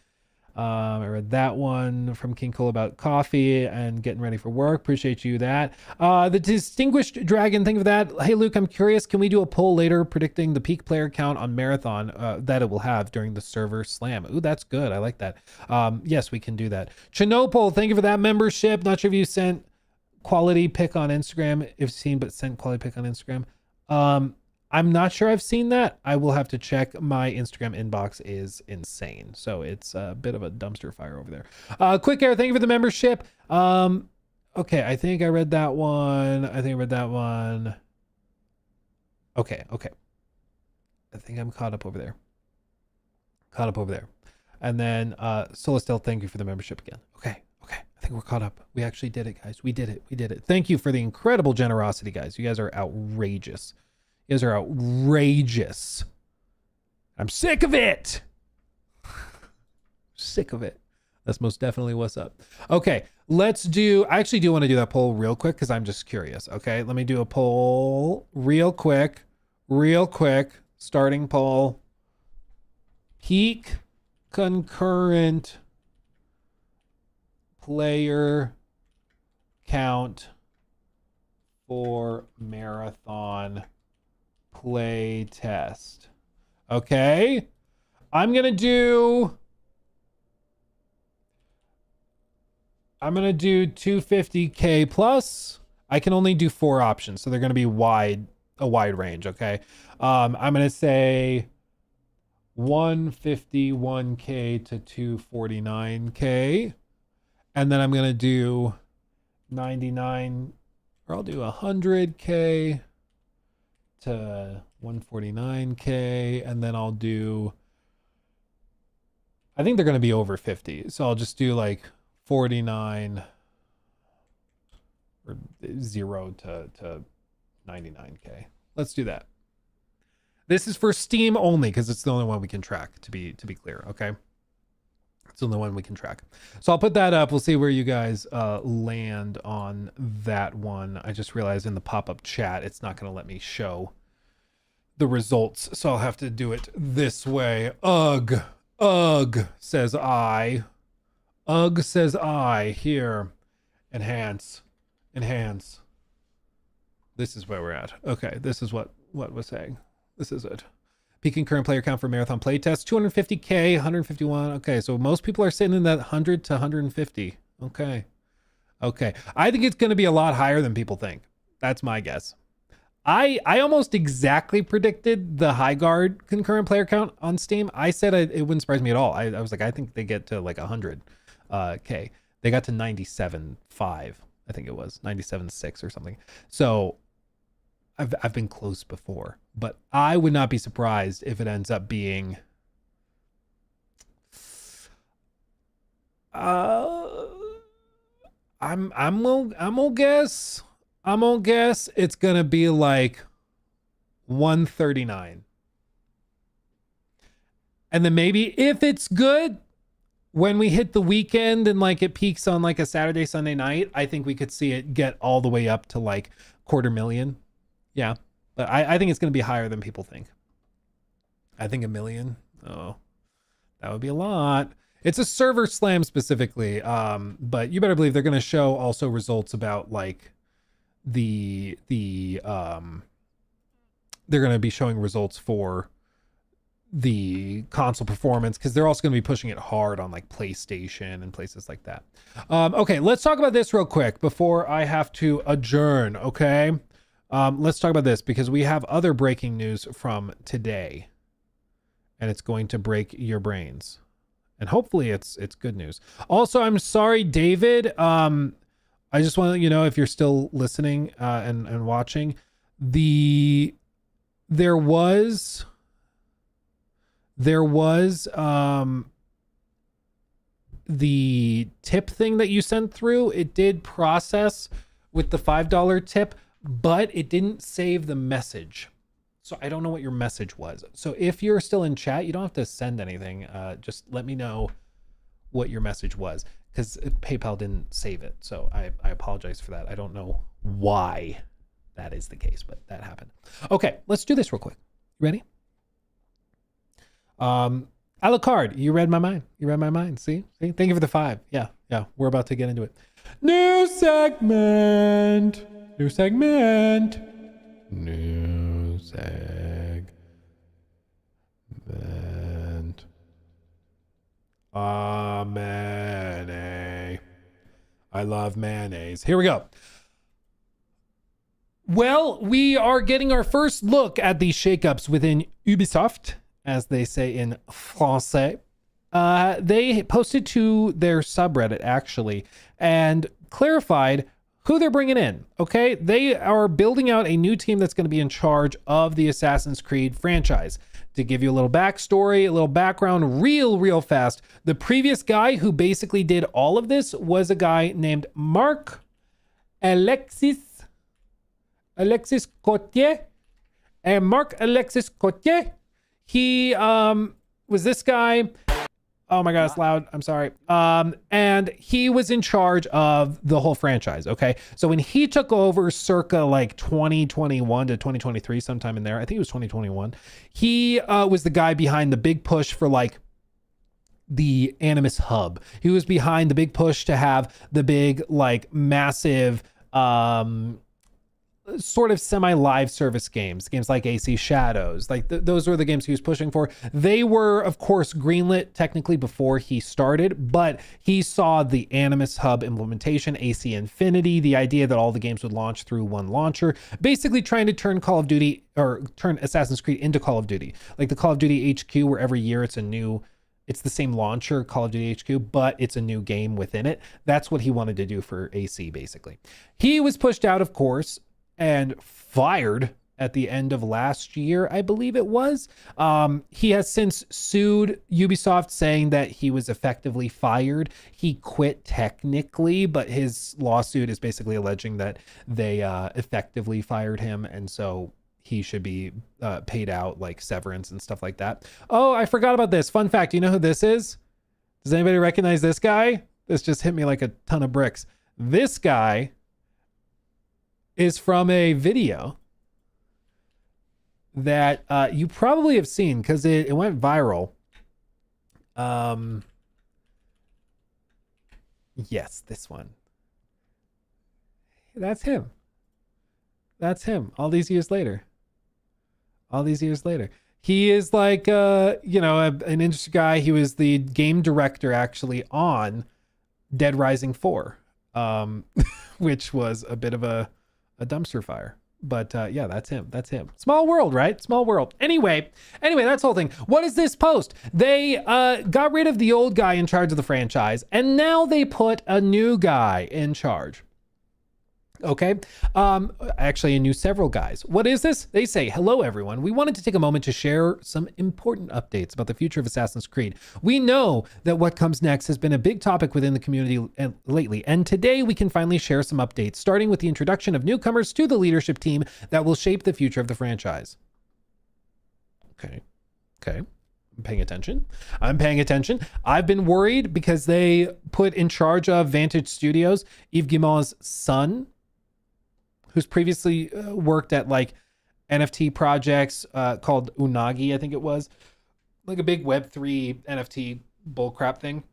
I read that one from King Cole about coffee and getting ready for work. Appreciate you that. The Distinguished Dragon, think of that. Hey, Luke, I'm curious. Can we do a poll later predicting the peak player count on Marathon that it will have during the server slam? Ooh, that's good. I like that. Yes, we can do that. Chinopol, thank you for that membership. Not sure if you sent quality pic on Instagram, if seen, but sent quality pic on Instagram. I'm not sure I've seen that. I will have to check. My Instagram inbox is insane. So it's a bit of a dumpster fire over there. Quick Air, thank you for the membership. Okay, I think I read that one. Okay. I think I'm caught up over there. And then Solastel, thank you for the membership again. Okay. I think we're caught up. We actually did it, guys. We did it. Thank you for the incredible generosity, guys. You guys are outrageous. I'm sick of it. That's most definitely what's up. Okay, I actually do want to do that poll real quick because I'm just curious. Okay, let me do a poll real quick. Starting poll. Peak concurrent player count for marathon play test. Okay, I'm gonna do 250K plus. I can only do 4 options, so they're gonna be a wide range. Okay, I'm gonna say 151K to 249K, and then I'm gonna do 99, or I'll do 100K to 149K, and then I'll do, I think they're gonna be over 50, so I'll just do like 49 or 0 to 99K. Let's do that. This is for Steam only because it's the only one we can track, to be clear. Okay, it's the only one we can track. So I'll put that up. We'll see where you guys land on that one. I just realized in the pop-up chat it's not going to let me show the results, so I'll have to do it this way. Ugh, says I. Ugh says I. Here, enhance. This is where we're at. Okay, this is what was saying. This is it. Peaking current player count for marathon playtest, 250K, 151. Okay, so most people are sitting in that 100 to 150. Okay. I think it's going to be a lot higher than people think. That's my guess. I almost exactly predicted the high guard concurrent player count on Steam. I said it wouldn't surprise me at all. I was like, I think they get to like 100K. They got to 97.5. I think it was 97.6 or something. So I've been close before, but I would not be surprised if it ends up being I'm gonna guess it's gonna be like 139. And then maybe if it's good, when we hit the weekend and like it peaks on like a Saturday, Sunday night, I think we could see it get all the way up to like 250,000. Yeah, but I think it's going to be higher than people think. I think 1 million. Oh, that would be a lot. It's a server slam specifically, but you better believe they're going to show also results about like they're going to be showing results for the console performance because they're also going to be pushing it hard on like PlayStation and places like that. Okay, let's talk about this real quick before I have to adjourn. Okay. Let's talk about this because we have other breaking news from today and it's going to break your brains and hopefully it's good news. Also, I'm sorry, David. I just want to let you know if you're still listening and watching, there was the tip thing that you sent through. It did process with the $5 tip, but it didn't save the message. So I don't know what your message was. So if you're still in chat, you don't have to send anything. Just let me know what your message was because PayPal didn't save it. So I apologize for that. I don't know why that is the case, but that happened. Okay, let's do this real quick. You ready? Alucard, you read my mind. See? Thank you for the 5. Yeah. We're about to get into it. New segment. Mayonnaise. I love mayonnaise. Here we go. Well, we are getting our first look at the shakeups within Ubisoft, as they say in Francais. They posted to their subreddit, actually, and clarified who they're bringing in. Okay, they are building out a new team that's going to be in charge of the Assassin's Creed franchise. To give you a little backstory, a little background, real fast, the previous guy who basically did all of this was a guy named Marc Alexis Cotier. And Marc Alexis Cotier, he was this guy. Oh my God, it's loud. I'm sorry. And he was in charge of the whole franchise. Okay. So when he took over circa like 2021 to 2023, sometime in there, I think it was 2021, he was the guy behind the big push for like the Animus Hub. He was behind the big push to have the big, like massive, sort of semi-live service games like AC Shadows, like those were the games he was pushing for. They were, of course, greenlit technically before he started, but he saw the Animus Hub implementation, AC Infinity, the idea that all the games would launch through one launcher, basically trying to turn Call of Duty or turn Assassin's Creed into Call of Duty, like the Call of Duty HQ, where every year it's the same launcher, Call of Duty HQ, but it's a new game within it. That's what he wanted to do for AC, basically. He was pushed out, of course, and fired at the end of last year, I believe it was. He has since sued Ubisoft, saying that he was effectively fired. He quit technically, but his lawsuit is basically alleging that they effectively fired him, and so he should be paid out like severance and stuff like that. Oh, I forgot about this. Fun fact, you know who this is? Does anybody recognize this guy? This just hit me like a ton of bricks. This guy is from a video that you probably have seen because it went viral. Yes, this one. That's him. That's him. All these years later. He is like, an interesting guy. He was the game director actually on Dead Rising 4, which was a bit of a dumpster fire. But yeah, that's him. Small world, right? Small world. Anyway, that's the whole thing. What is this post? They got rid of the old guy in charge of the franchise, and now they put a new guy in charge. Okay. Actually, I knew several guys. What is this? They say, hello, everyone. We wanted to take a moment to share some important updates about the future of Assassin's Creed. We know that what comes next has been a big topic within the community lately, and today we can finally share some updates, starting with the introduction of newcomers to the leadership team that will shape the future of the franchise. Okay. I'm paying attention. I've been worried because they put in charge of Vantage Studios Yves Guillemot's son, who's previously worked at like NFT projects called Unagi, I think it was, like a big Web3 NFT bullcrap thing.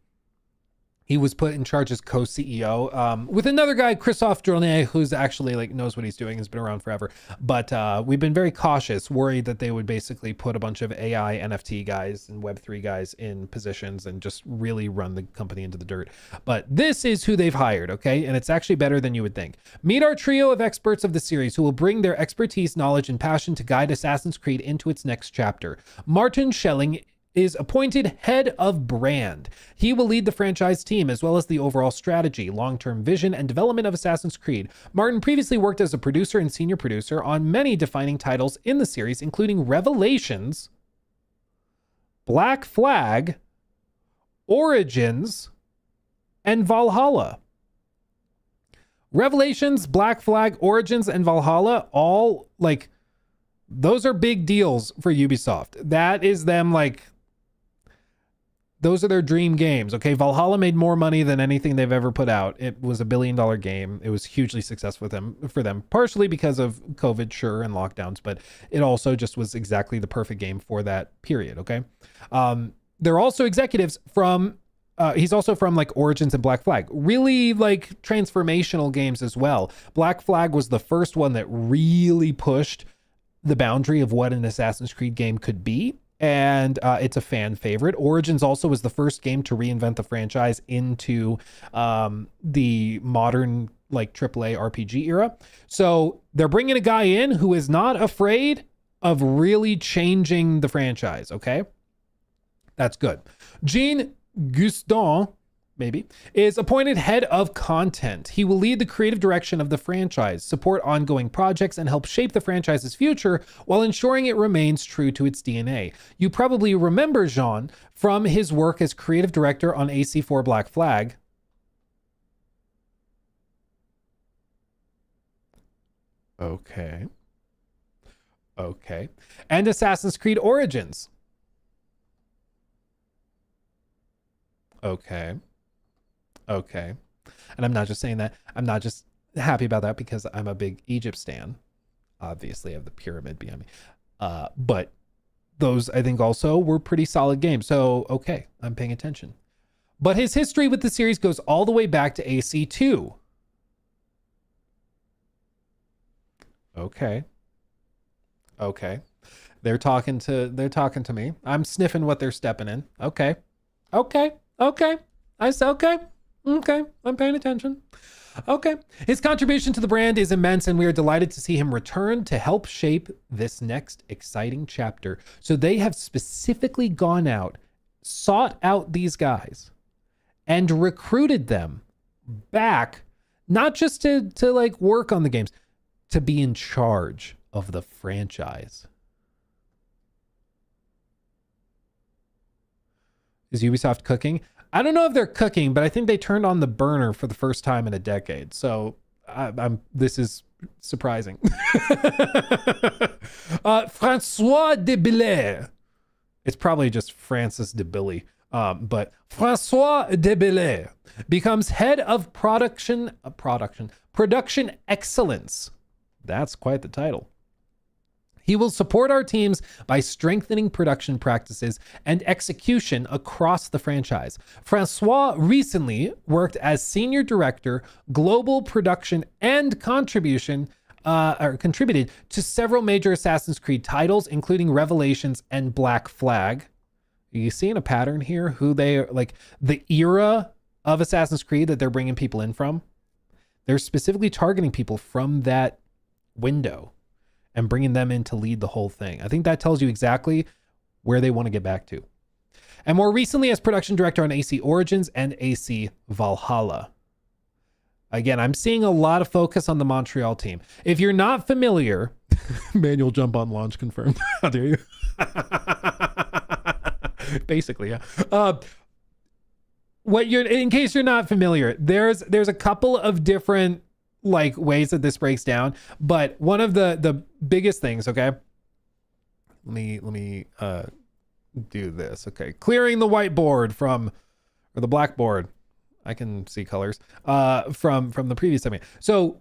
He was put in charge as co-CEO with another guy, Christophe Journet, who's actually like knows what he's doing, has been around forever. But we've been very cautious, worried that they would basically put a bunch of AI NFT guys and Web3 guys in positions and just really run the company into the dirt. But this is who they've hired, okay? And it's actually better than you would think. Meet our trio of experts of the series who will bring their expertise, knowledge, and passion to guide Assassin's Creed into its next chapter. Martin Schelling is appointed head of brand. He will lead the franchise team as well as the overall strategy, long-term vision, and development of Assassin's Creed. Martin previously worked as a producer and senior producer on many defining titles in the series, including Revelations, Black Flag, Origins, and Valhalla. Revelations, Black Flag, Origins, and Valhalla, all like, those are big deals for Ubisoft. That is them like, those are their dream games. Okay. Valhalla made more money than anything they've ever put out. It was $1 billion game. It was hugely successful for them, partially because of COVID, sure, and lockdowns, but it also just was exactly the perfect game for that period. Okay. They're also executives from, he's also from like Origins and Black Flag, really like transformational games as well. Black Flag was the first one that really pushed the boundary of what an Assassin's Creed game could be. And it's a fan favorite. Origins also was the first game to reinvent the franchise into the modern like AAA RPG era. So they're bringing a guy in who is not afraid of really changing the franchise. Okay. That's good. Jean Guston, maybe, is appointed head of content. He will lead the creative direction of the franchise, support ongoing projects, and help shape the franchise's future while ensuring it remains true to its DNA. You probably remember Jean from his work as creative director on AC4 Black Flag. Okay. And Assassin's Creed Origins. Okay. And I'm not just saying that. I'm not just happy about that because I'm a big Egypt stan. Obviously, I have the pyramid behind me. But those, I think, also were pretty solid games. So, okay, I'm paying attention. But his history with the series goes all the way back to AC2. Okay. They're talking to me. I'm sniffing what they're stepping in. Okay. I said okay. Okay, I'm paying attention. Okay. His contribution to the brand is immense, and we are delighted to see him return to help shape this next exciting chapter. So they have specifically gone out, sought out these guys, and recruited them back, not just to like work on the games, to be in charge of the franchise. Is Ubisoft cooking? I don't know if they're cooking, but I think they turned on the burner for the first time in a decade. So this is surprising. Francois de Belair. It's probably just Francis de Billy. But Francois de Belair becomes head of production excellence. That's quite the title. He will support our teams by strengthening production practices and execution across the franchise. Francois recently worked as senior director, global production, and contributed to several major Assassin's Creed titles, including Revelations and Black Flag. Are you seeing a pattern here? Who they are, like the era of Assassin's Creed that they're bringing people in from? They're specifically targeting people from that window and bringing them in to lead the whole thing. I think that tells you exactly where they want to get back to. And more recently as production director on AC Origins and AC Valhalla. Again, I'm seeing a lot of focus on the Montreal team. If you're not familiar, manual jump on launch confirmed. How dare you? Basically, yeah. In case you're not familiar, there's a couple of different like ways that this breaks down, but one of the biggest things, okay, let me do this. Okay, clearing the whiteboard or the blackboard, I can see colors from the previous segment. So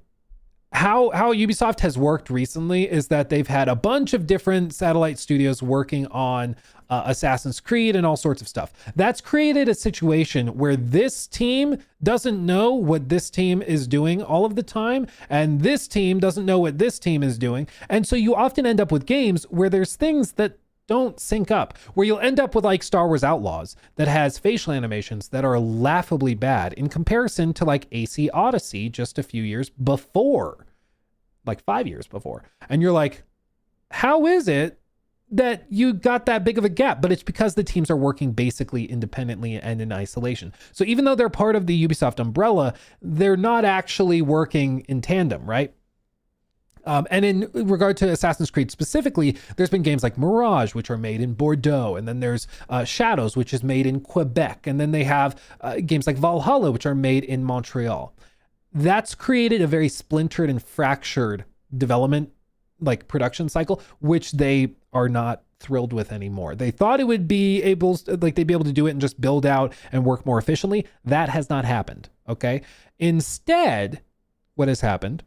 how Ubisoft has worked recently is that they've had a bunch of different satellite studios working on Assassin's Creed and all sorts of stuff. That's created a situation where this team doesn't know what this team is doing all of the time, and this team doesn't know what this team is doing. And so you often end up with games where there's things that don't sync up, where you'll end up with like Star Wars Outlaws that has facial animations that are laughably bad in comparison to like AC Odyssey just a few years before, like 5 years before. And you're like, how is it that you got that big of a gap? But it's because the teams are working basically independently and in isolation. So even though they're part of the Ubisoft umbrella, they're not actually working in tandem, right? And in regard to Assassin's Creed specifically, there's been games like Mirage, which are made in Bordeaux. And then there's Shadows, which is made in Quebec. And then they have games like Valhalla, which are made in Montreal. That's created a very splintered and fractured development, like production cycle, which they are not thrilled with anymore. They thought it would be able, like they'd be able to do it and just build out and work more efficiently. That has not happened. Okay. Instead, what has happened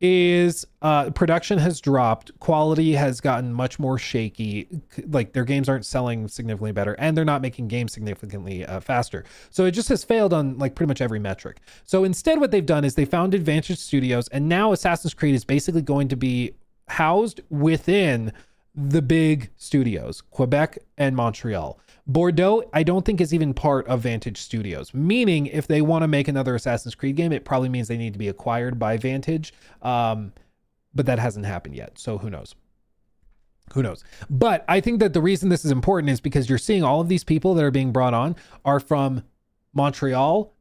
is production has dropped, quality has gotten much more shaky, like their games aren't selling significantly better, and they're not making games significantly faster. So it just has failed on like pretty much every metric. So instead what they've done is they founded Vantage Studios, and now Assassin's Creed is basically going to be housed within the big studios, Quebec and Montreal. Bordeaux, I don't think is even part of Vantage Studios, meaning if they want to make another Assassin's Creed game, it probably means they need to be acquired by Vantage. But that hasn't happened yet. So who knows? Who knows? But I think that the reason this is important is because you're seeing all of these people that are being brought on are from Montreal.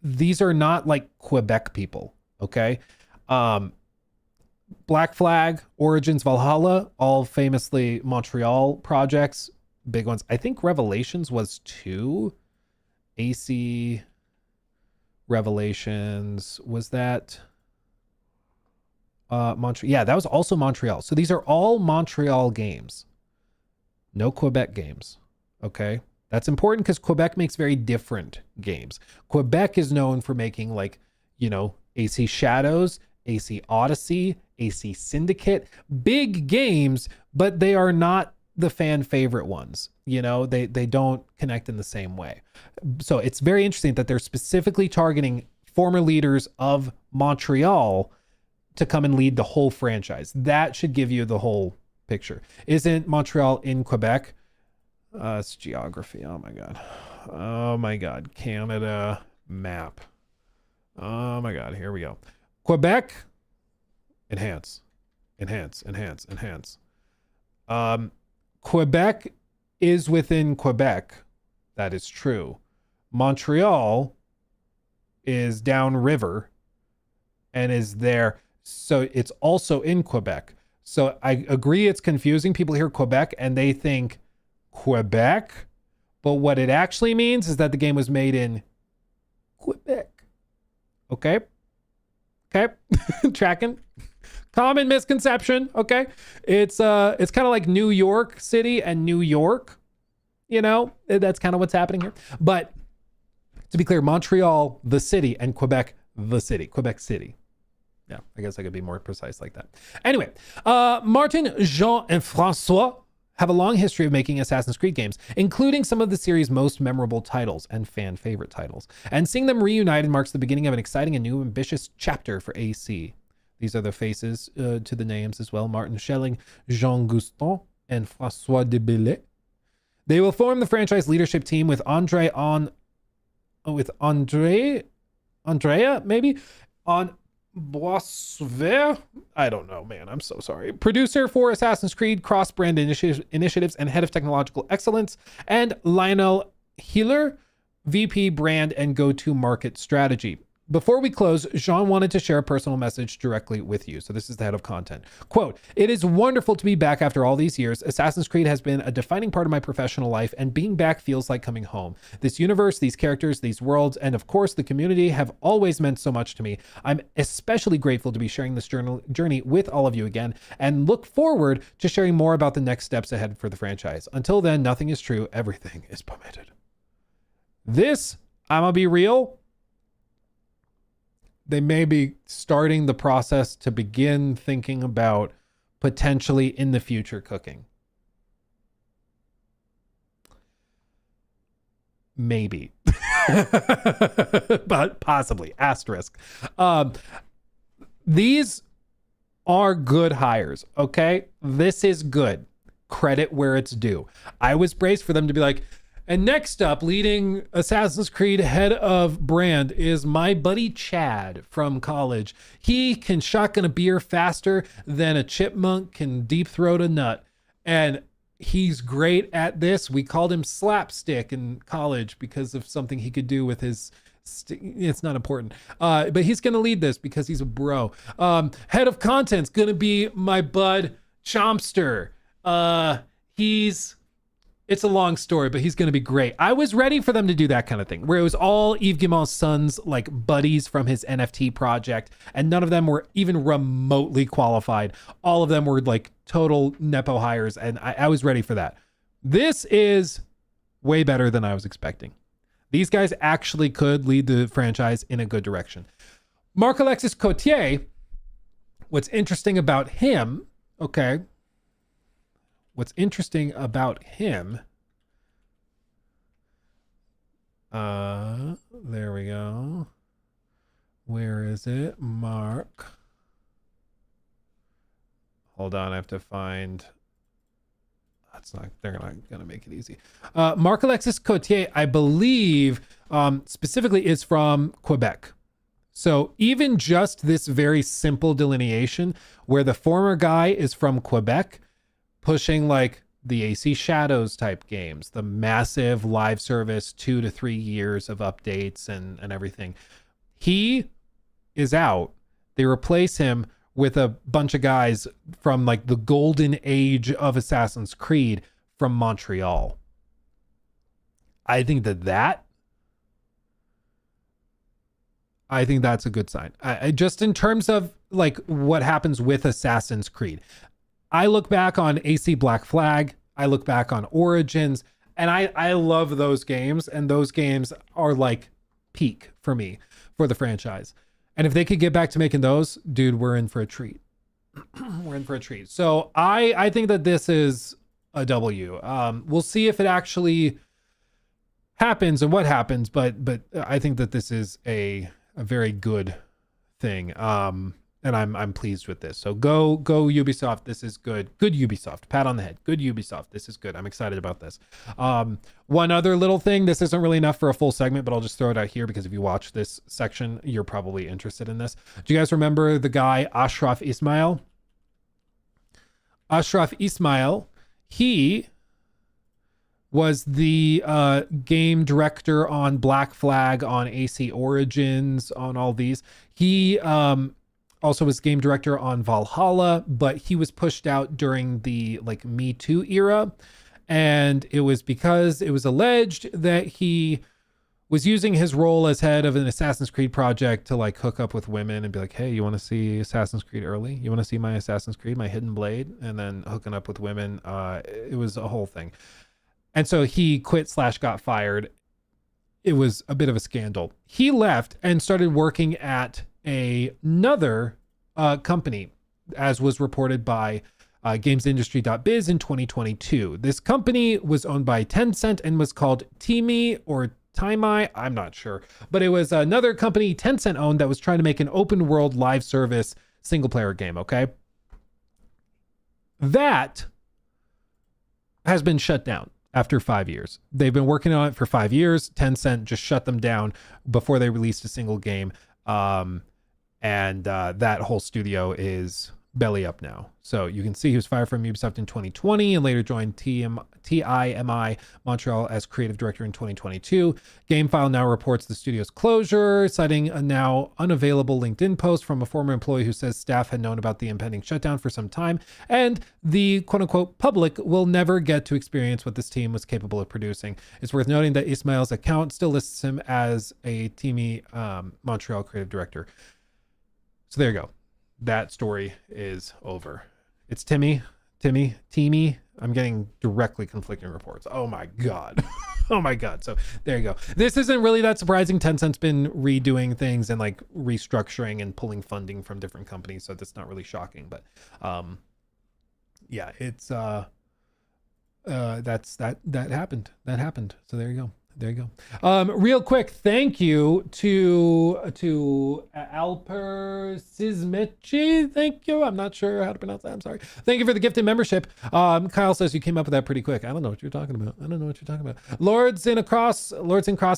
These are not like Quebec people. Okay. Black Flag, Origins, Valhalla, all famously Montreal projects, big ones. I think Revelations was 2. AC Revelations, was that Montreal? Yeah, that was also Montreal. So these are all Montreal games. No Quebec games. Okay. That's important because Quebec makes very different games. Quebec is known for making like, you know, AC Shadows, AC Odyssey, AC Syndicate, big games, but they are not the fan favorite ones. You know, they don't connect in the same way. So it's very interesting that they're specifically targeting former leaders of Montreal to come and lead the whole franchise. That should give you the whole picture. Isn't Montreal in Quebec? It's geography. Oh my God. Oh my God. Canada map. Oh my God. Here we go. Quebec. Enhance. Quebec is within Quebec. That is true. Montreal is downriver and is there. So it's also in Quebec. So I agree it's confusing. People hear Quebec and they think Quebec, but what it actually means is that the game was made in Quebec. Okay. Tracking. Common misconception. Okay. It's kind of like New York City and New York, you know, that's kind of what's happening here. But to be clear, Montreal, the city, and Quebec, the city, Quebec City. Yeah, I guess I could be more precise like that. Anyway, Martin, Jean, and Francois have a long history of making Assassin's Creed games, including some of the series' most memorable titles and fan favorite titles. And seeing them reunited marks the beginning of an exciting and new ambitious chapter for AC. These are the faces to the names as well. Martin Schelling, Jean Guston, and Francois de Bellet. They will form the franchise leadership team with Andrea, maybe, on Boissever? I don't know, man. I'm so sorry. Producer for Assassin's Creed cross-brand initiatives and head of technological excellence. And Lionel Heeler, VP brand and go-to-market strategy. Before we close, Jean wanted to share a personal message directly with you. So this is the head of content. Quote, "It is wonderful to be back after all these years. Assassin's Creed has been a defining part of my professional life, and being back feels like coming home. This universe, these characters, these worlds, and of course the community have always meant so much to me. I'm especially grateful to be sharing this journey with all of you again, and look forward to sharing more about the next steps ahead for the franchise. Until then, nothing is true. Everything is permitted." This, I'm gonna be real, they may be starting the process to begin thinking about potentially in the future cooking. Maybe. But possibly. Asterisk. These are good hires, okay? This is good. Credit where it's due. I was braced for them to be like, and next up, leading Assassin's Creed head of brand is my buddy Chad from college. He can shotgun a beer faster than a chipmunk can deep throat a nut. And he's great at this. We called him Slapstick in college because of something he could do with his... It's not important. But he's going to lead this because he's a bro. Head of content's going to be my bud Chompster. It's a long story, but he's going to be great. I was ready for them to do that kind of thing, where it was all Yves Guillemot's sons, like buddies from his NFT project, and none of them were even remotely qualified. All of them were like total Nepo hires, and I was ready for that. This is way better than I was expecting. These guys actually could lead the franchise in a good direction. Marc-Alexis Cotier, what's interesting about him, okay, what's interesting about him, there we go. Where is it? Mark. Hold on, I have to find they're not going to make it easy. Marc Alexis Cotier, I believe, specifically is from Quebec. So even just this very simple delineation where the former guy is from Quebec, pushing like the AC Shadows type games, the massive live service, 2 to 3 years of updates and everything. He is out. They replace him with a bunch of guys from like the golden age of Assassin's Creed from Montreal. I think that's a good sign. I just in terms of like what happens with Assassin's Creed. I look back on AC Black Flag, I look back on Origins, and I love those games, and those games are like peak for me for the franchise. And if they could get back to making those, dude, we're in for a treat. We're in for a treat. So I think that this is a W. We'll see if it actually happens and what happens, but I think that this is a very good thing. And I'm pleased with this. So go Ubisoft. This is good. Good Ubisoft. Pat on the head. Good Ubisoft. This is good. I'm excited about this. One other little thing. This isn't really enough for a full segment, but I'll just throw it out here because if you watch this section, you're probably interested in this. Do you guys remember the guy Ashraf Ismail? Ashraf Ismail. He was the game director on Black Flag, on AC Origins, on all these. He also was game director on Valhalla, but he was pushed out during the like Me Too era. And it was because it was alleged that he was using his role as head of an Assassin's Creed project to like hook up with women and be like, hey, you want to see Assassin's Creed early? You want to see my Assassin's Creed, my Hidden Blade? And then hooking up with women. It was a whole thing. And so he quit / got fired. It was a bit of a scandal. He left and started working at another company, as was reported by gamesindustry.biz in 2022. This company was owned by Tencent and was called Timi or Taimai, I'm not sure, but it was another company Tencent owned that was trying to make an open world live service single player game. Okay, that has been shut down after 5 years. They've been working on it for 5 years. Tencent just shut them down before they released a single game. And that whole studio is belly up now. So you can see he was fired from Ubisoft in 2020 and later joined TIMI Montreal as creative director in 2022. GameFile now reports the studio's closure, citing a now unavailable LinkedIn post from a former employee who says staff had known about the impending shutdown for some time, and the quote-unquote public will never get to experience what this team was capable of producing. It's worth noting that Ismail's account still lists him as a TIMI Montreal creative director. So there you go. That story is over. It's Timmy. I'm getting directly conflicting reports. Oh my God. Oh my God. So there you go. This isn't really that surprising. Tencent's been redoing things and like restructuring and pulling funding from different companies. So that's not really shocking, but yeah, it's that happened. That happened. So there you go. There you go. Real quick, thank you to Alper Sismechi. Thank you. I'm not sure how to pronounce that. I'm sorry. Thank you for the gifted membership. Kyle says you came up with that pretty quick. I don't know what you're talking about. Lords in Cross.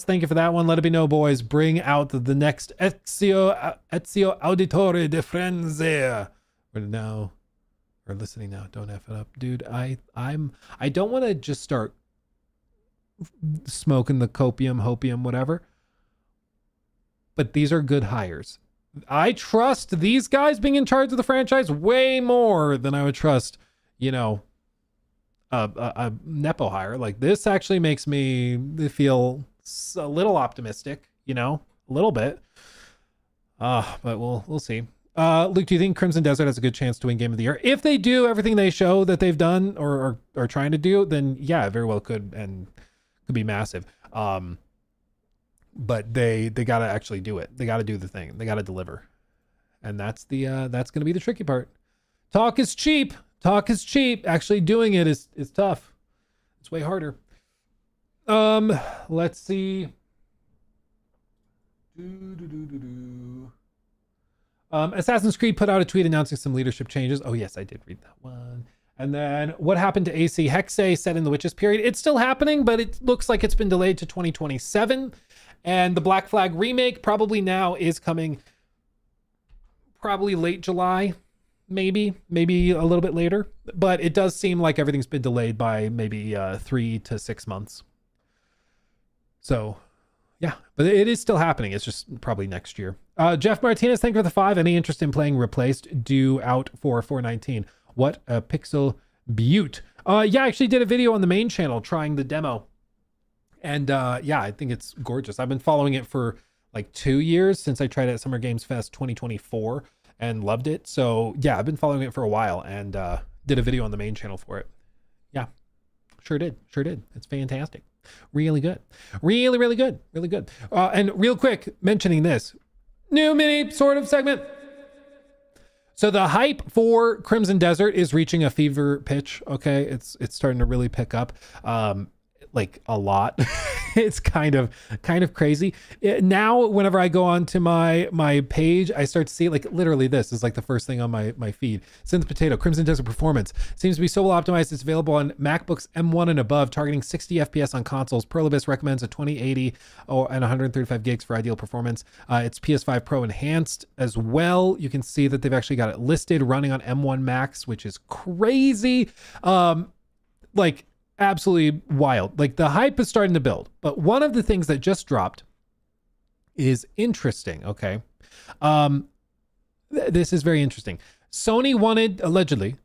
Thank you for that one. Let it be known, boys. Bring out the next Ezio Auditore de Frenzy. We're listening now. Don't F it up, dude. I don't want to just start smoking the hopium, whatever. But these are good hires. I trust these guys being in charge of the franchise way more than I would trust, a Nepo hire. Like this actually makes me feel a little optimistic, a little bit. But we'll see. Luke, do you think Crimson Desert has a good chance to win Game of the Year? If they do everything they show that they've done or are trying to do, then yeah, it very well could and could be massive. But they got to actually do it. They got to do the thing. They got to deliver. And that's going to be the tricky part. Talk is cheap. Actually doing it is tough. It's way harder. Let's see. Assassin's Creed put out a tweet announcing some leadership changes. Oh yes, I did read that one. And then what happened to AC Hexe set in the Witches period? It's still happening, but it looks like it's been delayed to 2027. And the Black Flag remake probably now is coming probably late July, maybe a little bit later. But it does seem like everything's been delayed by maybe 3 to 6 months. So yeah, but it is still happening. It's just probably next year. Jeff Martinez, thank you for the 5. Any interest in playing Replaced? Due out for 4/19. What a pixel beaut. Yeah, I actually did a video on the main channel trying the demo. And yeah, I think it's gorgeous. I've been following it for like 2 years since I tried it at Summer Games Fest 2024 and loved it. So yeah, I've been following it for a while and did a video on the main channel for it. Yeah, sure did. It's fantastic. Really good. Really good. And real quick, mentioning this new mini sort of segment. So the hype for Crimson Desert is reaching a fever pitch. Okay. It's starting to really pick up. Like a lot. It's kind of crazy. Now, whenever I go onto my page, I start to see like literally this is like the first thing on my feed. Synth Potato, Crimson Desert Performance seems to be so well optimized. It's available on MacBooks M1 and above, targeting 60 FPS on consoles. Perlibis recommends a 2080 and 135 gigs for ideal performance. It's PS5 Pro enhanced as well. You can see that they've actually got it listed running on M1 Max, which is crazy. Like absolutely wild. Like the hype is starting to build. But one of the things that just dropped is interesting. Okay. This is very interesting. Sony wanted, allegedly,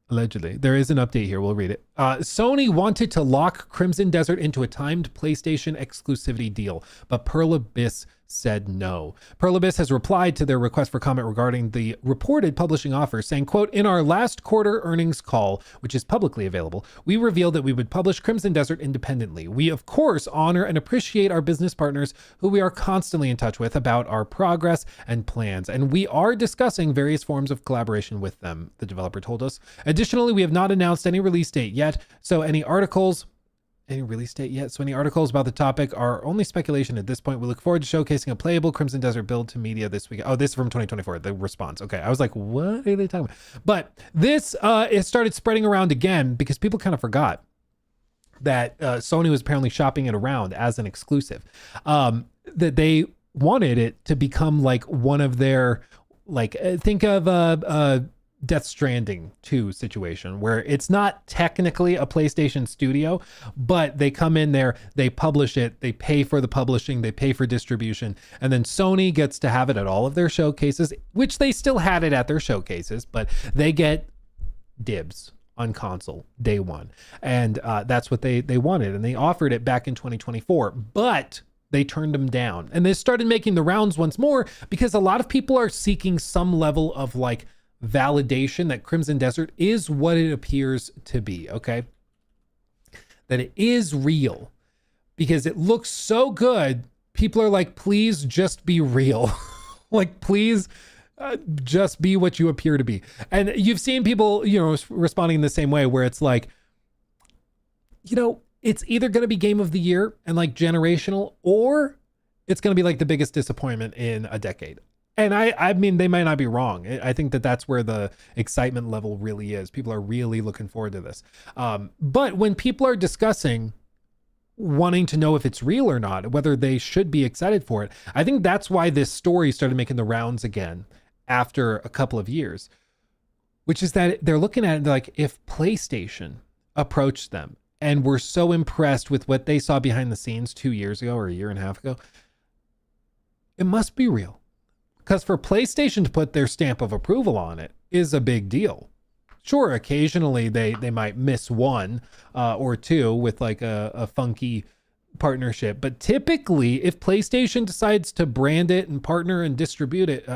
there is an update here. We'll read it. Sony wanted to lock Crimson Desert into a timed PlayStation exclusivity deal, but Pearl Abyss said no. Pearl Abyss has replied to their request for comment regarding the reported publishing offer, saying, quote, "In our last quarter earnings call, which is publicly available, we revealed that we would publish Crimson Desert independently. We, of course, honor and appreciate our business partners who we are constantly in touch with about our progress and plans, and we are discussing various forms of collaboration with them," the developer told us. Additionally, we have not announced any release date yet, so any articles about the topic are only speculation at this point. We look forward to showcasing a playable Crimson Desert build to media this week. Oh, this is from 2024, the response. Okay, I was like, what are they talking about? But this it started spreading around again because people kind of forgot that Sony was apparently shopping it around as an exclusive. That they wanted it to become like one of their, like, think of Death Stranding 2 situation where it's not technically a PlayStation studio, but they come in there, they publish it, they pay for the publishing, they pay for distribution, and then Sony gets to have it at all of their showcases, which they still had it at their showcases, but they get dibs on console day one. And that's what they wanted, and they offered it back in 2024, but they turned them down. And they started making the rounds once more because a lot of people are seeking some level of like validation that Crimson Desert is what it appears to be, okay? That it is real because it looks so good. People are like, please just be real. Like, please just be what you appear to be. And you've seen people, you know, responding in the same way where it's like, you know, it's either going to be game of the year and like generational, or it's going to be like the biggest disappointment in a decade. And I mean, they might not be wrong. I think that that's where the excitement level really is. People are really looking forward to this. But when people are discussing wanting to know if it's real or not, whether they should be excited for it, I think that's why this story started making the rounds again after a couple of years, which is that they're looking at it like, if PlayStation approached them and were so impressed with what they saw behind the scenes 2 years ago or a year and a half ago, it must be real. Because for PlayStation to put their stamp of approval on it is a big deal. Sure, occasionally they might miss one or two with like a funky partnership, but typically if PlayStation decides to brand it and partner and distribute it,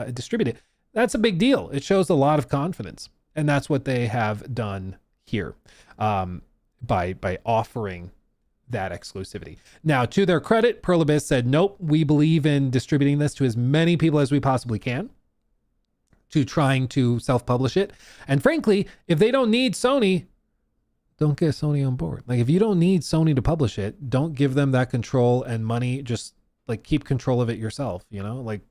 that's a big deal. It shows a lot of confidence, and that's what they have done here by offering that exclusivity. Now, to their credit, Pearl Abyss said, nope, we believe in distributing this to as many people as we possibly can, to trying to self-publish it. And frankly, if they don't need Sony, don't get Sony on board. Like, if you don't need Sony to publish it, don't give them that control and money. Just like keep control of it yourself, you know? Like,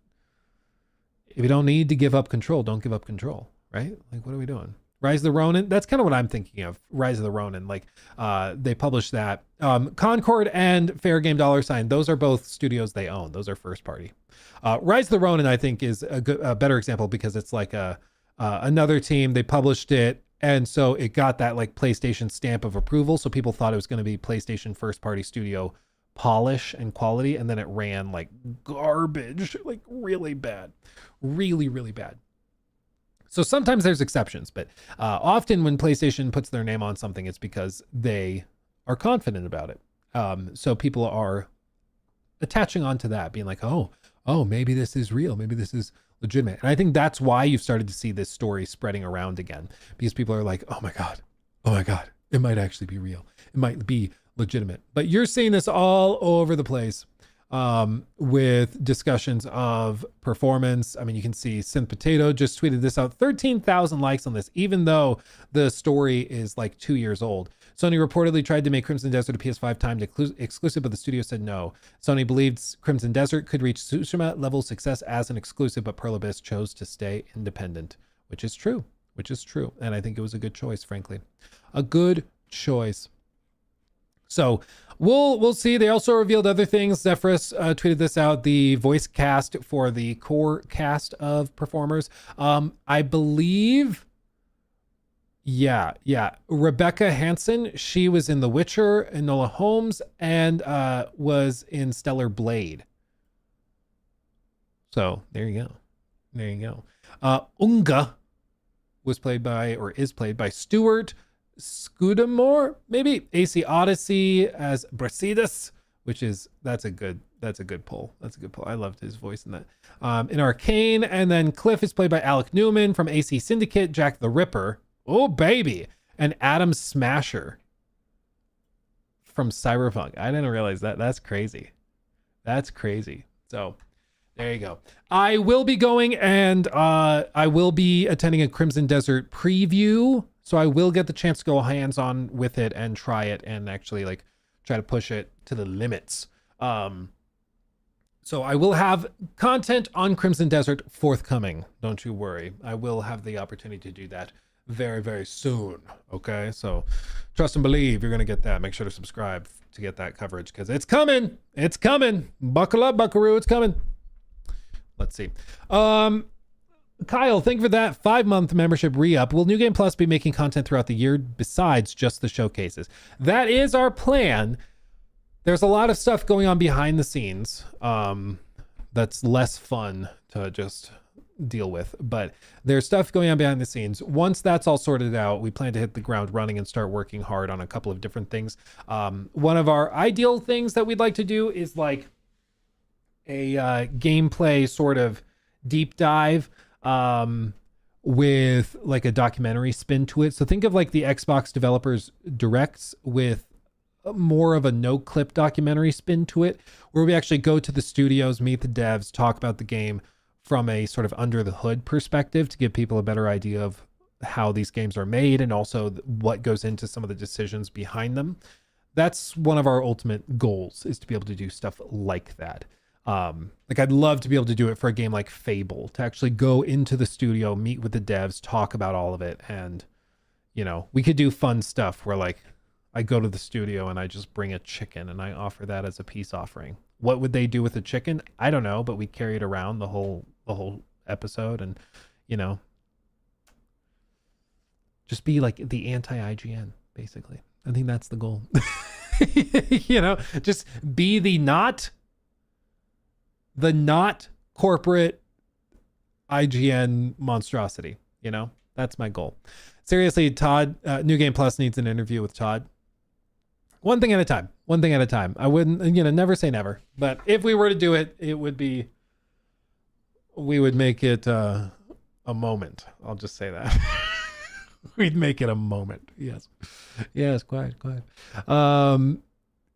if you don't need to give up control, don't give up control, right? Like, what are we doing? Rise of the Ronin. That's kind of what I'm thinking of. Rise of the Ronin. Like they published that. Concord and Fair Game $. Those are both studios they own. Those are first party. Rise of the Ronin, I think, is a better example because it's like another team. They published it, and so it got that like PlayStation stamp of approval. So people thought it was going to be PlayStation first party studio polish and quality, and then it ran like garbage, like really bad, really, really bad. So sometimes there's exceptions, but often when PlayStation puts their name on something, it's because they are confident about it. So people are attaching onto that, being like, oh, maybe this is real. Maybe this is legitimate. And I think that's why you've started to see this story spreading around again, because people are like, oh my God, it might actually be real. It might be legitimate. But you're seeing this all over the place with discussions of performance. I mean, you can see Synth Potato just tweeted this out, 13,000 likes on this, even though the story is like 2 years old. Sony reportedly tried to make Crimson Desert a PS5 timed exclusive, but the studio said no. Sony believed Crimson Desert could reach Tsushima level success as an exclusive, but Pearl Abyss chose to stay independent, which is true. And I think it was a good choice, frankly. A good choice. So we'll see. They also revealed other things. Zephyrus tweeted this out, the voice cast for the core cast of performers. I believe, yeah. Rebecca Hansen, she was in The Witcher, Enola Holmes, and was in Stellar Blade. So there you go. Unga was played by, or is played by, Stuart Scudamore, maybe. AC Odyssey as Brasidas, that's a good pull. I loved his voice in that. In Arcane, and then Cliff is played by Alec Newman from AC Syndicate, Jack the Ripper, oh baby, and Adam Smasher from Cyberpunk. I didn't realize that. That's crazy. So there you go. I will be going, and I will be attending a Crimson Desert preview. So I will get the chance to go hands-on with it and try it and actually like try to push it to the limits. So I will have content on Crimson Desert forthcoming. Don't you worry. I will have the opportunity to do that very, very soon. Okay. So trust and believe you're going to get that. Make sure to subscribe to get that coverage because it's coming. Buckle up, buckaroo. It's coming. Let's see. Kyle, thank you for that 5-month membership re-up. Will New Game Plus be making content throughout the year besides just the showcases? That is our plan. There's a lot of stuff going on behind the scenes that's less fun to just deal with, but there's stuff going on behind the scenes. Once that's all sorted out, we plan to hit the ground running and start working hard on a couple of different things. One of our ideal things that we'd like to do is like a gameplay sort of deep dive with like a documentary spin to it. So think of like the Xbox developers directs with more of a no clip documentary spin to it, where we actually go to the studios, meet the devs, talk about the game from a sort of under the hood perspective to give people a better idea of how these games are made and also what goes into some of the decisions behind them. That's one of our ultimate goals, is to be able to do stuff like that. Like I'd love to be able to do it for a game like Fable, to actually go into the studio, meet with the devs, talk about all of it. And, you know, we could do fun stuff where like I go to the studio and I just bring a chicken and I offer that as a peace offering. What would they do with the chicken? I don't know, but we carry it around the whole episode and, you know, just be like the anti-IGN, basically. I think that's the goal. You know, just be the not corporate IGN monstrosity. You know, that's my goal. Seriously, Todd, New Game Plus needs an interview with Todd. One thing at a time. I wouldn't, you know, never say never, but if we were to do it, it would be, we would make it a moment. I'll just say that. We'd make it a moment. Yes, quite.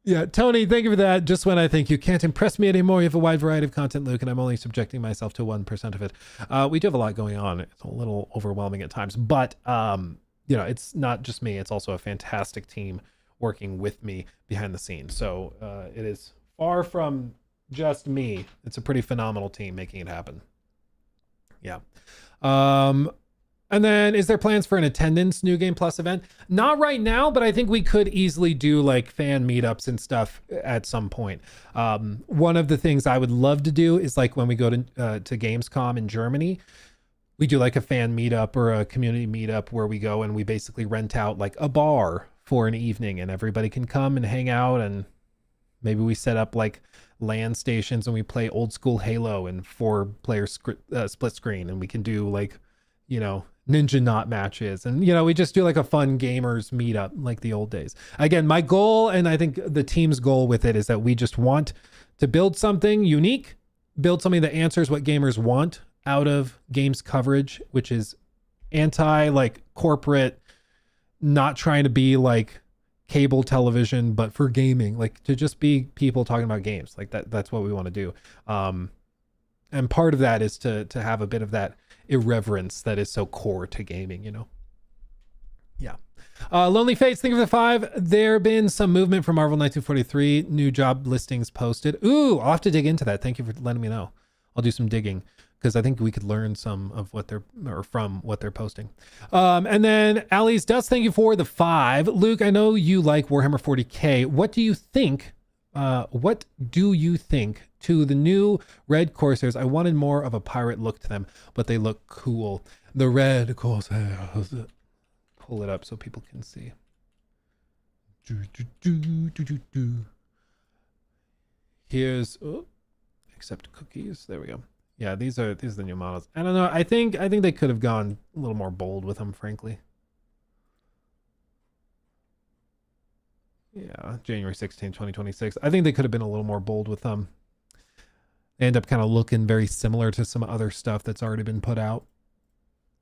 Yeah, Tony, thank you for that. Just when I think you can't impress me anymore, you have a wide variety of content, Luke, and I'm only subjecting myself to 1% of it. We do have a lot going on. It's a little overwhelming at times, but you know, it's not just me. It's also a fantastic team working with me behind the scenes. So it is far from just me. It's a pretty phenomenal team making it happen. Yeah. And then, is there plans for an attendance New Game Plus event? Not right now, but I think we could easily do like fan meetups and stuff at some point. One of the things I would love to do is like when we go to Gamescom in Germany, we do like a fan meetup or a community meetup where we go and we basically rent out like a bar for an evening and everybody can come and hang out, and maybe we set up like LAN stations and we play old school Halo in 4-player split screen, and we can do like, you know, ninja knot matches, and you know, we just do like a fun gamers meetup like the old days. Again, my goal, and I think the team's goal with it, is that we just want to build something unique, build something that answers what gamers want out of games coverage, which is anti like corporate, not trying to be like cable television, but for gaming, like to just be people talking about games. Like that's what we want to do. And part of that is to have a bit of that irreverence that is so core to gaming, you know? Yeah. Lonely Fates, think of the 5. There been some movement from Marvel 1943, new job listings posted. Ooh, I'll have to dig into that. Thank you for letting me know. I'll do some digging, because I think we could learn some of what from what they're posting. And then Ali's Dust, thank you for the 5. Luke, I know you like Warhammer 40K. What do you think to the new Red Corsairs? I wanted more of a pirate look to them, but they look cool. The Red Corsairs. Pull it up so people can see. Here's accept cookies. There we go. Yeah, these are the new models. I don't know. I think they could have gone a little more bold with them, frankly. Yeah, January 16, 2026. I think they could have been a little more bold with them. They end up kind of looking very similar to some other stuff that's already been put out.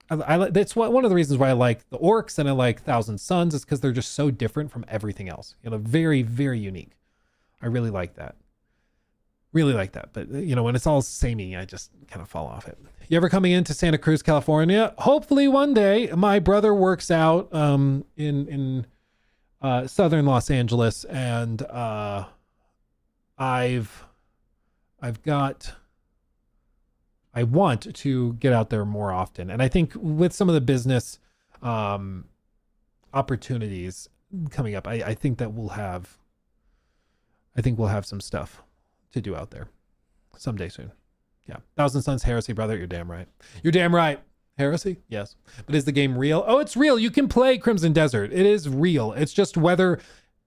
That's one of the reasons why I like the Orcs and I like Thousand Suns, is because they're just so different from everything else. You know, very, very unique. I really like that. Really like that. But, you know, when it's all samey, I just kind of fall off it. You ever coming into Santa Cruz, California? Hopefully one day. My brother works out in southern Los Angeles, and I want to get out there more often. And I think with some of the business opportunities coming up, I think that we'll have some stuff to do out there someday soon. Yeah. Thousand Suns Heresy, brother. You're damn right. You're damn right. Heresy? Yes. But is the game real? Oh, it's real. You can play Crimson Desert. It is real. It's just whether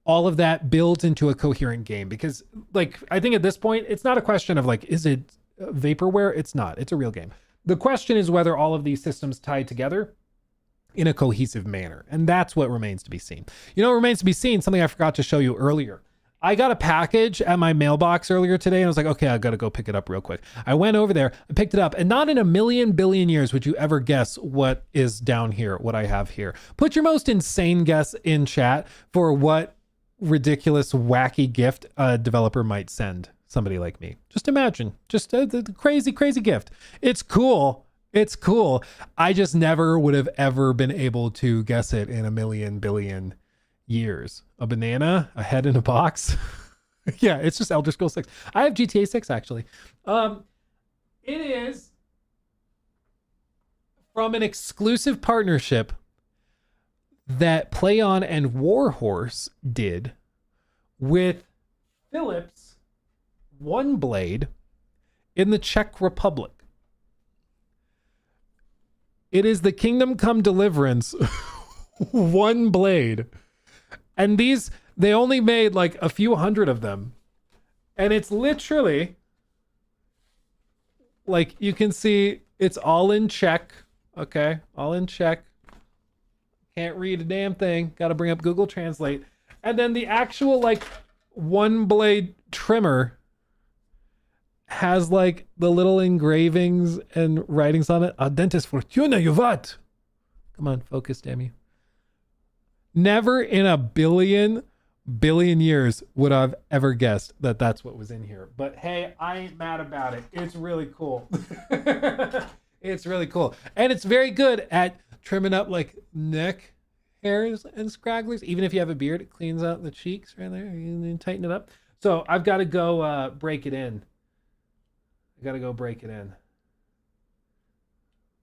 all of that builds into a coherent game, because like, I think at this point, it's not a question of like, is it vaporware? It's not. It's a real game. The question is whether all of these systems tie together in a cohesive manner. And that's what remains to be seen. You know, it remains to be seen, something I forgot to show you earlier. I got a package at my mailbox earlier today, and I was like, okay, I got to go pick it up real quick. I went over there and picked it up, and not in a million billion years would you ever guess what is down here, what I have here. Put your most insane guess in chat for what ridiculous, wacky gift a developer might send somebody like me. Just imagine, just a crazy, crazy gift. It's cool. It's cool. I just never would have ever been able to guess it in a million billion years. A banana, a head in a box. Yeah, it's just Elder Scrolls 6. I have GTA 6 actually. It is from an exclusive partnership that PlayOn and Warhorse did with Philips One Blade in the Czech Republic. It is the Kingdom Come Deliverance One Blade. And these, they only made like a few hundred of them. And it's literally, like you can see, it's all in Czech. Okay, all in Czech. Can't read a damn thing. Got to bring up Google Translate. And then the actual like One Blade trimmer has like the little engravings and writings on it. Audentes Fortuna Juvat. Come on, focus, damn you. Never in a billion years would I've ever guessed that that's what was in here. But hey, I ain't mad about it. It's really cool. It's really cool. And it's very good at trimming up like neck hairs and scragglers. Even if you have a beard, it cleans out the cheeks right there. You can tighten it up. So I've got to go break it in. I got to go break it in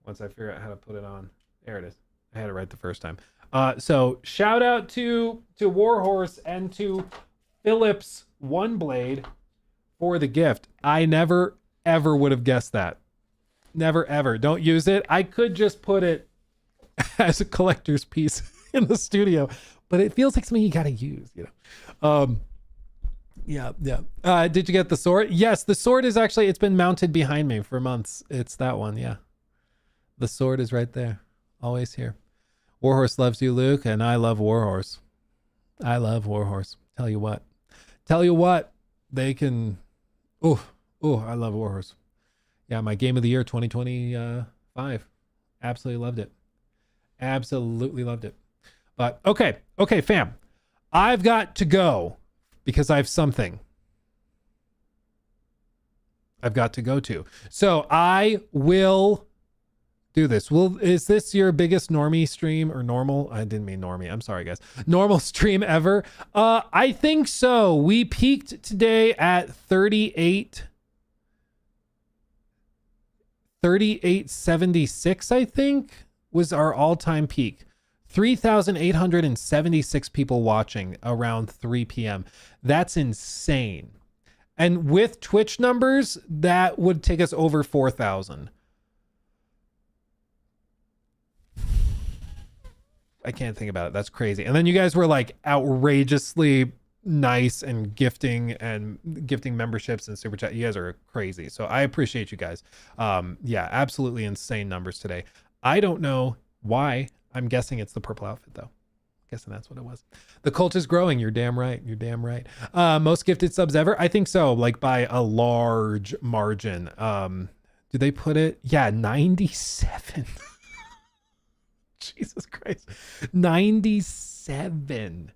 once I figure out how to put it on. There it is. I had it right the first time. So shout out to Warhorse and to Philips One Blade for the gift. I never ever would have guessed that. Never ever. Don't use it. I could just put it as a collector's piece in the studio, but it feels like something you gotta use, you know. Yeah. Did you get the sword? Yes, the sword is actually, it's been mounted behind me for months. It's that one, yeah. The sword is right there. Always here. Warhorse loves you, Luke, and I love Warhorse. I love Warhorse. Tell you what, they can. Oh, I love Warhorse. Yeah, my game of the year 2025. Absolutely loved it. Absolutely loved it. But okay, fam. I've got to go because I have something I've got to go to. So I will do this. Is this your biggest normie stream or normal? I didn't mean normie. I'm sorry, guys. Normal stream ever? I think so. We peaked today at 3876, I think, was our all-time peak. 3,876 people watching around 3 p.m. That's insane. And with Twitch numbers, that would take us over 4,000. I can't think about it. That's crazy. And then you guys were like outrageously nice and gifting memberships and super chat. You guys are crazy. So I appreciate you guys. Yeah, absolutely insane numbers today. I don't know why. I'm guessing it's the purple outfit though. Guessing that's what it was. The cult is growing. You're damn right. You're damn right. Most gifted subs ever? I think so. Like by a large margin. Do they put it? Yeah, 97. Jesus Christ. 97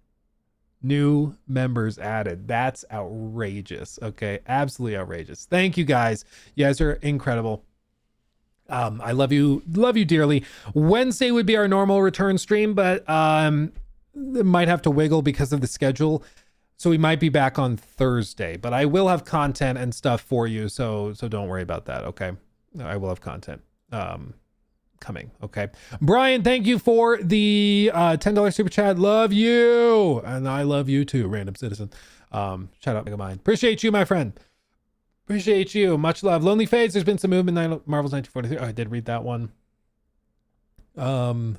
new members added. That's outrageous. Okay. Absolutely outrageous. Thank you guys. You guys are incredible. I love you dearly. Wednesday would be our normal return stream, but might have to wiggle because of the schedule. So we might be back on Thursday, but I will have content and stuff for you. So don't worry about that. Okay. I will have content coming. Okay. Brian, thank you for the $10 super chat. Love you. And I love you too, random citizen. Shout out Megamind. Appreciate you, my friend. Appreciate you. Much love. Lonely Fades. There's been some movement. Marvel's 1943. Oh, I did read that one. No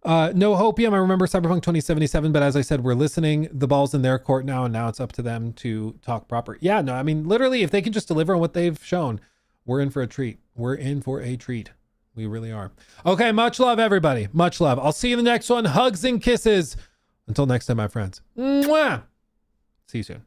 Hopium. I remember Cyberpunk 2077, but as I said, we're listening. The ball's in their court now, and now it's up to them to talk proper. Yeah, no, I mean, literally, if they can just deliver on what they've shown, we're in for a treat. We're in for a treat. We really are. Okay, much love, everybody. Much love. I'll see you in the next one. Hugs and kisses. Until next time, my friends. Mwah! See you soon.